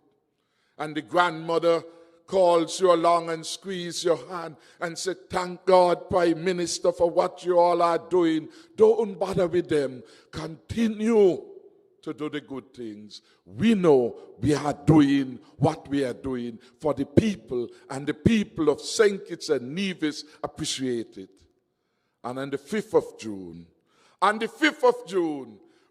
and the grandmother calls you along and squeeze your hand and say, thank God, Prime Minister, for what you all are doing. Don't bother with them. Continue to do the good things. We know we are doing what we are doing for the people, and the people of St. Kitts and Nevis appreciate it. And on the 5th of June,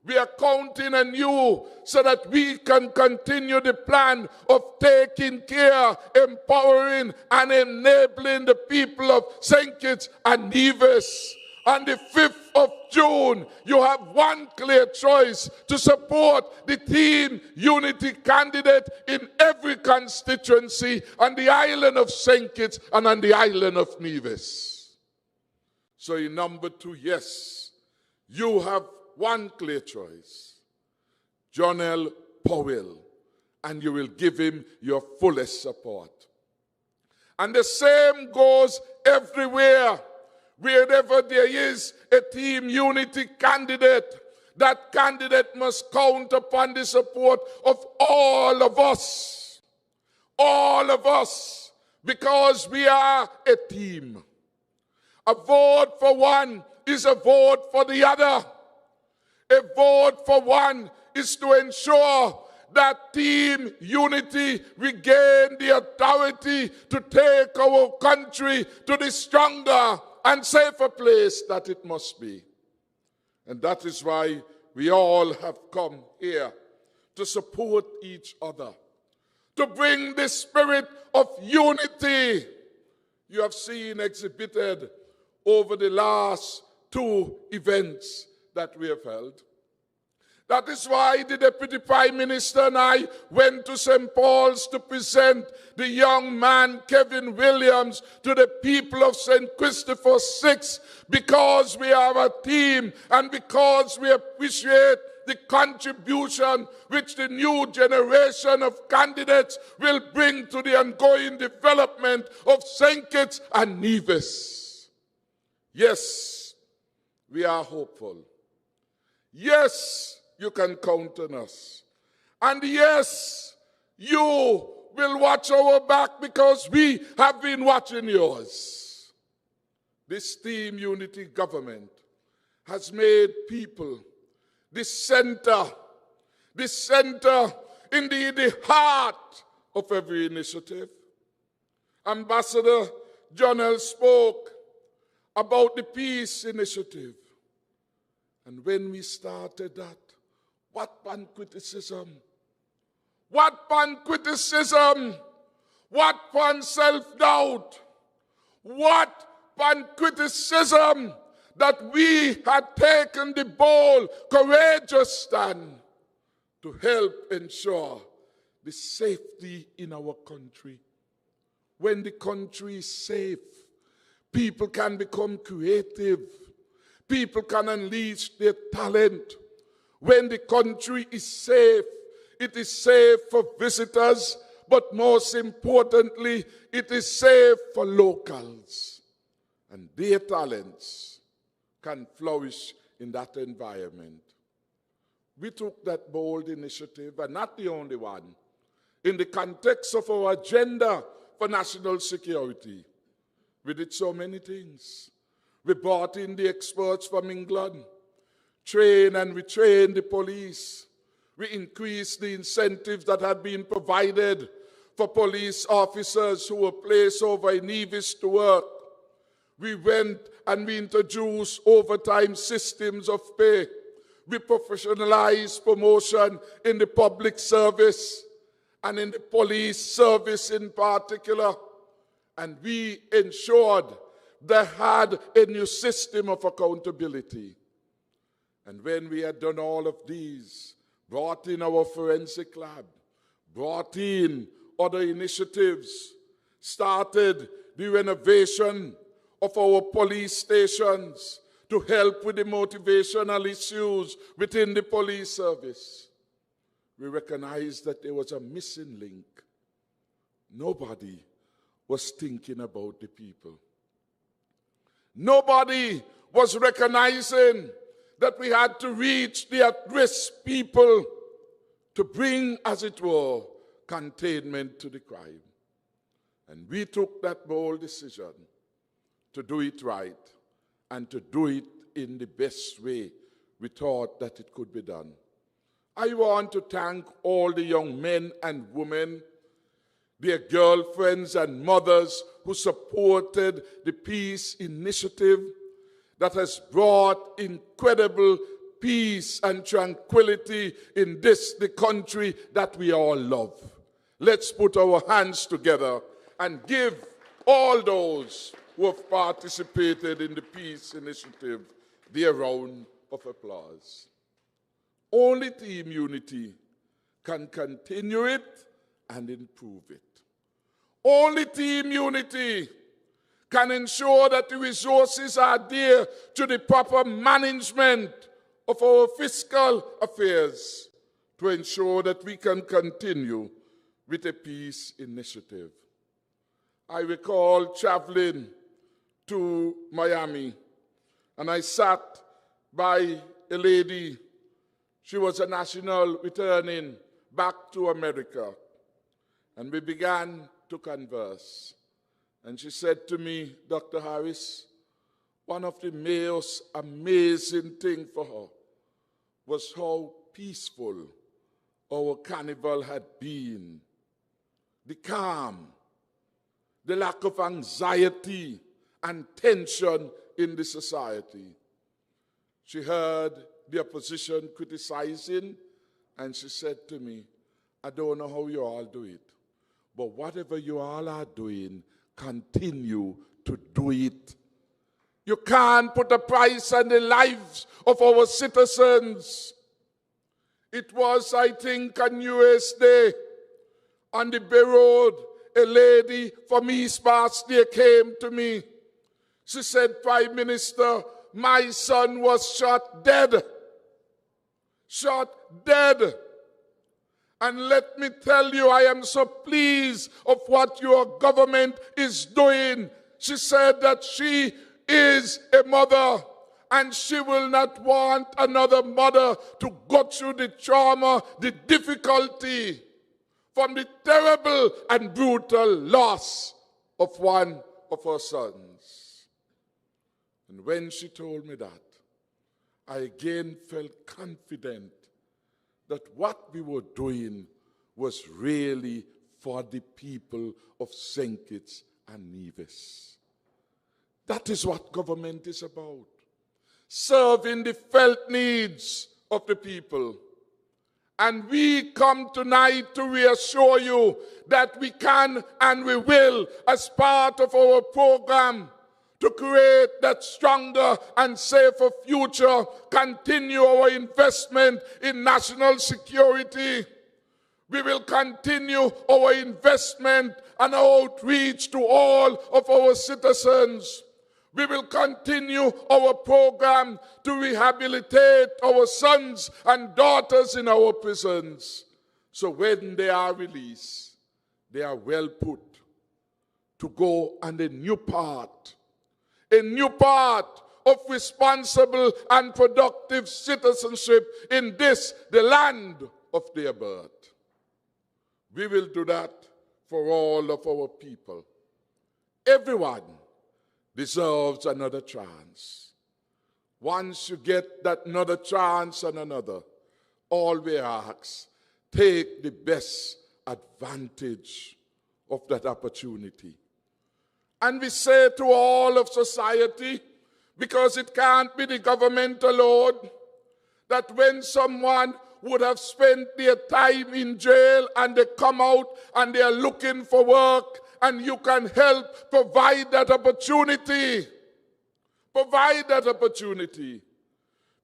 we are counting on you so that we can continue the plan of taking care, empowering, and enabling the people of St. Kitts and Nevis. On the 5th of June, you have one clear choice: to support the Team Unity candidate in every constituency on the island of St. Kitts and on the island of Nevis. So in number 2, yes, you have one clear choice: Jonel Powell, and you will give him your fullest support. And the same goes everywhere. Wherever there is a Team Unity candidate, that candidate must count upon the support of all of us. All of us, because we are a team. A vote for one is a vote for the other. A vote for one is to ensure that Team Unity regain the authority to take our country to the stronger and safer place that it must be. And that is why we all have come here, to support each other, to bring the spirit of unity you have seen exhibited over the last 2 events that we have held. That is why the Deputy Prime Minister and I went to St. Paul's to present the young man, Kevin Williams, to the people of St. Christopher 6, because we are a team and because we appreciate the contribution which the new generation of candidates will bring to the ongoing development of St. Kitts and Nevis. Yes, we are hopeful. Yes, you can count on us. And yes, you will watch our back because we have been watching yours. This Team Unity government has made people the center, indeed the heart of every initiative. Ambassador Jonel spoke about the peace initiative. And when we started that, what pan criticism? What pan criticism? What pan self-doubt? What pan criticism that we had taken the bold, courageous stand to help ensure the safety in our country. When the country is safe, people can become creative. People can unleash their talent. When the country is safe, it is safe for visitors, but most importantly, it is safe for locals. And their talents can flourish in that environment. We took that bold initiative, and not the only one, in the context of our agenda for national security. We did so many things. We brought in the experts from England, trained and retrained the police. We increased the incentives that had been provided for police officers who were placed over in Nevis to work. We went and we introduced overtime systems of pay. We professionalized promotion in the public service and in the police service in particular. And we ensured they had a new system of accountability. And when we had done all of these, brought in our forensic lab, brought in other initiatives, started the renovation of our police stations to help with the motivational issues within the police service, we recognized that there was a missing link. Nobody was thinking about the people. Nobody was recognizing that we had to reach the at-risk people to bring, as it were, containment to the crime. And we took that bold decision to do it right and to do it in the best way we thought that it could be done. I want to thank all the young men and women, their girlfriends and mothers who supported the peace initiative that has brought incredible peace and tranquility in this, the country that we all love. Let's put our hands together and give all those who have participated in the peace initiative their round of applause. Only team unity can continue it and improve it. Only team unity can ensure that the resources are there to the proper management of our fiscal affairs to ensure that we can continue with a peace initiative. I recall traveling to Miami, and I sat by a lady. She was a national returning back to America, and we began to converse. And she said to me, Dr. Harris, one of the most amazing things for her was how peaceful our carnival had been. The calm, the lack of anxiety and tension in the society. She heard the opposition criticizing, and she said to me, I don't know how you all do it, but whatever you all are doing, continue to do it. You can't put a price on the lives of our citizens. It was, I think, on New Year's Day, on the Bay Road, a lady from East Boston came to me. She said, Prime Minister, my son was shot dead. Shot dead. And let me tell you, I am so pleased of what your government is doing. She said that she is a mother, and she will not want another mother to go through the trauma, the difficulty from the terrible and brutal loss of one of her sons. And when she told me that, I again felt confident that what we were doing was really for the people of St. Kitts and Nevis. That is what government is about. Serving the felt needs of the people. And we come tonight to reassure you that we can and we will, as part of our program, to create that stronger and safer future, continue our investment in national security. We will continue our investment and outreach to all of our citizens. We will continue our program to rehabilitate our sons and daughters in our prisons. So when they are released, they are well put to go on a new path of responsible and productive citizenship in this, the land of their birth. We will do that for all of our people. Everyone deserves another chance. Once you get that another chance and another, all we ask, take the best advantage of that opportunity. And we say to all of society, because it can't be the government alone, that when someone would have spent their time in jail and they come out and they are looking for work, and you can help provide that opportunity. Provide that opportunity.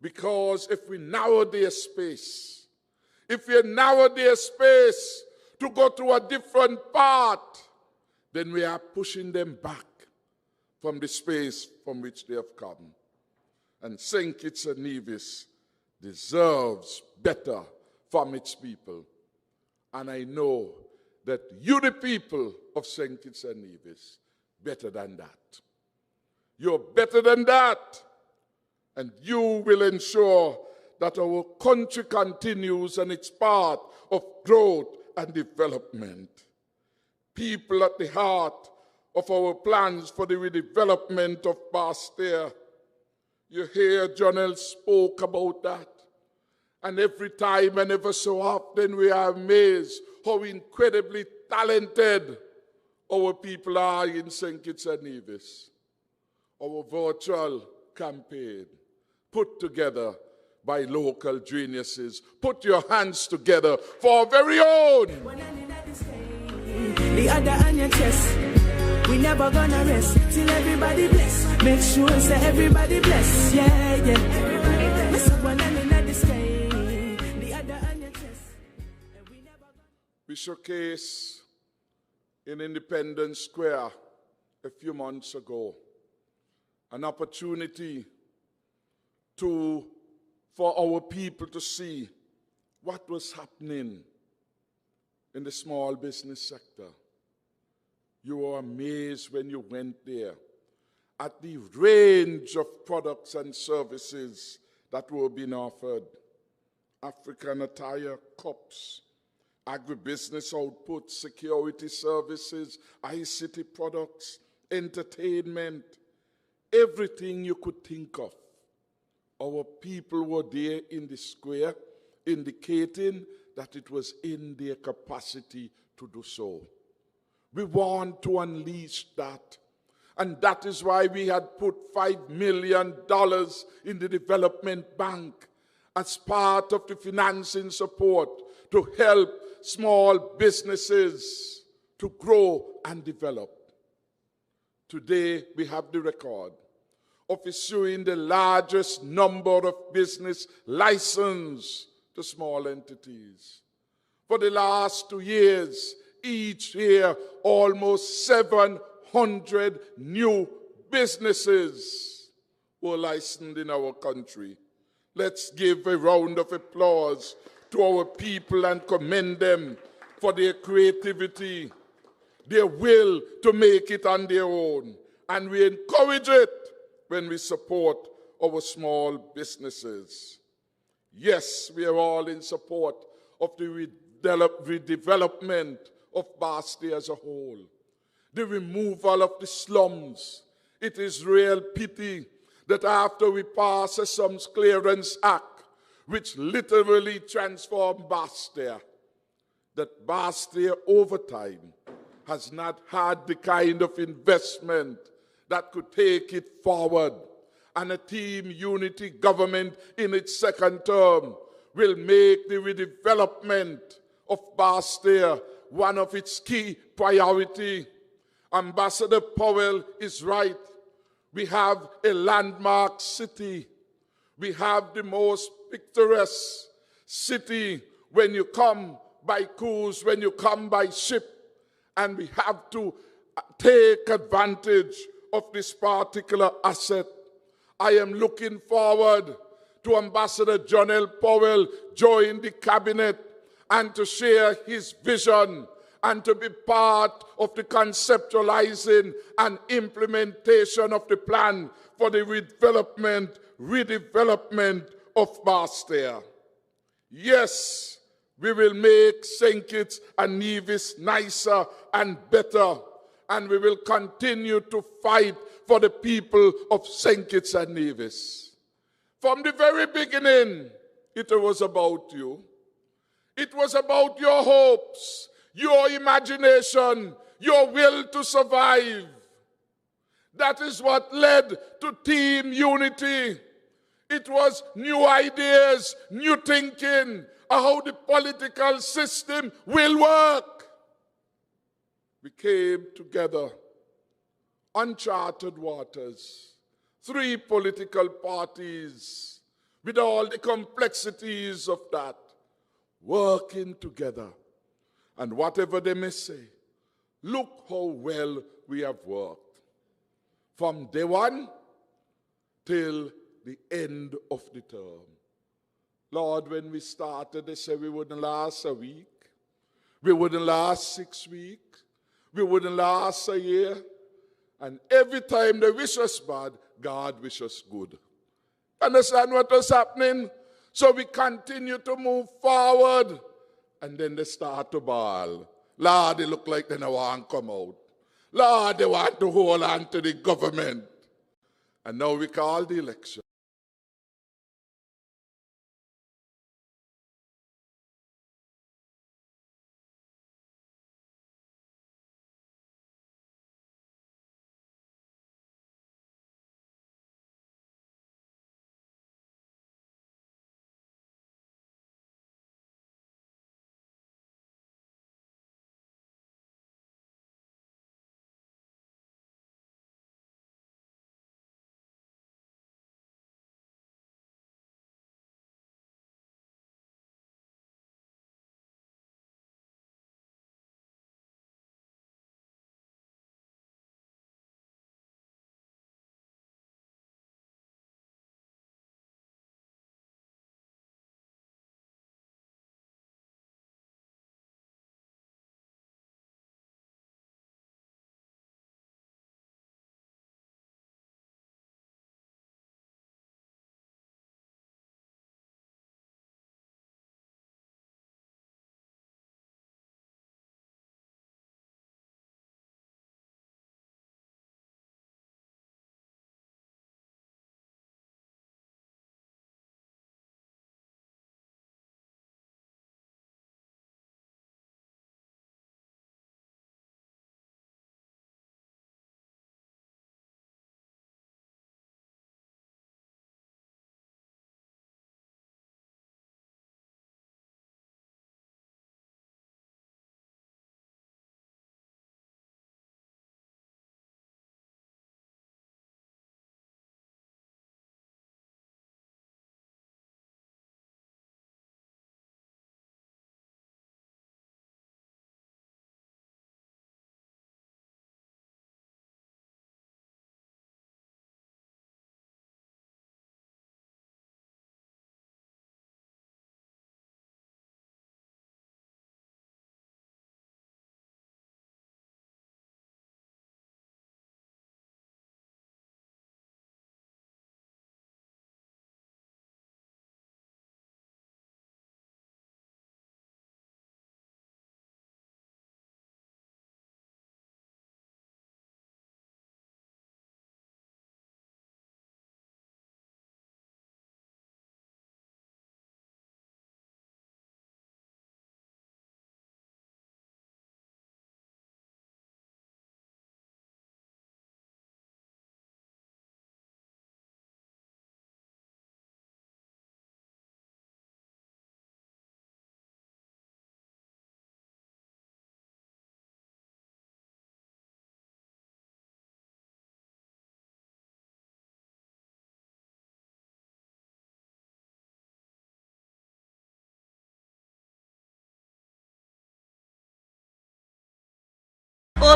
Because if we narrow their space, to go to a different path, then we are pushing them back from the space from which they have come. And St. Kitts and Nevis deserves better from its people. And I know that you, the people of St. Kitts and Nevis, better than that. You're better than that. And you will ensure that our country continues on its path of growth and development. People at the heart of our plans for the redevelopment of Bastia. You hear Jonel spoke about that. And every time and ever so often we are amazed how incredibly talented our people are in St. Kitts and Nevis. Our virtual campaign put together by local geniuses. Put your hands together for our very own. The other on your chest. We never gonna rest till everybody bless. Make sure say everybody bless. Yeah, yeah. Miss one in the sky. The other on your chest. We showcased in Independence Square a few months ago an opportunity for our people to see what was happening in the small business sector. You were amazed when you went there at the range of products and services that were being offered. African attire, cups, agribusiness output, security services, ICT products, entertainment, everything you could think of. Our people were there in the square, indicating that it was in their capacity to do so. We want to unleash that. And that is why we had put $5 million in the development bank as part of the financing support to help small businesses to grow and develop. Today, we have the record of issuing the largest number of business licenses to small entities. For the last 2 years, each year, almost 700 new businesses were licensed in our country. Let's give a round of applause to our people and commend them for their creativity, their will to make it on their own. And we encourage it when we support our small businesses. Yes, we are all in support of the redevelopment of Basti as a whole. The removal of the slums. It is real pity that after we pass a Slums Clearance Act, which literally transformed Bastia, that Bastia over time has not had the kind of investment that could take it forward. And a team unity government in its second term will make the redevelopment of Bastia one of its key priority. Ambassador Powell is right. We have a landmark city. We have the most picturesque city when you come by cruise, when you come by ship. And we have to take advantage of this particular asset. I am looking forward to Ambassador Jonel Powell join the cabinet and to share his vision and to be part of the conceptualizing and implementation of the plan for the redevelopment of Bastia. Yes, we will make St. Kitts and Nevis nicer and better, and we will continue to fight for the people of St. Kitts and Nevis. From the very beginning, it was about you. It was about your hopes, your imagination, your will to survive. That is what led to team unity. It was new ideas, new thinking, how the political system will work. We came together, uncharted waters, 3 political parties, with all the complexities of that, working together. And whatever they may say, look how well we have worked. From day one till the end of the term. Lord, when we started, they said we wouldn't last a week. We wouldn't last 6 weeks. We wouldn't last a year. And every time they wish us bad, God wish us good. Understand what was happening? So we continue to move forward. And then they start to bawl. Lord, they look like they don't want to come out. Lord, they want to hold on to the government. And now we call the election.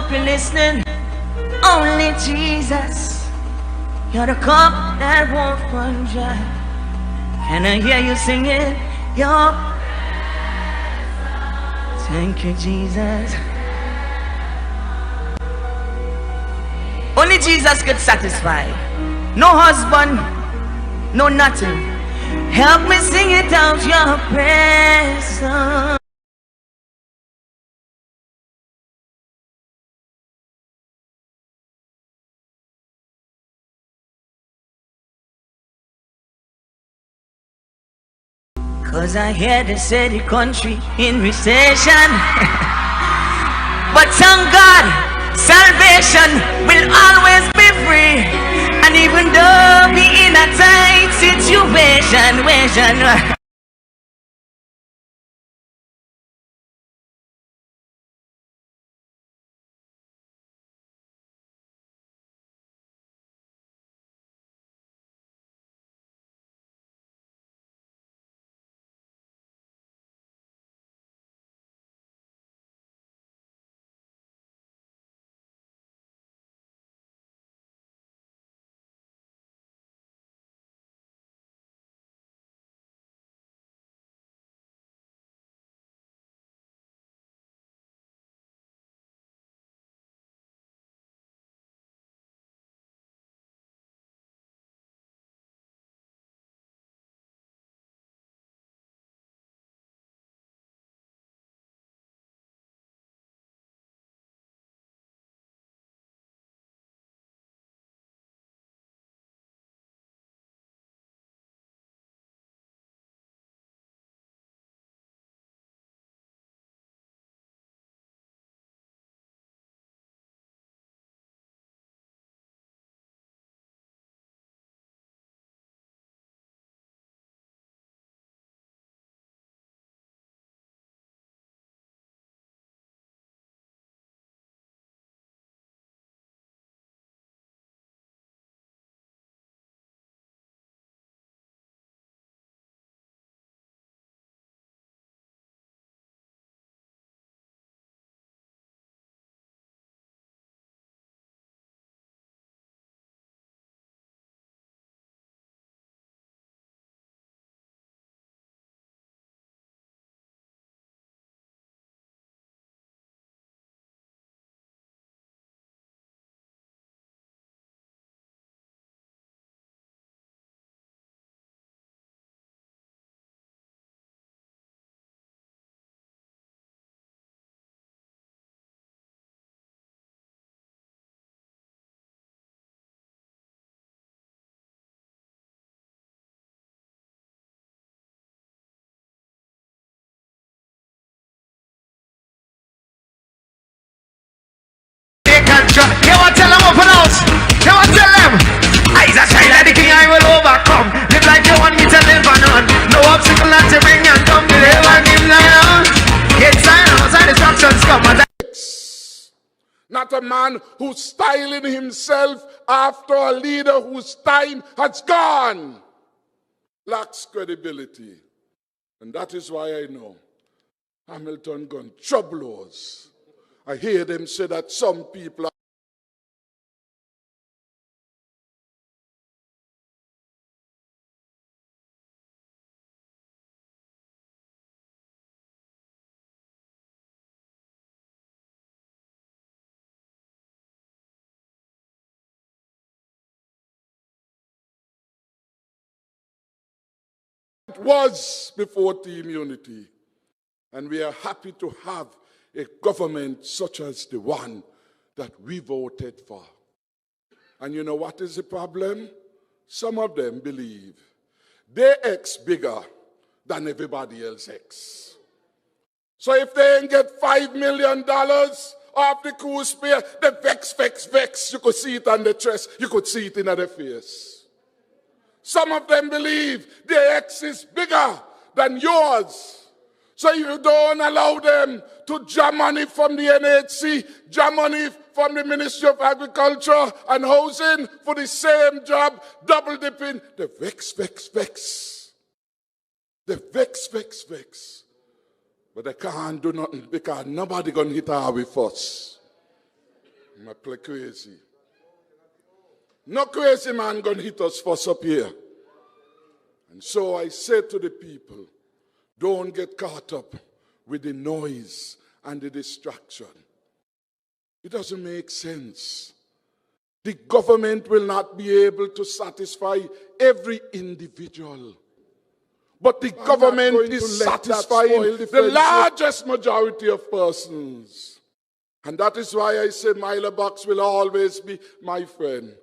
hope you're listening. Only Jesus. You're the cup that won't run dry. Can I hear you singing? Your thank you, Jesus. Only Jesus could satisfy. No husband, no nothing. Help me sing it out your presence. Cause I hear they say the country in recession. But thank God, salvation will always be free. And even though we in a tight situation, You want to tell them open house? You want to tell them? I's a child of the king, I will overcome. Live like you want me to live on. No obstacle not to bring and come. Live and live lion. Inside outside destructions come. Not a man who's styling himself after a leader whose time has gone. Lacks credibility. And that is why I know Hamilton gun troublers. I hear them say that some people are it was before Team Unity. And we are happy to have a government such as the one that we voted for. And you know what is the problem? Some of them believe they X bigger than everybody else X. So if they ain't get $5 million off the cruise spare, they vex. You could see it on the chest. You could see it in their face. Some of them believe their X is bigger than yours. So you don't allow them to jam money from the NHC, jam money from the Ministry of Agriculture and Housing for the same job, double dipping. They vex. They vex. But they can't do nothing because nobody gonna hit her with us. I play crazy. No crazy man gonna hit us first up here. And so I said to the people, don't get caught up with the noise and the distraction. It doesn't make sense. The government will not be able to satisfy every individual. But the government is satisfying the largest majority of persons. And that is why I said Myla Box will always be my friend.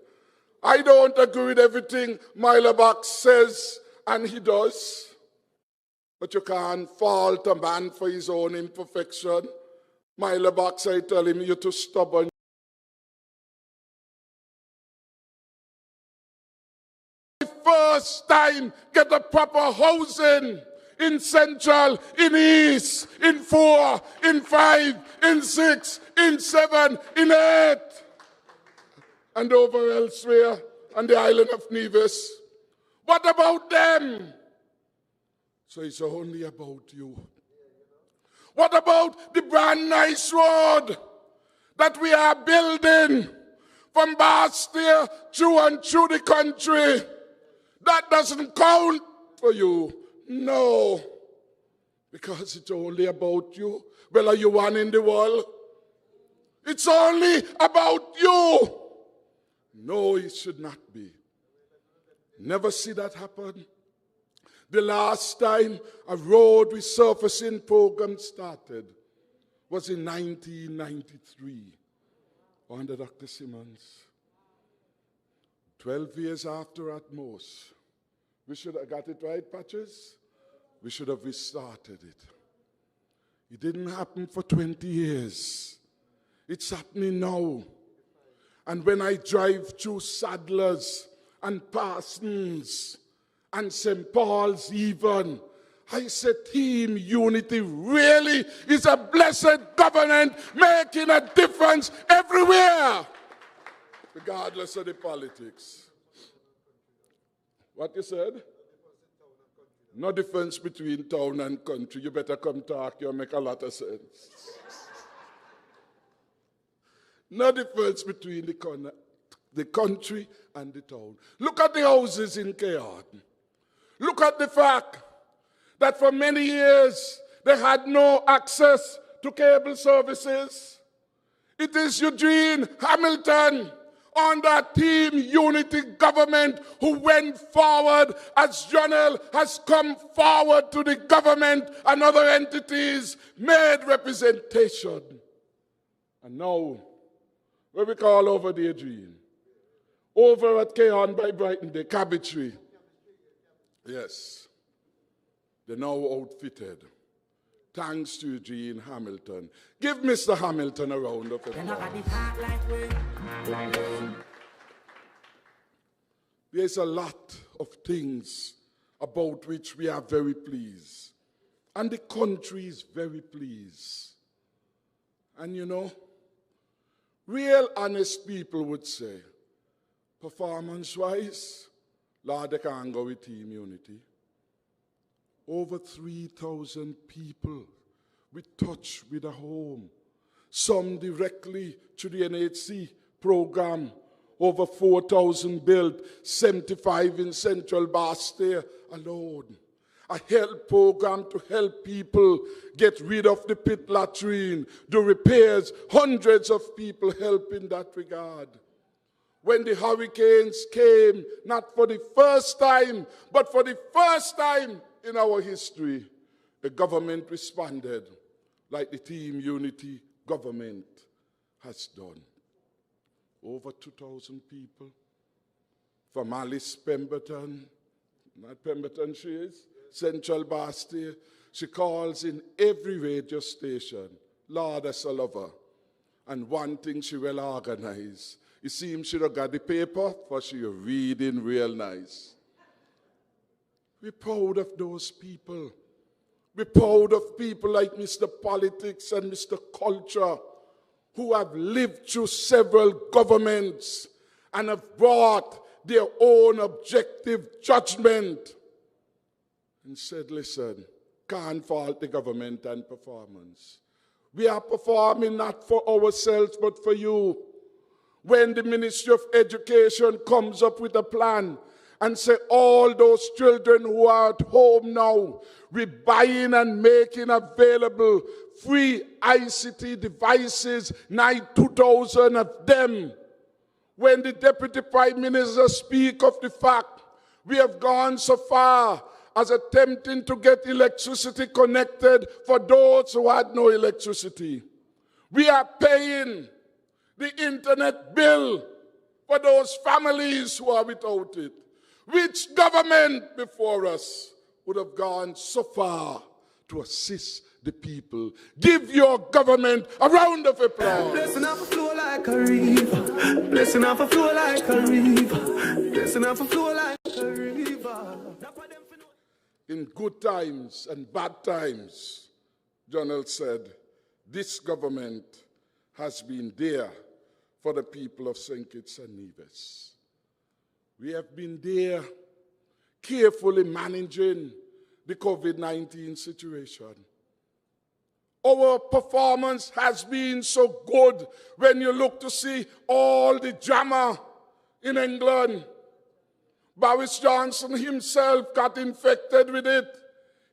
I don't agree with everything Myla Box says and he does. But you can't fault a man for his own imperfection. Myla Box, I tell him, you're too stubborn. First time, get a proper housing in Central, in East, in 4, in 5, in 6, in 7, in 8, and over elsewhere on the island of Nevis. What about them? So it's only about you. What about the brand nice road that we are building from Bastia through and through the country? That doesn't count for you. No. Because it's only about you. Well, are you one in the world? It's only about you. No, it should not be. Never see that happen. The last time a road resurfacing program started was in 1993 under Dr. Simmons. 12 years after at most. We should have got it right, Patches. We should have restarted it. It didn't happen for 20 years. It's happening now. And when I drive through Sadler's and Parsons and St. Paul's even, I said, Team Unity really is a blessed government making a difference everywhere, regardless of the politics. What you said? No difference between town and country. You better come talk, you'll make a lot of sense. No difference between the country and the town. Look at the houses in Kearn. Look at the fact that for many years they had no access to cable services. It is Eugene Hamilton under Team Unity government who went forward as Jonel has come forward to the government and other entities, made representation. And now, where we call over the Adrian, over at Kearn by Brighton, the Cabbagery. Yes, they're now outfitted. Thanks to Eugene Hamilton. Give Mr. Hamilton a round of applause. There's a lot of things about which we are very pleased. And the country is very pleased. And you know, real honest people would say, performance-wise, Lord, they can't go with Team Unity. Over 3,000 people we touch with a home. Some directly to the NHC program. Over 4,000 built, 75 in Central Bastia alone. A health program to help people get rid of the pit latrine, do repairs, hundreds of people help in that regard. When the hurricanes came, not for the first time, but for the first time in our history, the government responded like the Team Unity government has done. Over 2,000 people from Alice Pemberton, not Pemberton she is, Central Bastia. She calls in every radio station, Lord, as a lover. And one thing she will organize. It seems she don't got the paper, but she reading real nice. We're proud of those people. We're proud of people like Mr. Politics and Mr. Culture, who have lived through several governments and have brought their own objective judgment and said, listen, can't fault the government and performance. We are performing not for ourselves, but for you. when the Ministry of Education comes up with a plan and say all those children who are at home now, we're buying and making available free ICT devices, 2,000 of them. When the Deputy Prime Minister speaks of the fact we have gone so far as attempting to get electricity connected for those who had no electricity. We are paying the internet bill for those families who are without it. Which government before us would have gone so far to assist the people? Give your government a round of applause. Blessing off a flow like a river. Blessing off a flow like a river. Blessing off a flow like a river. In good times and bad times, Jonel said, this government has been there for the people of St. Kitts and Nevis. We have been there carefully managing the COVID-19 situation. Our performance has been so good when you look to see all the drama in England. Boris Johnson himself got infected with it.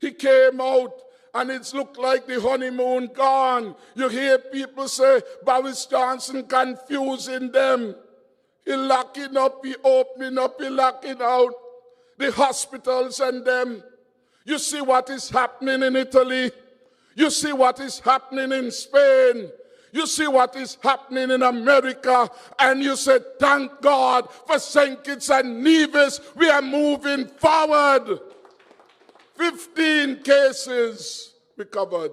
He came out and it's looked like the honeymoon gone. You hear people say, Boris Johnson confusing them. He locking up, he opening up, he locking out the hospitals and them. You see what is happening in Italy. You see what is happening in Spain. You see what is happening in America. And you say, thank God for St. Kitts and Nevis. We are moving forward. 15 cases recovered.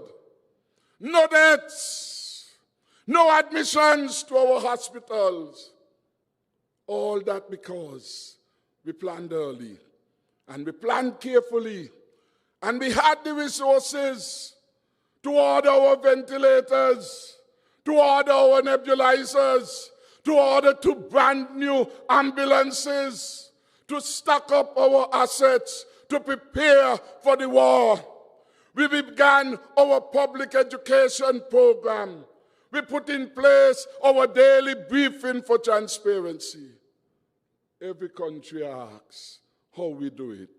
No deaths. No admissions to our hospitals. All that because we planned early and we planned carefully and we had the resources to order our ventilators, to order our nebulizers, to order 2 brand new ambulances, to stock up our assets, to prepare for the war. We began our public education program. We put in place our daily briefing for transparency. Every country asks how we do it.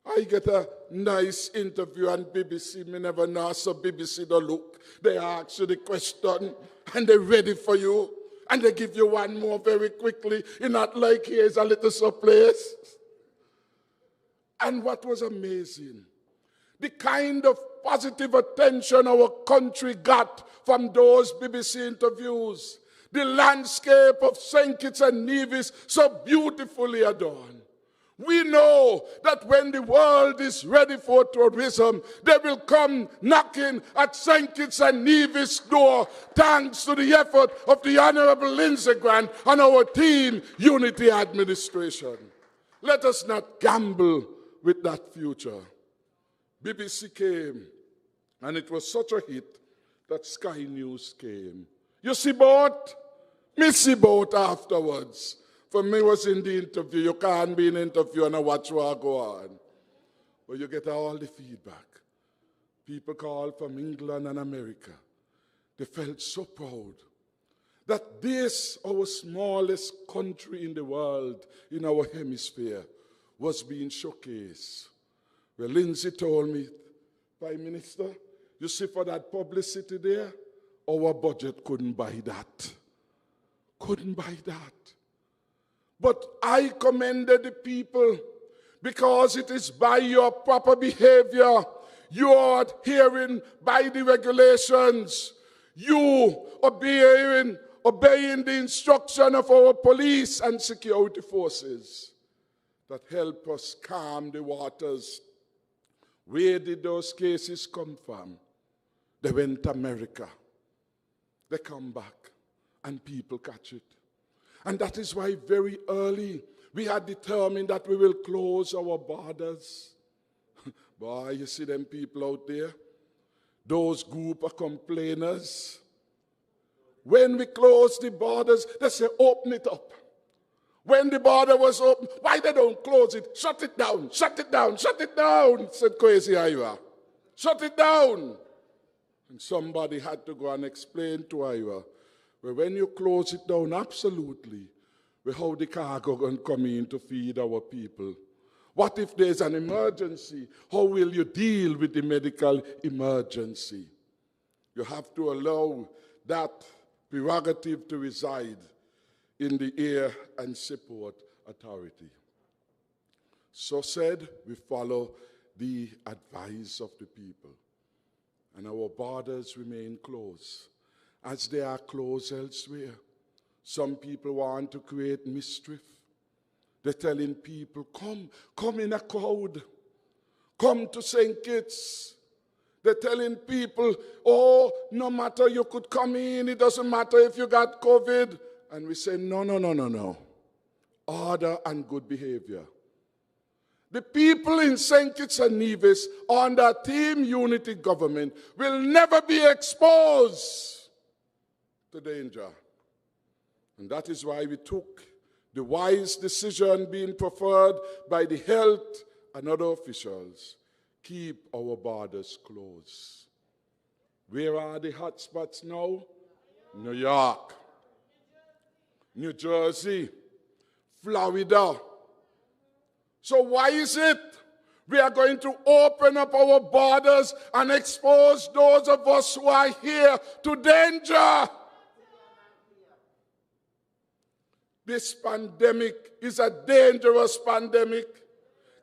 I get a nice interview on BBC. Me never know, so BBC don't look. They ask you the question and they're ready for you. And they give you one more very quickly. It's not like here's a little surprise. And what was amazing, the kind of positive attention our country got from those BBC interviews. The landscape of St. Kitts and Nevis so beautifully adorned. We know that when the world is ready for tourism, they will come knocking at St. Kitts and Nevis' door, thanks to the effort of the Honorable Lindsey Grant and our team, Unity Administration. Let us not gamble with that future. BBC came, and it was such a hit that Sky News came. You see boat? Me see boat afterwards. For me was in the interview. You can't be in an interview and watch what go on. But you get all the feedback. People call from England and America. They felt so proud that this, our smallest country in the world, in our hemisphere, was being showcased. Well, Lindsay told me, Prime Minister, you see for that publicity there, our budget couldn't buy that. Couldn't buy that. But I commended the people because it is by your proper behavior, you are adhering by the regulations, you obeying the instruction of our police and security forces that help us calm the waters. Where did those cases come from? They went to America. They come back and people catch it. And that is why very early we had determined that we will close our borders. Boy, you see them people out there, those group of complainers. When we close the borders, they say, open it up. When the border was open, why they don't close it? Shut it down, shut it down, shut it down, said Kwesi Aywa. Shut it down. And somebody had to go and explain to Aywa, But when you close it down, absolutely, well, how the cargo going to come in to feed our people? What if there's an emergency? How will you deal with the medical emergency? You have to allow that prerogative to reside in the Air and Seaport Authority. So said, we follow the advice of the people. And our borders remain closed, as they are closed elsewhere. Some people want to create mischief. They're telling people, come in a crowd. Come to St. Kitts. They're telling people, oh, no matter, you could come in. It doesn't matter if you got COVID. And we say, no. Order and good behavior. The people in St. Kitts and Nevis under Team Unity government will never be exposed to danger. And that is why we took the wise decision being preferred by the health and other officials. Keep our borders closed. Where are the hotspots now? New York, New Jersey, Florida. So why is it we are going to open up our borders and expose those of us who are here to danger? This pandemic is a dangerous pandemic.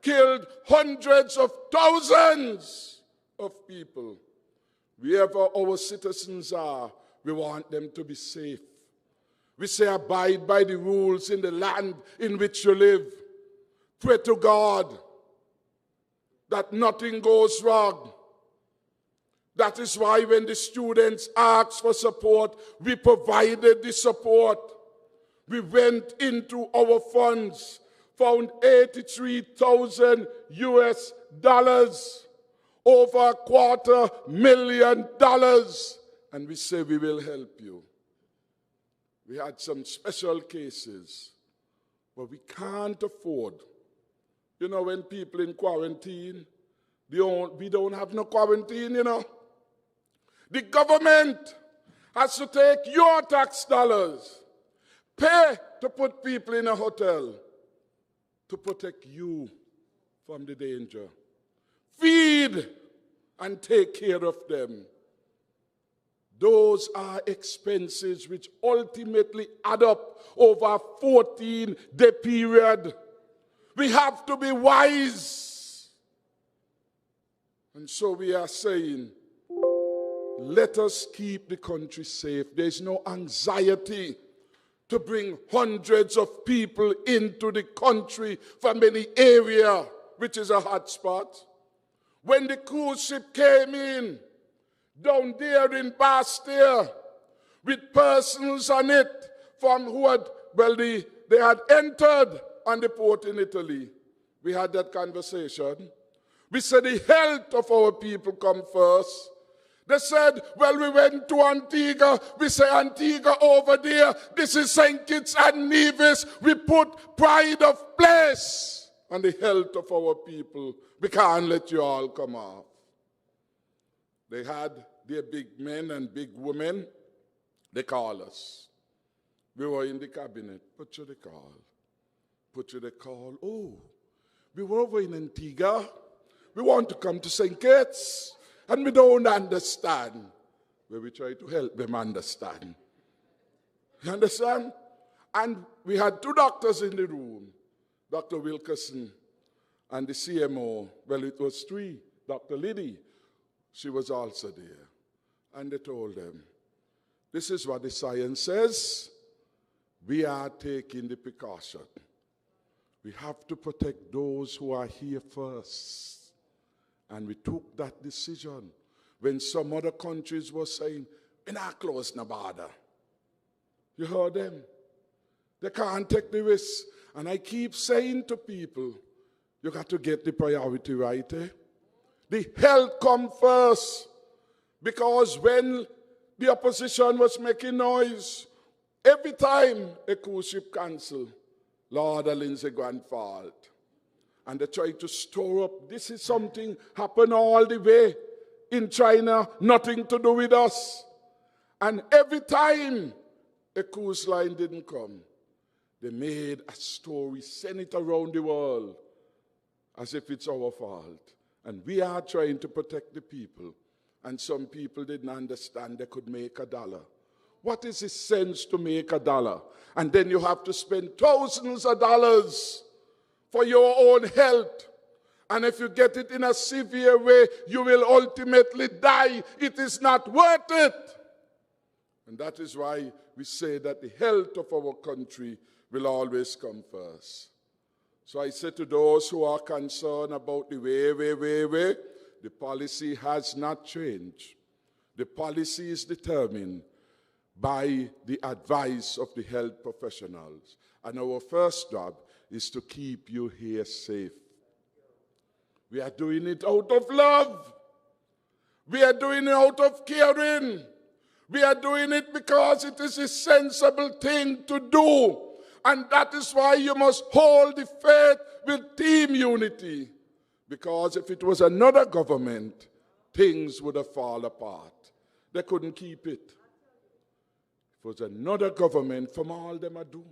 Killed hundreds of thousands of people. Wherever our citizens are, we want them to be safe. We say abide by the rules in the land in which you live. Pray to God that nothing goes wrong. That is why when the students asked for support, we provided the support. We went into our funds, found $83,000 US, over $250,000, and we say we will help you. We had some special cases, but we can't afford. You know, when people in quarantine, we don't have no quarantine, you know. The government has to take your tax dollars, pay to put people in a hotel to protect you from the danger. Feed and take care of them. Those are expenses which ultimately add up over a 14-day period. We have to be wise. And so we are saying, let us keep the country safe. There's no anxiety to bring hundreds of people into the country from any area which is a hot spot. When the cruise ship came in, down there in Bastia, with persons on it from who had, they had entered on the port in Italy. We had that conversation. We said the health of our people come first. They said, well, we went to Antigua. We say Antigua over there. This is St. Kitts and Nevis. We put pride of place on the health of our people. We can't let you all come off. They had their big men and big women. They call us. We were in the cabinet. Put you the call. Put you the call. Oh, we were over in Antigua. We want to come to St. Kitts. And we don't understand. But we try to help them understand. You understand? And we had two doctors in the room. Dr. Wilkerson and the CMO. Well, it was three. Dr. Liddy, she was also there. And they told them, this is what the science says. We are taking the precaution. We have to protect those who are here first. And we took that decision when some other countries were saying, we're not close no border. You heard them? They can't take the risk. And I keep saying to people, you got to get the priority right. The health come first. Because when the opposition was making noise, every time a cruise ship canceled, Lord Lindsay grand fault. And they try to store up, this is something happened all the way in China, nothing to do with us. And every time a cruise line didn't come. They made a story, sent it around the world as if it's our fault. And we are trying to protect the people. And some people didn't understand they could make $1. What is the sense to make $1? And then you have to spend thousands of dollars for your own health. And if you get it in a severe way, you will ultimately die. It is not worth it. And that is why we say that the health of our country will always come first. So I say to those who are concerned about the way, the policy has not changed. The policy is determined by the advice of the health professionals. And our first job is to keep you here safe. We are doing it out of love. We are doing it out of caring. We are doing it because it is a sensible thing to do. And that is why you must hold the faith with team unity. Because if it was another government, things would have fallen apart. They couldn't keep it. If it was another government, from all them I do.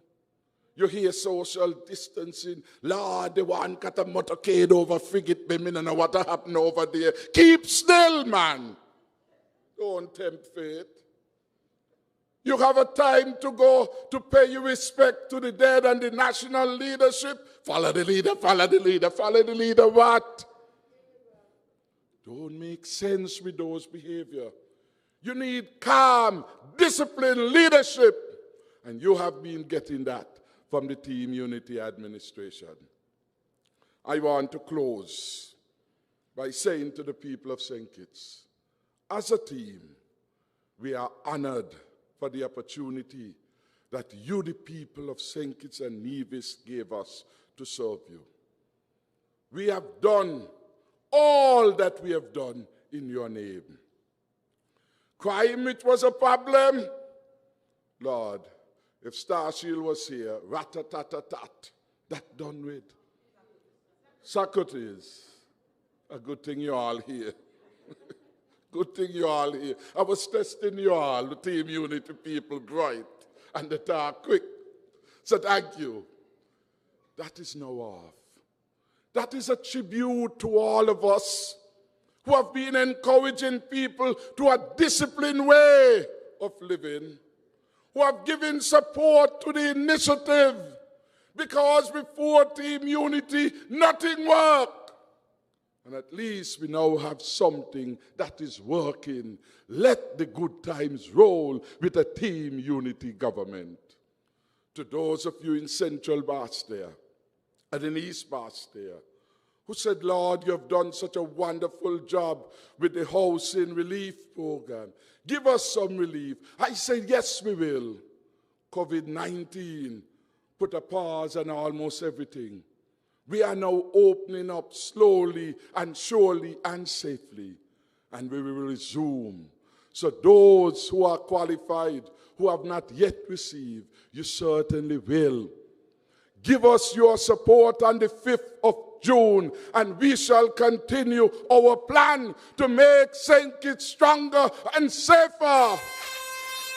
You hear social distancing. Lord, the one got a motorcade over frigate women and what happened over there. Keep still, man. Don't tempt fate. You have a time to go to pay your respect to the dead and the national leadership. Follow the leader, follow the leader, follow the leader. What? Don't make sense with those behavior. You need calm, disciplined leadership. And you have been getting that from the Team Unity administration. I want to close by saying to the people of St. Kitts, as a team, we are honored for the opportunity that you, the people of St. Kitts and Nevis, gave us to serve you. We have done all that we have done in your name. Crime, it was a problem. Lord, if Starshield was here, rat-a-tat-a-tat, that done with. Socrates, a good thing you're all here. Good thing you're all here. I was testing you all, the Team Unity people, bright, and the talk quick. So thank you. That is now off. That is a tribute to all of us who have been encouraging people to a disciplined way of living, who have given support to the initiative, because before Team Unity, nothing worked. And at least we now have something that is working. Let the good times roll with a Team Unity government. To those of you in Central Bastia and in East Bastia, who said, Lord, you have done such a wonderful job with the housing relief program. Give us some relief. I say, yes, we will. COVID-19 put a pause on almost everything. We are now opening up slowly and surely and safely, and we will resume. So those who are qualified, who have not yet received, you certainly will. Give us your support on the 5th of June, and we shall continue our plan to make St. Kitts stronger and safer.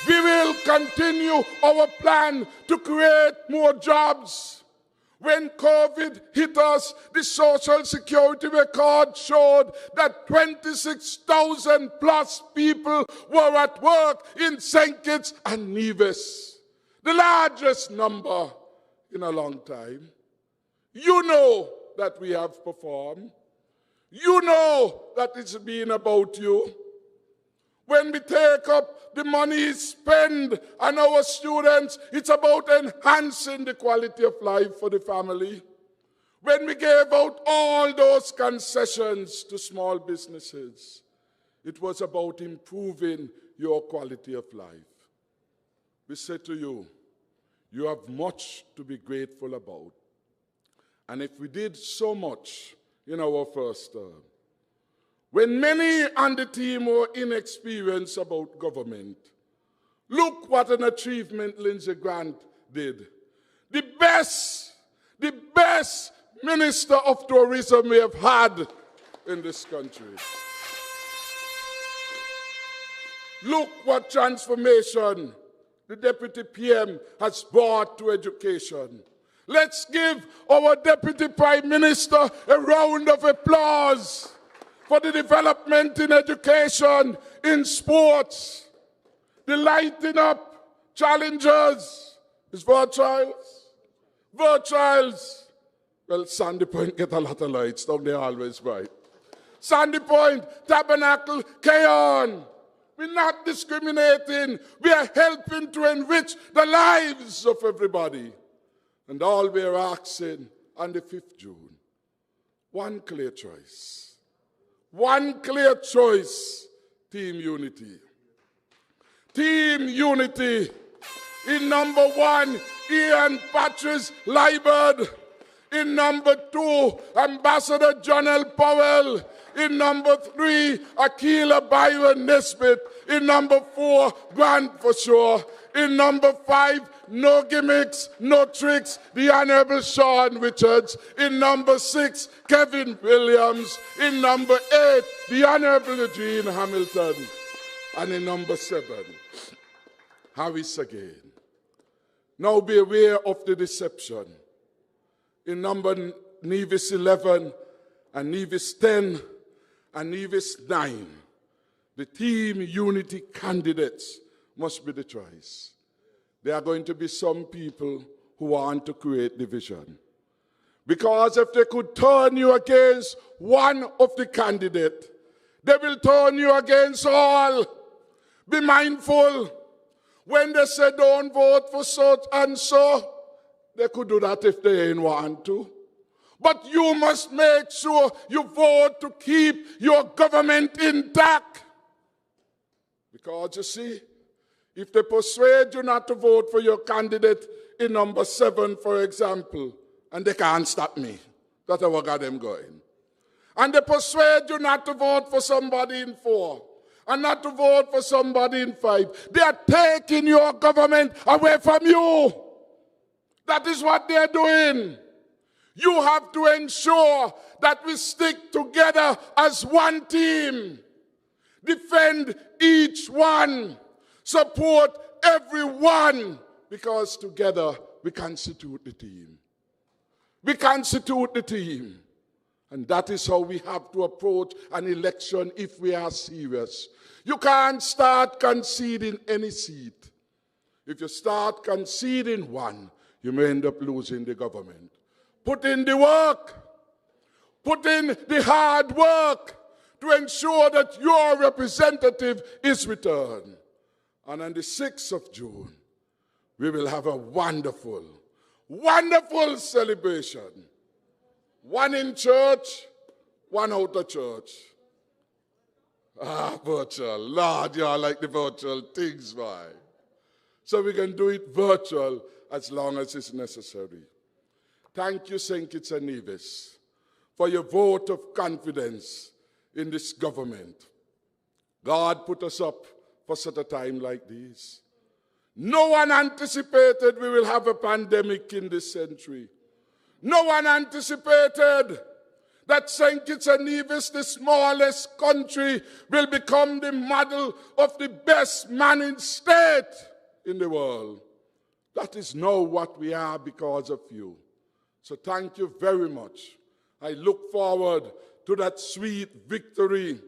We will continue our plan to create more jobs. When COVID hit us, the Social Security record showed that 26,000 plus people were at work in St. Kitts and Nevis. The largest number in a long time. You know that we have performed. You know that it's been about you. When we take up the money spent on our students, it's about enhancing the quality of life for the family. When we gave out all those concessions to small businesses, it was about improving your quality of life. We say to you, you have much to be grateful about. And if we did so much in our first term, when many on the team were inexperienced about government, look what an achievement Lindsey Grant did. The best minister of tourism we have had in this country. Look what transformation the Deputy PM has brought to education. Let's give our Deputy Prime Minister a round of applause for the development in education, in sports, the lighting up challenges. Is Virtuals? Virtuals. Well, Sandy Point get a lot of lights, don't they always bright? Sandy Point, Tabernacle, Keon. We're not discriminating. We are helping to enrich the lives of everybody. And all we're asking on the 5th June, one clear choice. One clear choice, Team Unity. Team Unity. In number 1, Ian Patches Liebert. In number 2, Ambassador Jonel Powell. In number 3, Akila Byron Nesbitt. In number 4, Grant for sure. In number 5, no gimmicks, no tricks, the Honorable Sean Richards. In number 6, Kevin Williams. In number 8, the Honorable Eugene Hamilton. And in number 7, Harris again. Now be aware of the deception. In number Nevis 11 and Nevis 10 and Nevis 9, the Team Unity candidates must be the choice. There are going to be some people who want to create division. Because if they could turn you against one of the candidates, they will turn you against all. Be mindful. When they say don't vote for such and so, they could do that if they ain't want to. But you must make sure you vote to keep your government intact. Because you see, if they persuade you not to vote for your candidate in number 7, for example, and they can't stop me, that's how I got them going. And they persuade you not to vote for somebody in 4, and not to vote for somebody in 5. They are taking your government away from you. That is what they are doing. You have to ensure that we stick together as one team. Defend each one. Support everyone. Because together we constitute the team. We constitute the team. And that is how we have to approach an election if we are serious. You can't start conceding any seat. If you start conceding one, you may end up losing the government. Put in the work. Put in the hard work to ensure that your representative is returned. And on the 6th of June, we will have a wonderful, wonderful celebration. One in church, one out of church. Virtual. Lord, you all like the virtual things, why? So we can do it virtual as long as it's necessary. Thank you, St. Kitts and Nevis, for your vote of confidence in this government. God put us up for such a time like this. No one anticipated we will have a pandemic in this century. No one anticipated that St. Kitts and Nevis, the smallest country, will become the model of the best managed state in the world. That is now what we are because of you. So thank you very much. I look forward to that sweet victory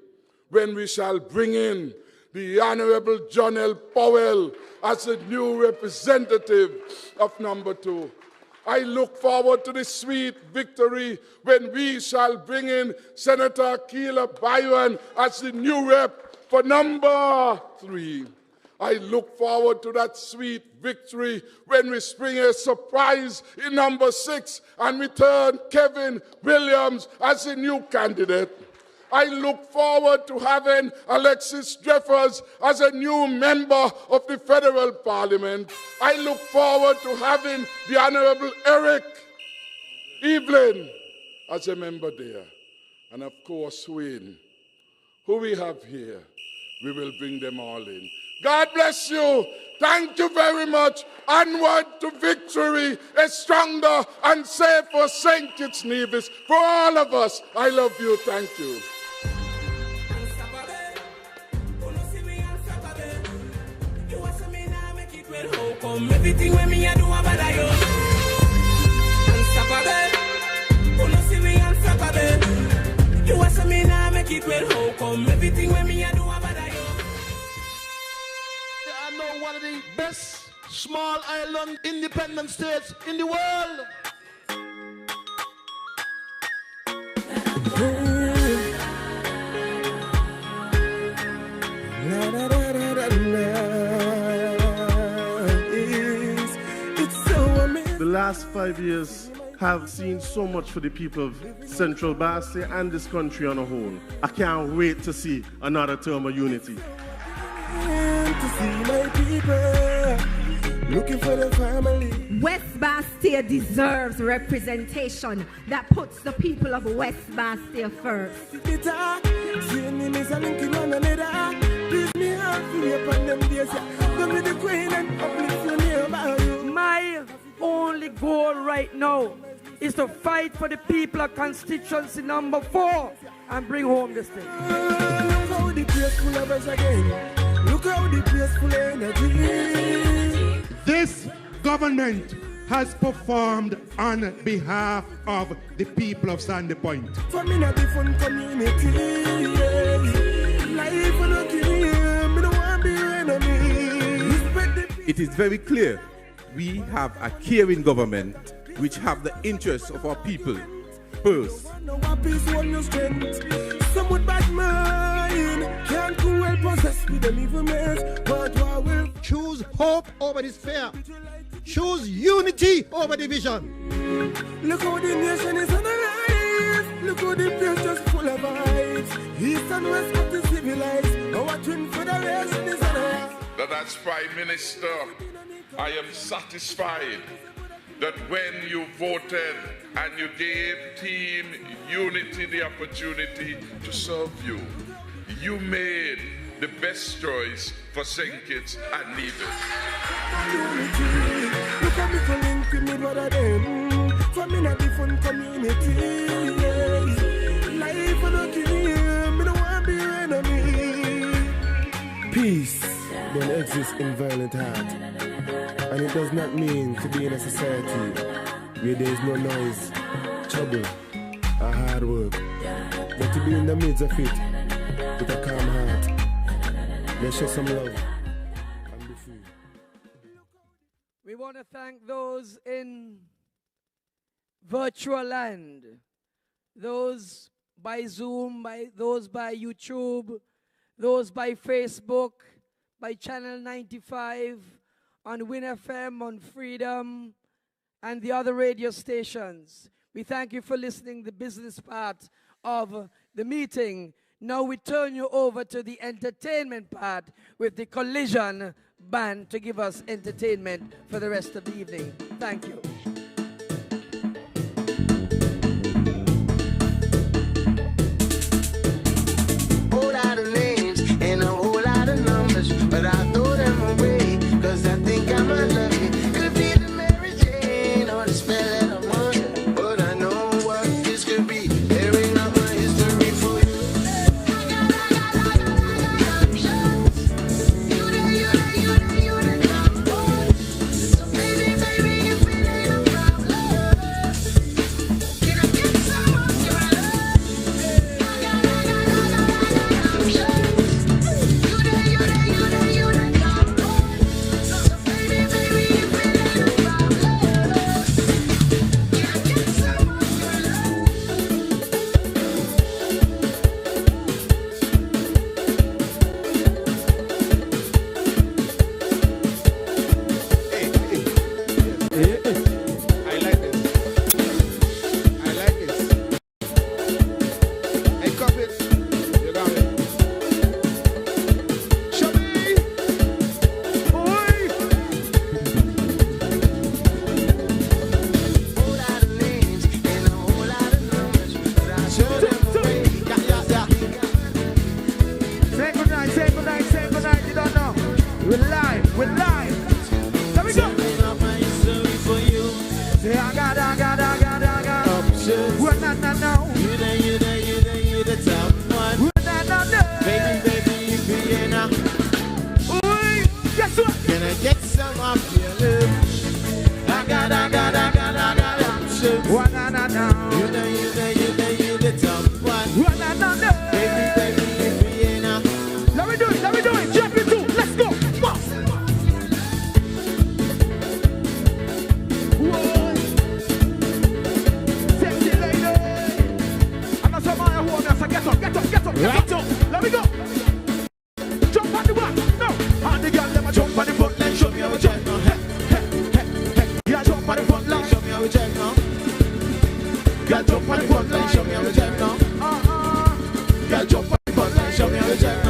when we shall bring in the Honorable Jonel Powell as the new representative of number 2. I look forward to the sweet victory when we shall bring in Senator Akila Byron as the new rep for number 3. I look forward to that sweet victory when we spring a surprise in number 6 and return Kevin Williams as the new candidate. I look forward to having Alexis Jeffers as a new member of the Federal Parliament. I look forward to having the Honorable Eric Evelyn as a member there. And of course, who we have here, we will bring them all in. God bless you. Thank you very much. Onward to victory, a stronger and safer St. Kitts Nevis for all of us. I love you. Thank you. come? Everything when me I do about you. Unstoppable. Who no see me unstoppable? You want me now make it well. How come? Everything when me I do about you. I know one of the best small island independent states in the world. The last 5 years have seen so much for the people of Central Bastia and this country on a whole. I can't wait to see another term of unity. To see my people looking for the family. West Bastia deserves representation that puts the people of West Bastia first. My only goal right now is to fight for the people of constituency number 4 and bring home this thing. Look how the place full of us again. Look how the place full of energy. This government has performed on behalf of the people of Sandy Point. From in a different community, life on a game, me no want be enemy. It is very clear we have a caring government which have the interests of our people first. Some with bad mind can't go well possessed with them evil mess, but I will choose hope over despair. Choose unity over division. Look how the nation is on the rise. Look how the place just full of vibes. East and west got to civilize. Our twin federation is on the rise. That as Prime Minister, I am satisfied that when you voted and you gave Team Unity the opportunity to serve you, you made the best choice for St. Kitts and Nevis. Look at me for link with me brother them. From in a different community. Life on a game, me no want be enemy. Peace don't exist in violent heart. And it does not mean to be in a society where there is no noise, trouble, or hard work. But to be in the midst of it with a calm heart. Let's show some love and be free. We want to thank those in virtual land, those by Zoom, those by YouTube, those by Facebook, by Channel 95, on Win FM, on Freedom, and the other radio stations. We thank you for listening to the business part of the meeting. Now we turn you over to the entertainment part with the Collision Band to give us entertainment for the rest of the evening. Thank you. Whole lot of names and a whole lot of numbers, but I throw them away, cause I think I'm unlucky. Could be the Mary Jane or the spell of the month, but I know what this could be. There ain't not my history for you. So baby, baby, if it ain't a problem, can I get some of your love? Can I get some of your You the top one. Baby, Vienna. Let me do it. Jump into, let's go. Whoa. Sexy lady. I'm not so mad who I'm say get up. Let me go. Jump on the back. No. And the girl, let me jump on the front line. Show me how we jump now. Hey. Yeah, jump on the front line. Show me how we jump now. Yeah, jump on the front line. Show me how we jump now. Yeah, jump on the front line. Show me how we jump.